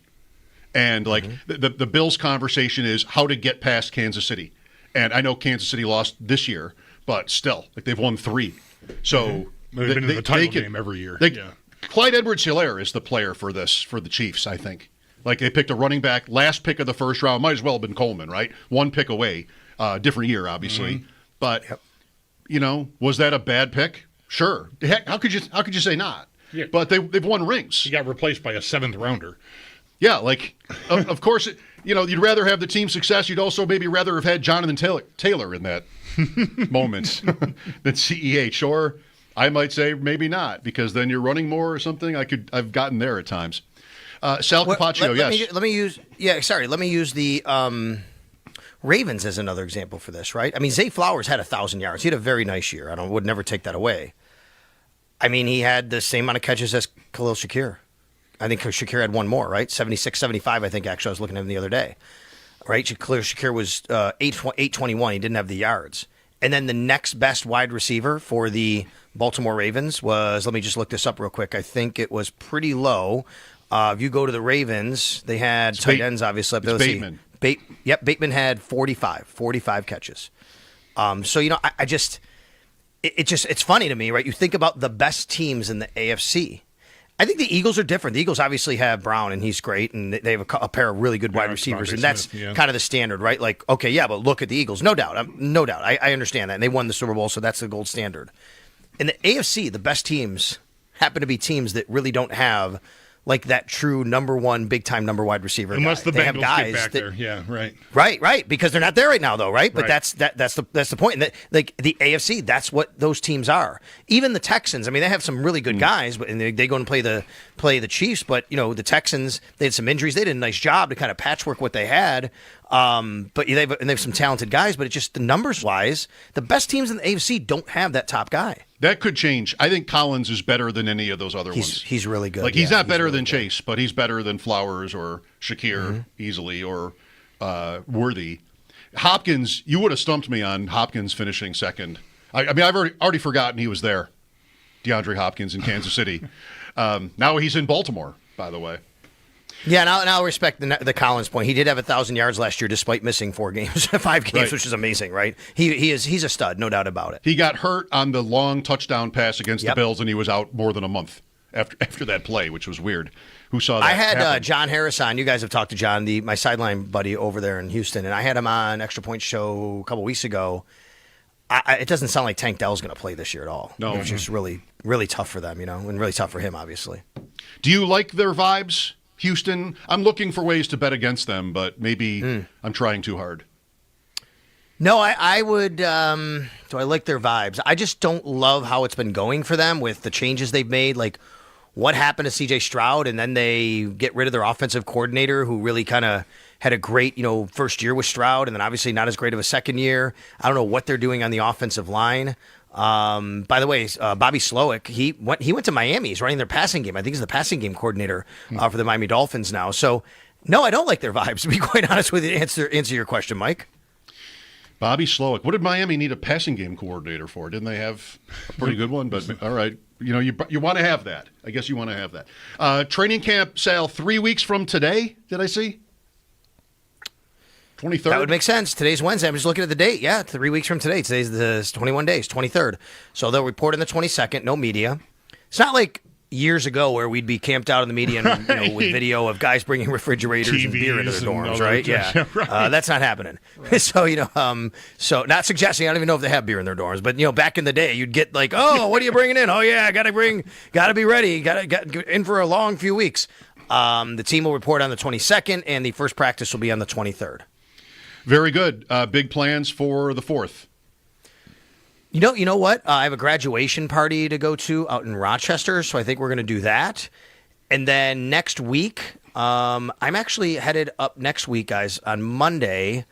And the Bills conversation is how to get past Kansas City. And I know Kansas City lost this year, but still, they've won 3. So they've been in the title game every year. Clyde Edwards-Helaire is the player for the Chiefs, I think. Like, they picked a running back, last pick of the first round, might as well have been Coleman, right? 1 pick away, different year, obviously. But, was that a bad pick? Sure. Heck, how could you say not? Yeah. But they've won rings. He got replaced by a 7th rounder. Yeah, of course, you'd rather have the team success. You'd also maybe rather have had Jonathan Taylor in that moment than CEH. Or I might say maybe not, because then you're running more or something. I've gotten there at times. Sal Capaccio, yes. Let me use the Ravens as another example for this, right? I mean, Zay Flowers had 1,000 yards. He had a very nice year. Would never take that away. I mean, he had the same amount of catches as Khalil Shakir. I think Shakir had one more, right? 76, 75, I think, actually. I was looking at him the other day. Right? Khalil Shakir was 821. He didn't have the yards. And then the next best wide receiver for the Baltimore Ravens was, let me just look this up real quick. I think it was pretty low. If you go to the Ravens, they had tight ends, obviously. It's Bateman. Bateman had 45 catches. It's funny to me, right? You think about the best teams in the AFC. I think the Eagles are different. The Eagles obviously have Brown, and he's great, and they have a pair of really good wide receivers, and that's kind of the standard, right? Like, okay, yeah, but look at the Eagles. No doubt. I understand that, and they won the Super Bowl, so that's the gold standard. In the AFC, the best teams happen to be teams that really don't have like that true number one, big time number wide receiver. Unless guy. the They have Bengals guys get back that, there. Yeah, right. Right, because they're not there right now, though, right? But Right. that's the point. And like the AFC, that's what those teams are. Even the Texans, I mean, they have some really good guys, but and they go and play the Chiefs. But the Texans, they had some injuries. They did a nice job to kind of patchwork what they had. But they have some talented guys. But it's just the numbers wise, the best teams in the AFC don't have that top guy. That could change. I think Collins is better than any of those other ones. He's really good. Like he's not better than Chase, but he's better than Flowers or Shakir easily, or Worthy. Hopkins, you would have stumped me on Hopkins finishing second. I mean, I've already forgotten he was there. DeAndre Hopkins in Kansas City. Now he's in Baltimore, by the way. Yeah, and I'll respect the Collins point. He did have 1,000 yards last year despite missing 5 games, Right. which is amazing, right? He's a stud, no doubt about it. He got hurt on the long touchdown pass against the Yep. Bills, and he was out more than a month after that play, which was weird. Who saw that? I had happen? John Harris on. You guys have talked to John, my sideline buddy over there in Houston, and I had him on Extra Point Show a couple weeks ago. It doesn't sound like Tank Dell's going to play this year at all. No. Which is really, really tough for them, and really tough for him, obviously. Do you like their vibes, Houston? I'm looking for ways to bet against them, but maybe I'm trying too hard. No, I would. Do I like their vibes? I just don't love how it's been going for them with the changes they've made. Like, what happened to C.J. Stroud, and then they get rid of their offensive coordinator, who really kind of had a great, first year with Stroud, and then obviously not as great of a second year. I don't know what they're doing on the offensive line. By the way, Bobby Slowick, he went to Miami. He's running their passing game. I think he's the passing game coordinator for the Miami Dolphins now. So, no, I don't like their vibes, to be quite honest with you, to answer your question, Mike. Bobby Slowick. What did Miami need a passing game coordinator for? Didn't they have a pretty good one? But all right, you want to have that. I guess you want to have that. Training camp, Sal, 3 weeks from today. Did I see? 23rd. That would make sense. Today's Wednesday. I'm just looking at the date. Yeah, 3 weeks from today. Today's the 21 days, 23rd. So they'll report on the 22nd. No media. It's not like years ago where we'd be camped out in the media and, with video of guys bringing refrigerators and beer into their dorms, right? Yeah, right. That's not happening. Right. So not suggesting. I don't even know if they have beer in their dorms, but back in the day, you'd get like, oh, what are you bringing in? Oh yeah, got to be ready. Got in for a long few weeks. The team will report on the 22nd, and the first practice will be on the 23rd. Very good. Big plans for the 4th. You know what? I have a graduation party to go to out in Rochester, so I think we're going to do that. And then next week, I'm actually headed up next week, guys. On Monday,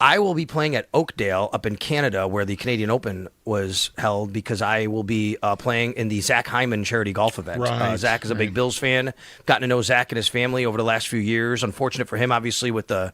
I will be playing at Oakdale up in Canada, where the Canadian Open was held, because I will be playing in the Zach Hyman charity golf event. Right, Zach is a big Bills fan. Gotten to know Zach and his family over the last few years. Unfortunate for him, obviously, with the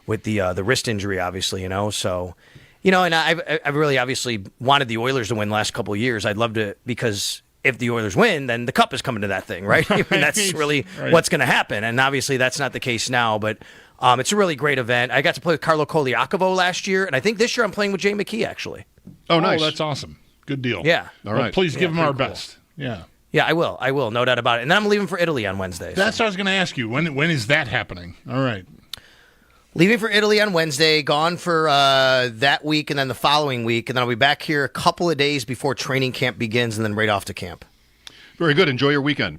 wrist injury, obviously, so. And I've really obviously wanted the Oilers to win the last couple of years. I'd love to, because if the Oilers win, then the cup is coming to that thing, right? I mean, that's really what's going to happen. And obviously that's not the case now, but it's a really great event. I got to play with Carlo Koliakovo last year, and I think this year I'm playing with Jay McKee, actually. Oh, nice. Oh, that's awesome. Good deal. Yeah. All right. Please give him our cool. best. Yeah. Yeah, I will. No doubt about it. And then I'm leaving for Italy on Wednesday. That's what I was going to ask you. When is that happening? All right. Leaving for Italy on Wednesday, gone for that week and then the following week, and then I'll be back here a couple of days before training camp begins, and then right off to camp. Very good. Enjoy your weekend.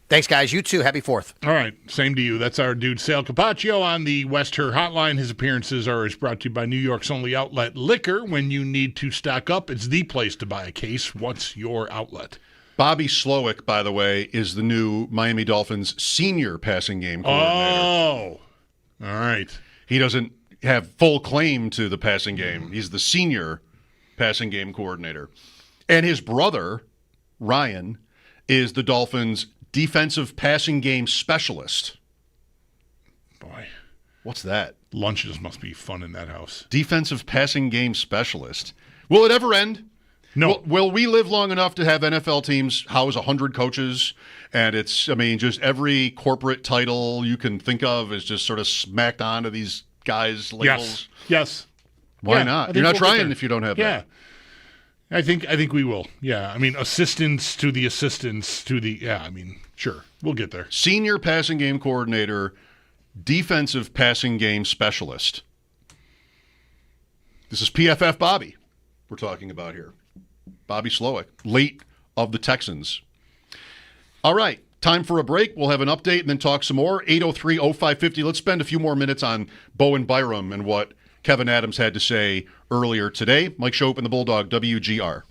Thanks, guys. You too. Happy 4th. All right. Same to you. That's our dude, Sal Capaccio, on the West Her Hotline. His appearances are brought to you by New York's only outlet, Liquor. When you need to stock up, it's the place to buy a case. What's your outlet? Bobby Slowick, by the way, is the new Miami Dolphins senior passing game coordinator. Oh, all right. He doesn't have full claim to the passing game. He's the senior passing game coordinator. And his brother, Ryan, is the Dolphins' defensive passing game specialist. Boy. What's that? Lunches must be fun in that house. Defensive passing game specialist. Will it ever end? No. Will we live long enough to have NFL teams house 100 coaches? And just every corporate title you can think of is just sort of smacked onto these guys' labels. Yes. Why not? You're not trying if you don't have that. I think we will. Yeah. I mean, assistants to the sure. We'll get there. Senior passing game coordinator, defensive passing game specialist. This is PFF Bobby we're talking about here. Bobby Slowick, late of the Texans. All right, Time for a break. We'll have an update and then talk some more. 803-0550. Let's spend a few more minutes on Bowen Byram and what Kevin Adams had to say earlier today. Mike Schopp and the Bulldog, WGR.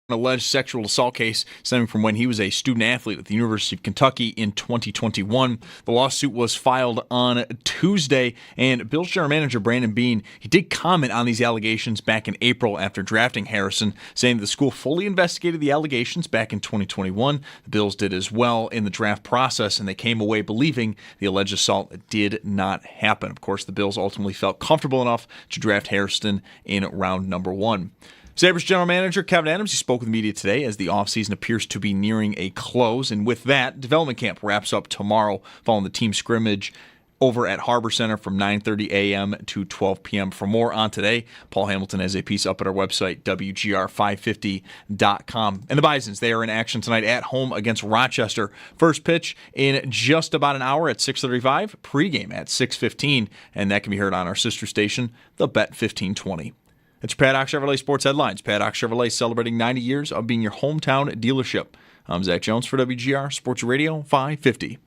An alleged sexual assault case stemming from when he was a student athlete at the University of Kentucky in 2021. The lawsuit was filed on Tuesday, and Bills general manager Brandon Beane, he did comment on these allegations back in April after drafting Harrison, saying the school fully investigated the allegations back in 2021. The Bills did as well in the draft process, and they came away believing the alleged assault did not happen. Of course, the Bills ultimately felt comfortable enough to draft Harrison in round number 1. Sabres general manager Kevin Adams, he spoke with the media today as the offseason appears to be nearing a close. And with that, development camp wraps up tomorrow following the team scrimmage over at Harbor Center from 9:30 a.m. to 12 p.m. For more on today, Paul Hamilton has a piece up at our website, WGR550.com. And the Bisons, they are in action tonight at home against Rochester. First pitch in just about an hour at 6:35, pregame at 6:15, and that can be heard on our sister station, the Bet 1520. It's your Paddock Chevrolet Sports Headlines. Paddock Chevrolet celebrating 90 years of being your hometown dealership. I'm Zach Jones for WGR Sports Radio 550.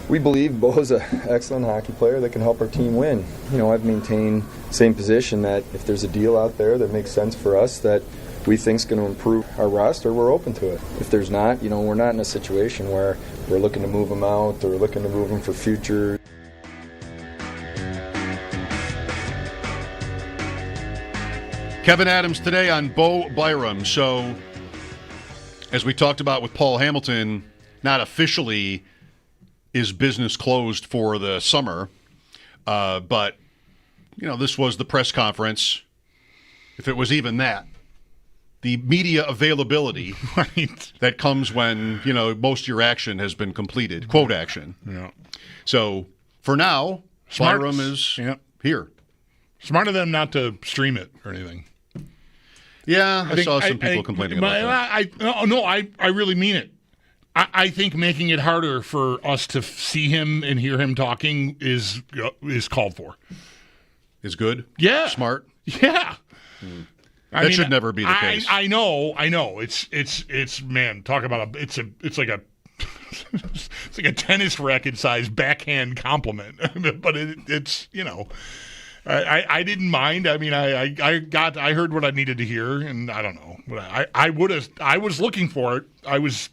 We believe Bo's an excellent hockey player that can help our team win. I've maintained the same position that if there's a deal out there that makes sense for us that we think is going to improve our roster, we're open to it. If there's not, we're not in a situation where we're looking to move him out or looking to move him for future. Kevin Adams today on Bo Byram. So, as we talked about with Paul Hamilton, not officially is business closed for the summer, but, this was the press conference, if it was even that. The media availability that comes when, most of your action has been completed. Quote action. Yeah. So, for now, Byram is here. Smart of them not to stream it or anything. Yeah, I saw some people complaining about that. I really mean it. I think making it harder for us to see him and hear him talking is called for. Is good? Yeah. Smart? Yeah. That should never be the case. I know. It's man, talk about it's like a it's like a tennis racket sized backhand compliment. But it's I didn't mind. I mean, I heard what I needed to hear, and I don't know. I was looking for it. It was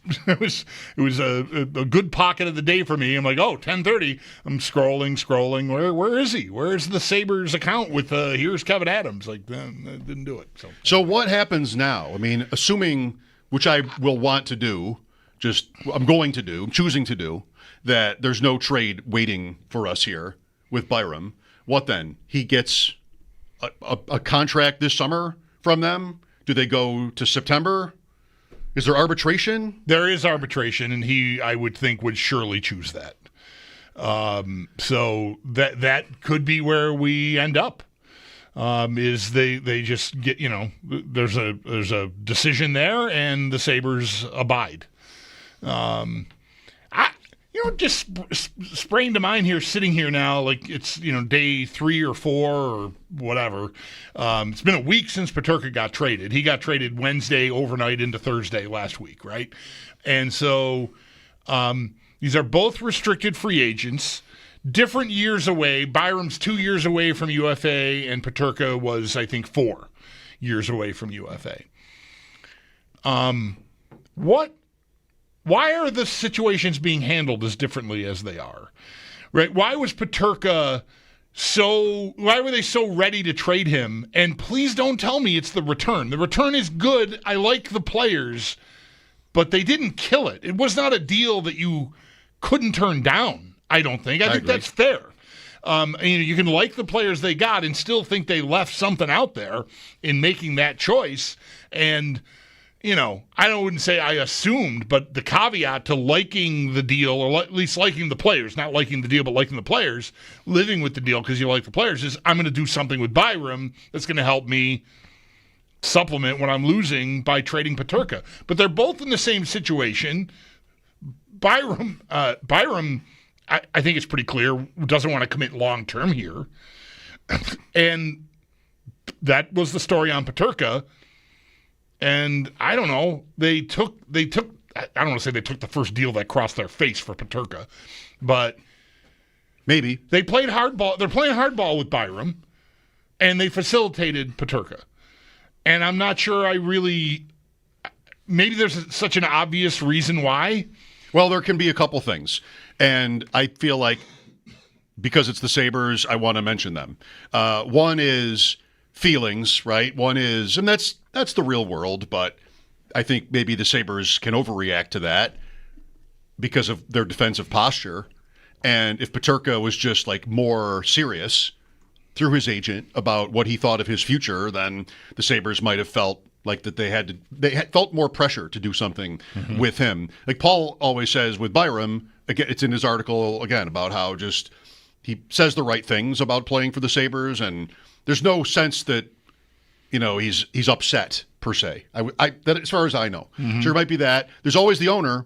a good pocket of the day for me. I'm like, 10:30. I'm scrolling. Where is he? Where's the Sabres account with here's Kevin Adams? Like, I didn't do it. So what happens now? I mean, assuming, which I will want to do, I'm choosing to do, that there's no trade waiting for us here with Byram. What then? He gets a contract this summer from them? Do they go to September? Is there arbitration? There is arbitration, and he, I would think, would surely choose that. So that could be where we end up. Is they just get, there's a decision there, and the Sabres abide. Just spraying to mind here, sitting here now, like it's, day 3 or 4 or whatever. It's been a week since Peterka got traded. He got traded Wednesday overnight into Thursday last week, right? And so these are both restricted free agents, different years away. Byram's 2 years away from UFA, and Peterka was, I think, 4 years away from UFA. Why are the situations being handled as differently as they are? Right? Why was Peterka why were they so ready to trade him? And please don't tell me it's the return. The return is good. I like the players, but they didn't kill it. It was not a deal that you couldn't turn down, I don't think. I think agree. That's fair. You can like the players they got and still think they left something out there in making that choice. And I wouldn't say I assumed, but the caveat to liking the deal, or at least liking the players, not liking the deal, but liking the players, living with the deal because you like the players, is I'm going to do something with Byram that's going to help me supplement what I'm losing by trading Peterka. But they're both in the same situation. Byram, I think it's pretty clear, doesn't want to commit long-term here. And that was the story on Peterka. And I don't know, I don't want to say they took the first deal that crossed their face for Peterka, but Maybe. They played hardball. They're playing hardball with Byram, and they facilitated Peterka. And I'm not sure maybe there's such an obvious reason why. Well, there can be a couple things. And I feel like because it's the Sabres, I want to mention them. One is feelings, right? One is, and that's the real world, but I think maybe the Sabres can overreact to that because of their defensive posture. And if Peterka was just like more serious through his agent about what he thought of his future, then the Sabres might have felt like that they felt more pressure to do something with him. Like Paul always says with Byram, again, it's in his article again about how just he says the right things about playing for the Sabres, and there's no sense that he's upset per se. That as far as I know, so there might be that. There's always the owner.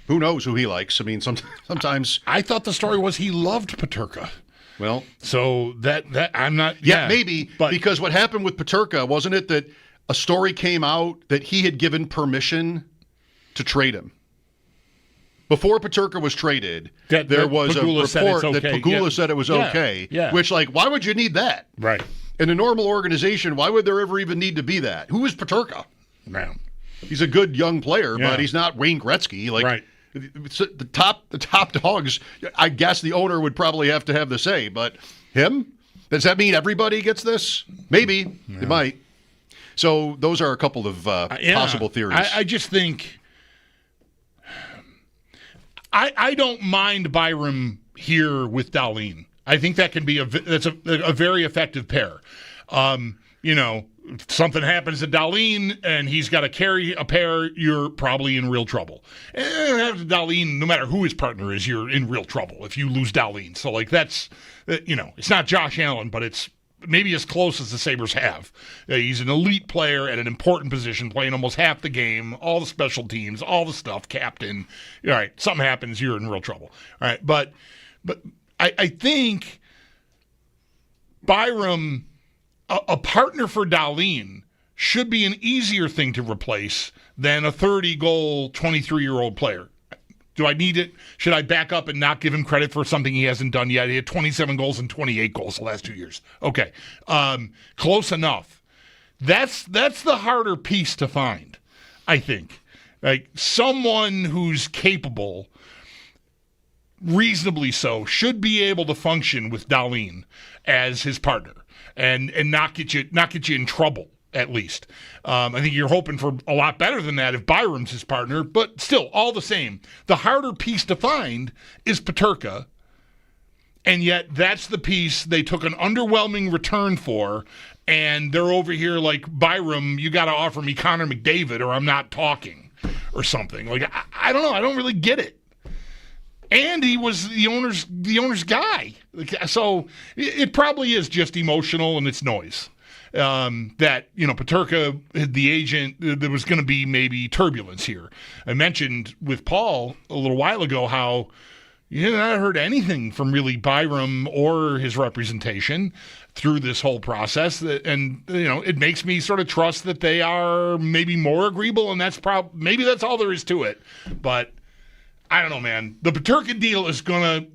Who knows who he likes? I mean, sometimes I thought the story was he loved Peterka. Well, so that I'm not. Yeah, maybe. But because what happened with Peterka, wasn't it that a story came out that he had given permission to trade him before Peterka was traded? There was a report that Pegula said it was okay. Yeah. Which, like, why would you need that? Right. In a normal organization, why would there ever even need to be that? Who is Peterka? Man, he's a good young player, but he's not Wayne Gretzky. Like, right. The top dogs, I guess the owner would probably have to have the say, but him? Does that mean everybody gets this? Maybe. It might. So those are a couple of possible theories. I just think I don't mind Byram here with Dahlin. I think that can be that's a very effective pair. If something happens to Dahlin and he's got to carry a pair, you're probably in real trouble. And Dahlin, no matter who his partner is, you're in real trouble if you lose Dahlin. So, like, that's, it's not Josh Allen, but it's maybe as close as the Sabres have. He's an elite player at an important position, playing almost half the game, all the special teams, all the stuff, captain. All right, something happens, you're in real trouble. All right, but I think Byram, a partner for Dahlin, should be an easier thing to replace than a 30-goal, 23-year-old player. Do I need it? Should I back up and not give him credit for something he hasn't done yet? He had 27 goals and 28 goals the last 2 years. Okay, close enough. That's the harder piece to find, I think. Like, someone who's capable, reasonably so, should be able to function with Dahlin as his partner. And not get you in trouble, at least. I think you're hoping for a lot better than that if Byram's his partner, but still, all the same, the harder piece to find is Peterka, and yet that's the piece they took an underwhelming return for, and they're over here like, Byram, you got to offer me Connor McDavid or I'm not talking, or something. Like, I don't know, I don't really get it. And he was the owner's guy. So it probably is just emotional and it's noise. That, Peterka, the agent, there was going to be maybe turbulence here. I mentioned with Paul a little while ago how I haven't heard anything from really Byram or his representation through this whole process. And, it makes me sort of trust that they are maybe more agreeable, and maybe that's all there is to it. But I don't know, man. The Peterka deal is going to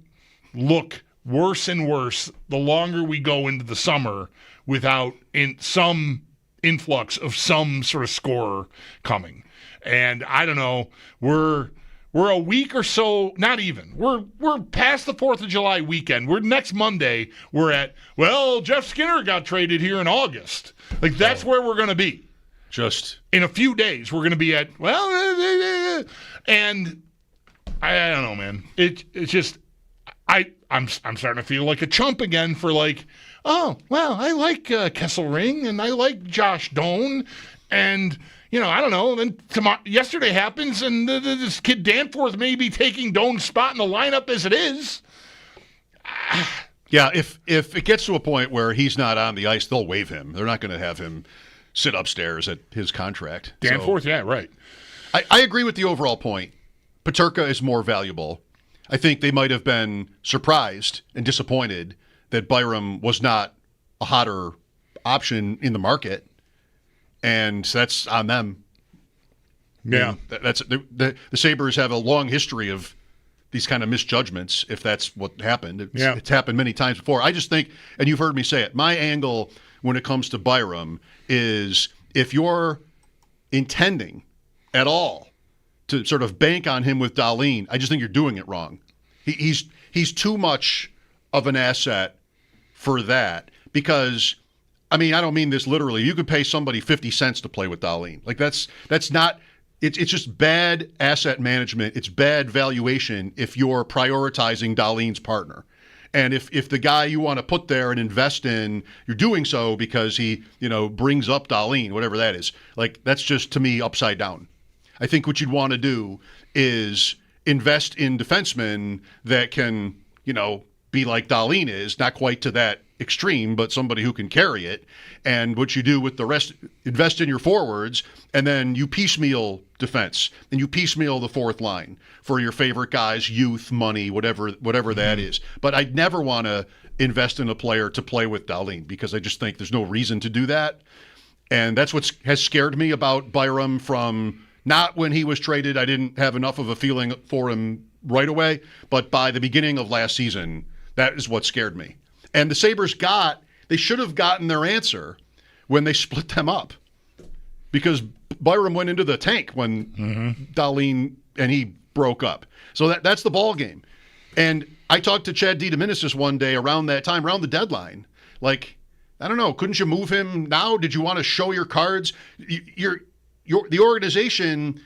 look worse and worse the longer we go into the summer without some influx of some sort of scorer coming. And I don't know, we're a week or so, not even. We're past the 4th of July weekend. Next Monday, we're at, Jeff Skinner got traded here in August. Like, that's where we're going to be. Just in a few days, we're going to be at, and I don't know, man. It's just I'm starting to feel like a chump again for like, I like Kesselring and I like Josh Doan, and I don't know. Then yesterday happens and this kid Danforth may be taking Doan's spot in the lineup as it is. Yeah, if it gets to a point where he's not on the ice, they'll waive him. They're not going to have him sit upstairs at his contract. Danforth, yeah, right. I agree with the overall point. Peterka is more valuable. I think they might have been surprised and disappointed that Byram was not a hotter option in the market, and that's on them. Yeah, that's the Sabres have a long history of these kind of misjudgments, if that's what happened. It's happened many times before. I just think, and you've heard me say it, my angle when it comes to Byram is if you're intending at all to sort of bank on him with Dahlin, I just think you're doing it wrong. He's too much of an asset for that because, I mean, I don't mean this literally. You could pay somebody 50 cents to play with Dahlin. Like that's not. It's just bad asset management. It's bad valuation if you're prioritizing Dahlin's partner. And if the guy you want to put there and invest in, you're doing so because he, brings up Dahlin, whatever that is. Like, that's just, to me, upside down. I think what you'd want to do is invest in defensemen that can, be like Dahlin is, not quite to that extreme, but somebody who can carry it. And what you do with the rest, invest in your forwards, and then you piecemeal defense, and you piecemeal the fourth line for your favorite guys, youth, money, whatever that is. But I'd never want to invest in a player to play with Dahlin because I just think there's no reason to do that. And that's what has scared me about Byram from not when he was traded. I didn't have enough of a feeling for him right away, but by the beginning of last season, that is what scared me. And the Sabres they should have gotten their answer when they split them up because Byram went into the tank when Dahlin and he broke up. So that's the ball game. And I talked to Chad DiDomenicis one day around that time, around the deadline. Like, I don't know, couldn't you move him now? Did you want to show your cards? The organization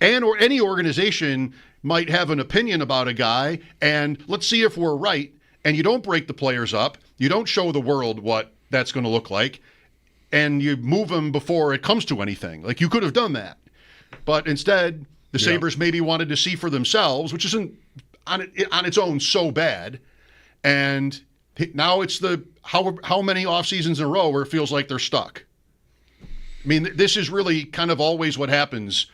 or any organization might have an opinion about a guy, and let's see if we're right. And you don't break the players up. You don't show the world what that's going to look like. And you move them before it comes to anything. Like, you could have done that. But instead, the Sabres maybe wanted to see for themselves, which isn't on its own so bad. And now it's how many off seasons in a row where it feels like they're stuck. I mean, this is really kind of always what happens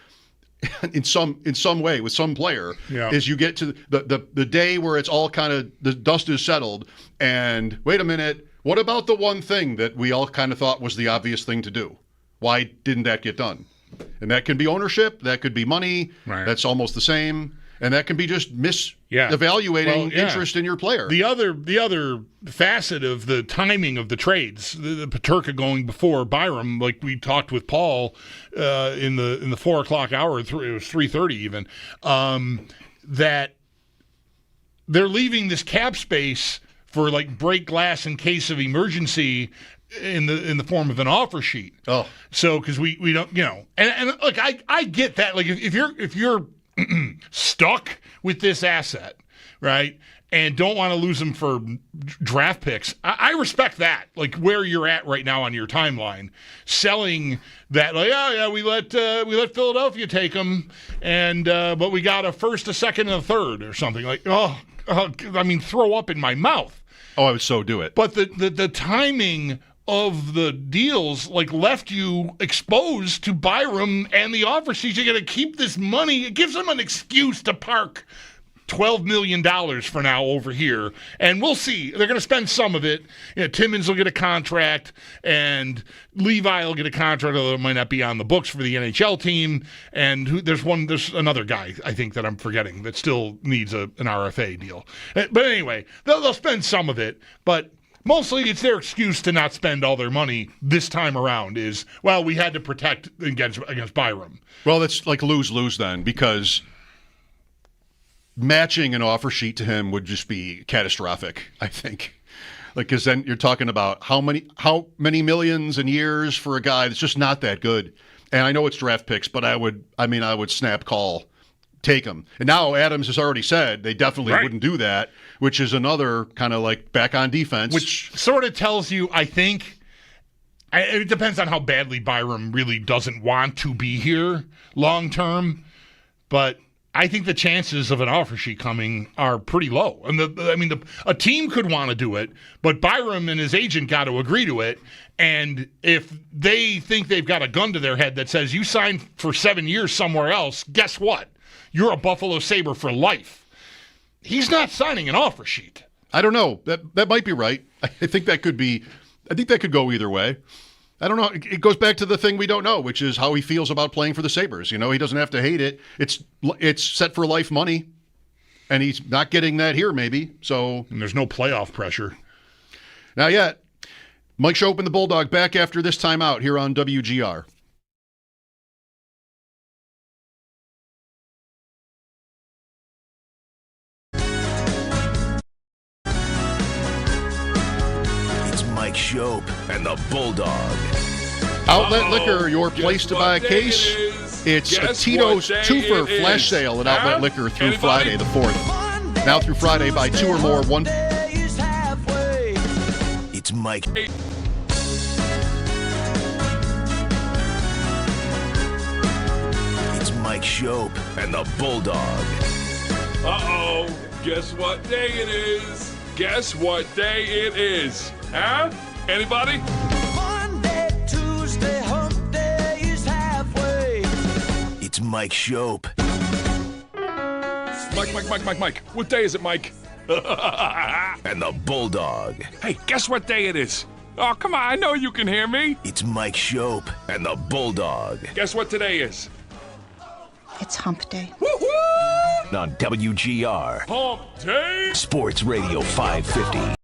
in some way with some player is you get to the day where it's all kind of the dust is settled and wait a minute, what about the one thing that we all kind of thought was the obvious thing to do? Why didn't that get done? And that can be ownership, that could be money, that's almost the same, and that can be just evaluating interest in your player. The other facet of the timing of the trades, the Peterka going before Byram, like we talked with Paul in the 4 o'clock hour, it was 3:30 even, that they're leaving this cap space for like break glass in case of emergency in the form of an offer sheet. Oh, so because we don't, and look, I get that. Like if you're stuck with this asset, right, and don't want to lose them for draft picks, I respect that. Like where you're at right now on your timeline, selling that, like, we let Philadelphia take them, and but we got a first, a second, and a third or something. Like, I mean, throw up in my mouth. Oh, I would so do it. But the timing of the deals like left you exposed to Byram and the offer sheet. You're going to keep this money. It gives them an excuse to park $12 million for now over here. And we'll see. They're going to spend some of it. Timmins will get a contract and Levi will get a contract, although it might not be on the books for the NHL team. And there's another guy, I think, that I'm forgetting that still needs an RFA deal. But anyway, they'll spend some of it. But mostly it's their excuse to not spend all their money this time around is, well, we had to protect against Byram. Well, that's like lose-lose then, because matching an offer sheet to him would just be catastrophic, I think. Like, because then you're talking about how many millions and years for a guy that's just not that good. And I know it's draft picks, but I would snap call, take him. And now Adams has already said they definitely wouldn't do that, which is another kind of like back on defense. Which sort of tells you, I think, it depends on how badly Byram really doesn't want to be here long term, but I think the chances of an offer sheet coming are pretty low. And a team could want to do it, but Byram and his agent got to agree to it. And if they think they've got a gun to their head that says you signed for 7 years somewhere else, guess what? You're a Buffalo Sabre for life. He's not signing an offer sheet. I don't know. That might be right. I think that could go either way. I don't know. It goes back to the thing we don't know, which is how he feels about playing for the Sabres. He doesn't have to hate it. It's set for life money. And he's not getting that here, maybe. So, and there's no playoff pressure. Not yet. Mike Schopp and the Bulldog back after this timeout here on WGR. It's Mike Schopp and the Bulldog. Outlet Liquor, your place to buy a case. It's a Tito's Twofer flash sale at Outlet Liquor through Friday the 4th. Now through Friday, buy 2 or more. One. It's Mike. It's Mike Schopp and the Bulldog. Uh-oh. Guess what day it is? Guess what day it is? Huh? Anybody? Monday, Tuesday, hump day is halfway. It's Mike Schopp. Mike. What day is it, Mike? And the Bulldog. Hey, guess what day it is? Oh, come on. I know you can hear me. It's Mike Schopp and the Bulldog. Guess what today is? It's hump day. Woo-hoo! On WGR Hump day. Sports Radio 550.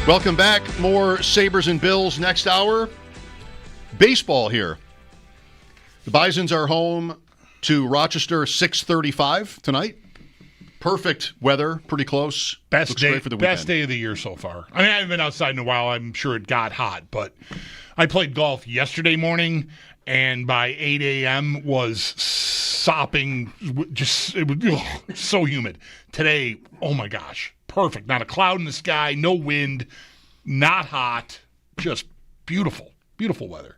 Welcome back. More Sabres and Bills next hour. Baseball here. The Bisons are home to Rochester, 6:35 tonight. Perfect weather, pretty close. Best Looks day great for the weekend. Best day of the year so far. I mean, I haven't been outside in a while. I'm sure it got hot, but I played golf yesterday morning, and by 8 a.m. was sopping. It was so humid. Today, oh my gosh, perfect. Not a cloud in the sky, no wind, not hot, just beautiful, beautiful weather.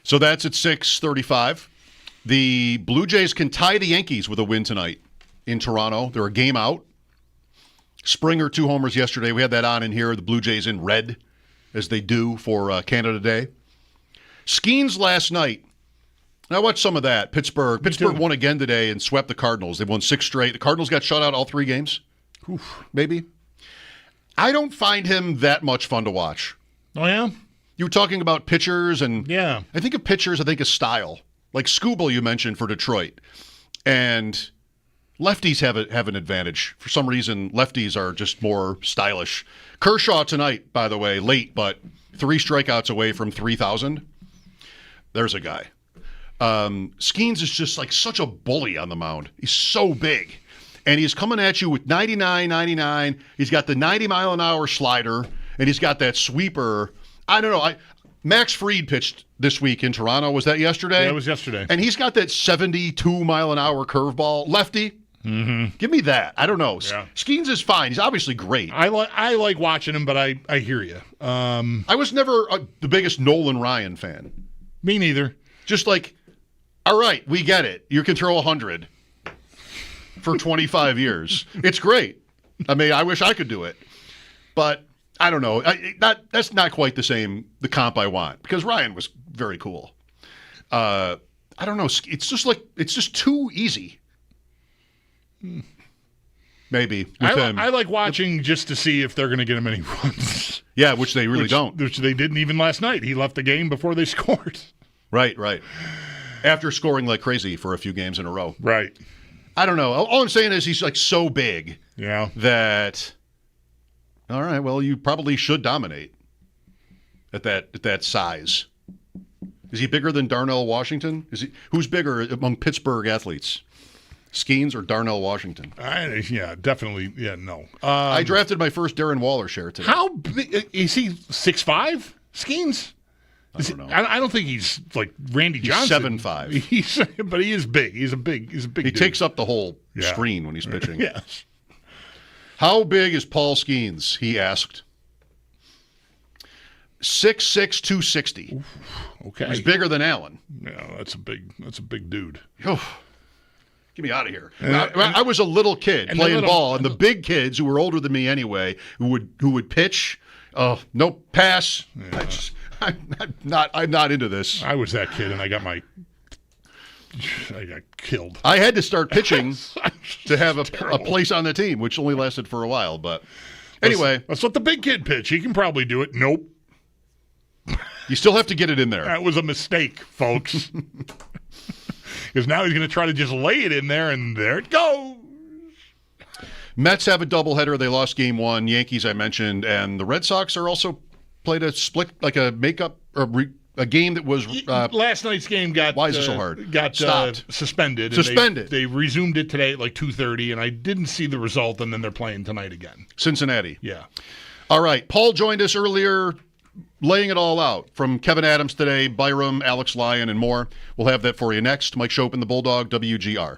So that's at 6:35. The Blue Jays can tie the Yankees with a win tonight in Toronto. They're a game out. Springer, 2 homers yesterday. We had that on in here. The Blue Jays in red, as they do for Canada Day. Skeens last night. I watched some of that. Pittsburgh won again today and swept the Cardinals. They've won 6 straight. The Cardinals got shut out all 3 games. Oof, maybe. I don't find him that much fun to watch. Oh, yeah? You were talking about pitchers, and yeah. I think of pitchers, I think of style. Like Skubal you mentioned for Detroit. And lefties have an advantage. For some reason, lefties are just more stylish. Kershaw tonight, by the way, late, but 3 strikeouts away from 3,000. There's a guy. Skeens is just like such a bully on the mound. He's so big. And he's coming at you with 99. He's got the 90-mile-an-hour slider, and he's got that sweeper. I don't know. Max Fried pitched this week in Toronto. Was that yesterday? Yeah, it was yesterday. And he's got that 72-mile-an-hour curveball. Lefty. Mm-hmm. Give me that. I don't know. Yeah. Skeens is fine. He's obviously great. I like watching him, but I hear you. I was never the biggest Nolan Ryan fan. Me neither. Just like, all right, we get it. You can throw 100 for 25 years. It's great. I mean, I wish I could do it. But I don't know. That's not quite the comp I want, because Ryan was very cool. I don't know. It's just too easy. Maybe. I like watching just to see if they're going to get him any runs. Yeah, which they really don't. Which they didn't even last night. He left the game before they scored. Right. After scoring like crazy for a few games in a row. Right. I don't know. All I'm saying is he's like so big that, all right, well, you probably should dominate at that size. Is he bigger than Darnell Washington? Who's bigger among Pittsburgh athletes? Skeens or Darnell Washington? Yeah, definitely. Yeah, no. I drafted my first Darren Waller share today. How big is he? 6'5"? Skeens? I don't know. I don't think he's like Randy Johnson. 7'5". But he is big. He's a big He dude. takes up the whole screen when he's pitching. Yes. How big is Paul Skeens? He asked. 6'6", 260. Oof, okay. He's bigger than Allen. Yeah, that's a big dude. Get me out of here. I was a little kid playing ball, and the big kids who were older than me anyway, who would pitch, no pass. Yeah. I'm not into this. I was that kid, and I got killed. I had to start pitching to have a place on the team, which only lasted for a while. But anyway, let's let the big kid pitch. He can probably do it. Nope. You still have to get it in there. That was a mistake, folks. Because now he's going to try to just lay it in there, and there it goes. Mets have a doubleheader. They lost game 1. Yankees, I mentioned. And the Red Sox are also played a split, like a makeup, or a game that was... last night's game got... Why is it so hard? Got suspended. Suspended. They resumed it today at like 2:30, and I didn't see the result, and then they're playing tonight again. Cincinnati. Yeah. All right. Paul joined us earlier, laying it all out from Kevin Adams today, Byram, Alex Lyon, and more. We'll have that for you next. Mike Schopp and the Bulldog, WGR.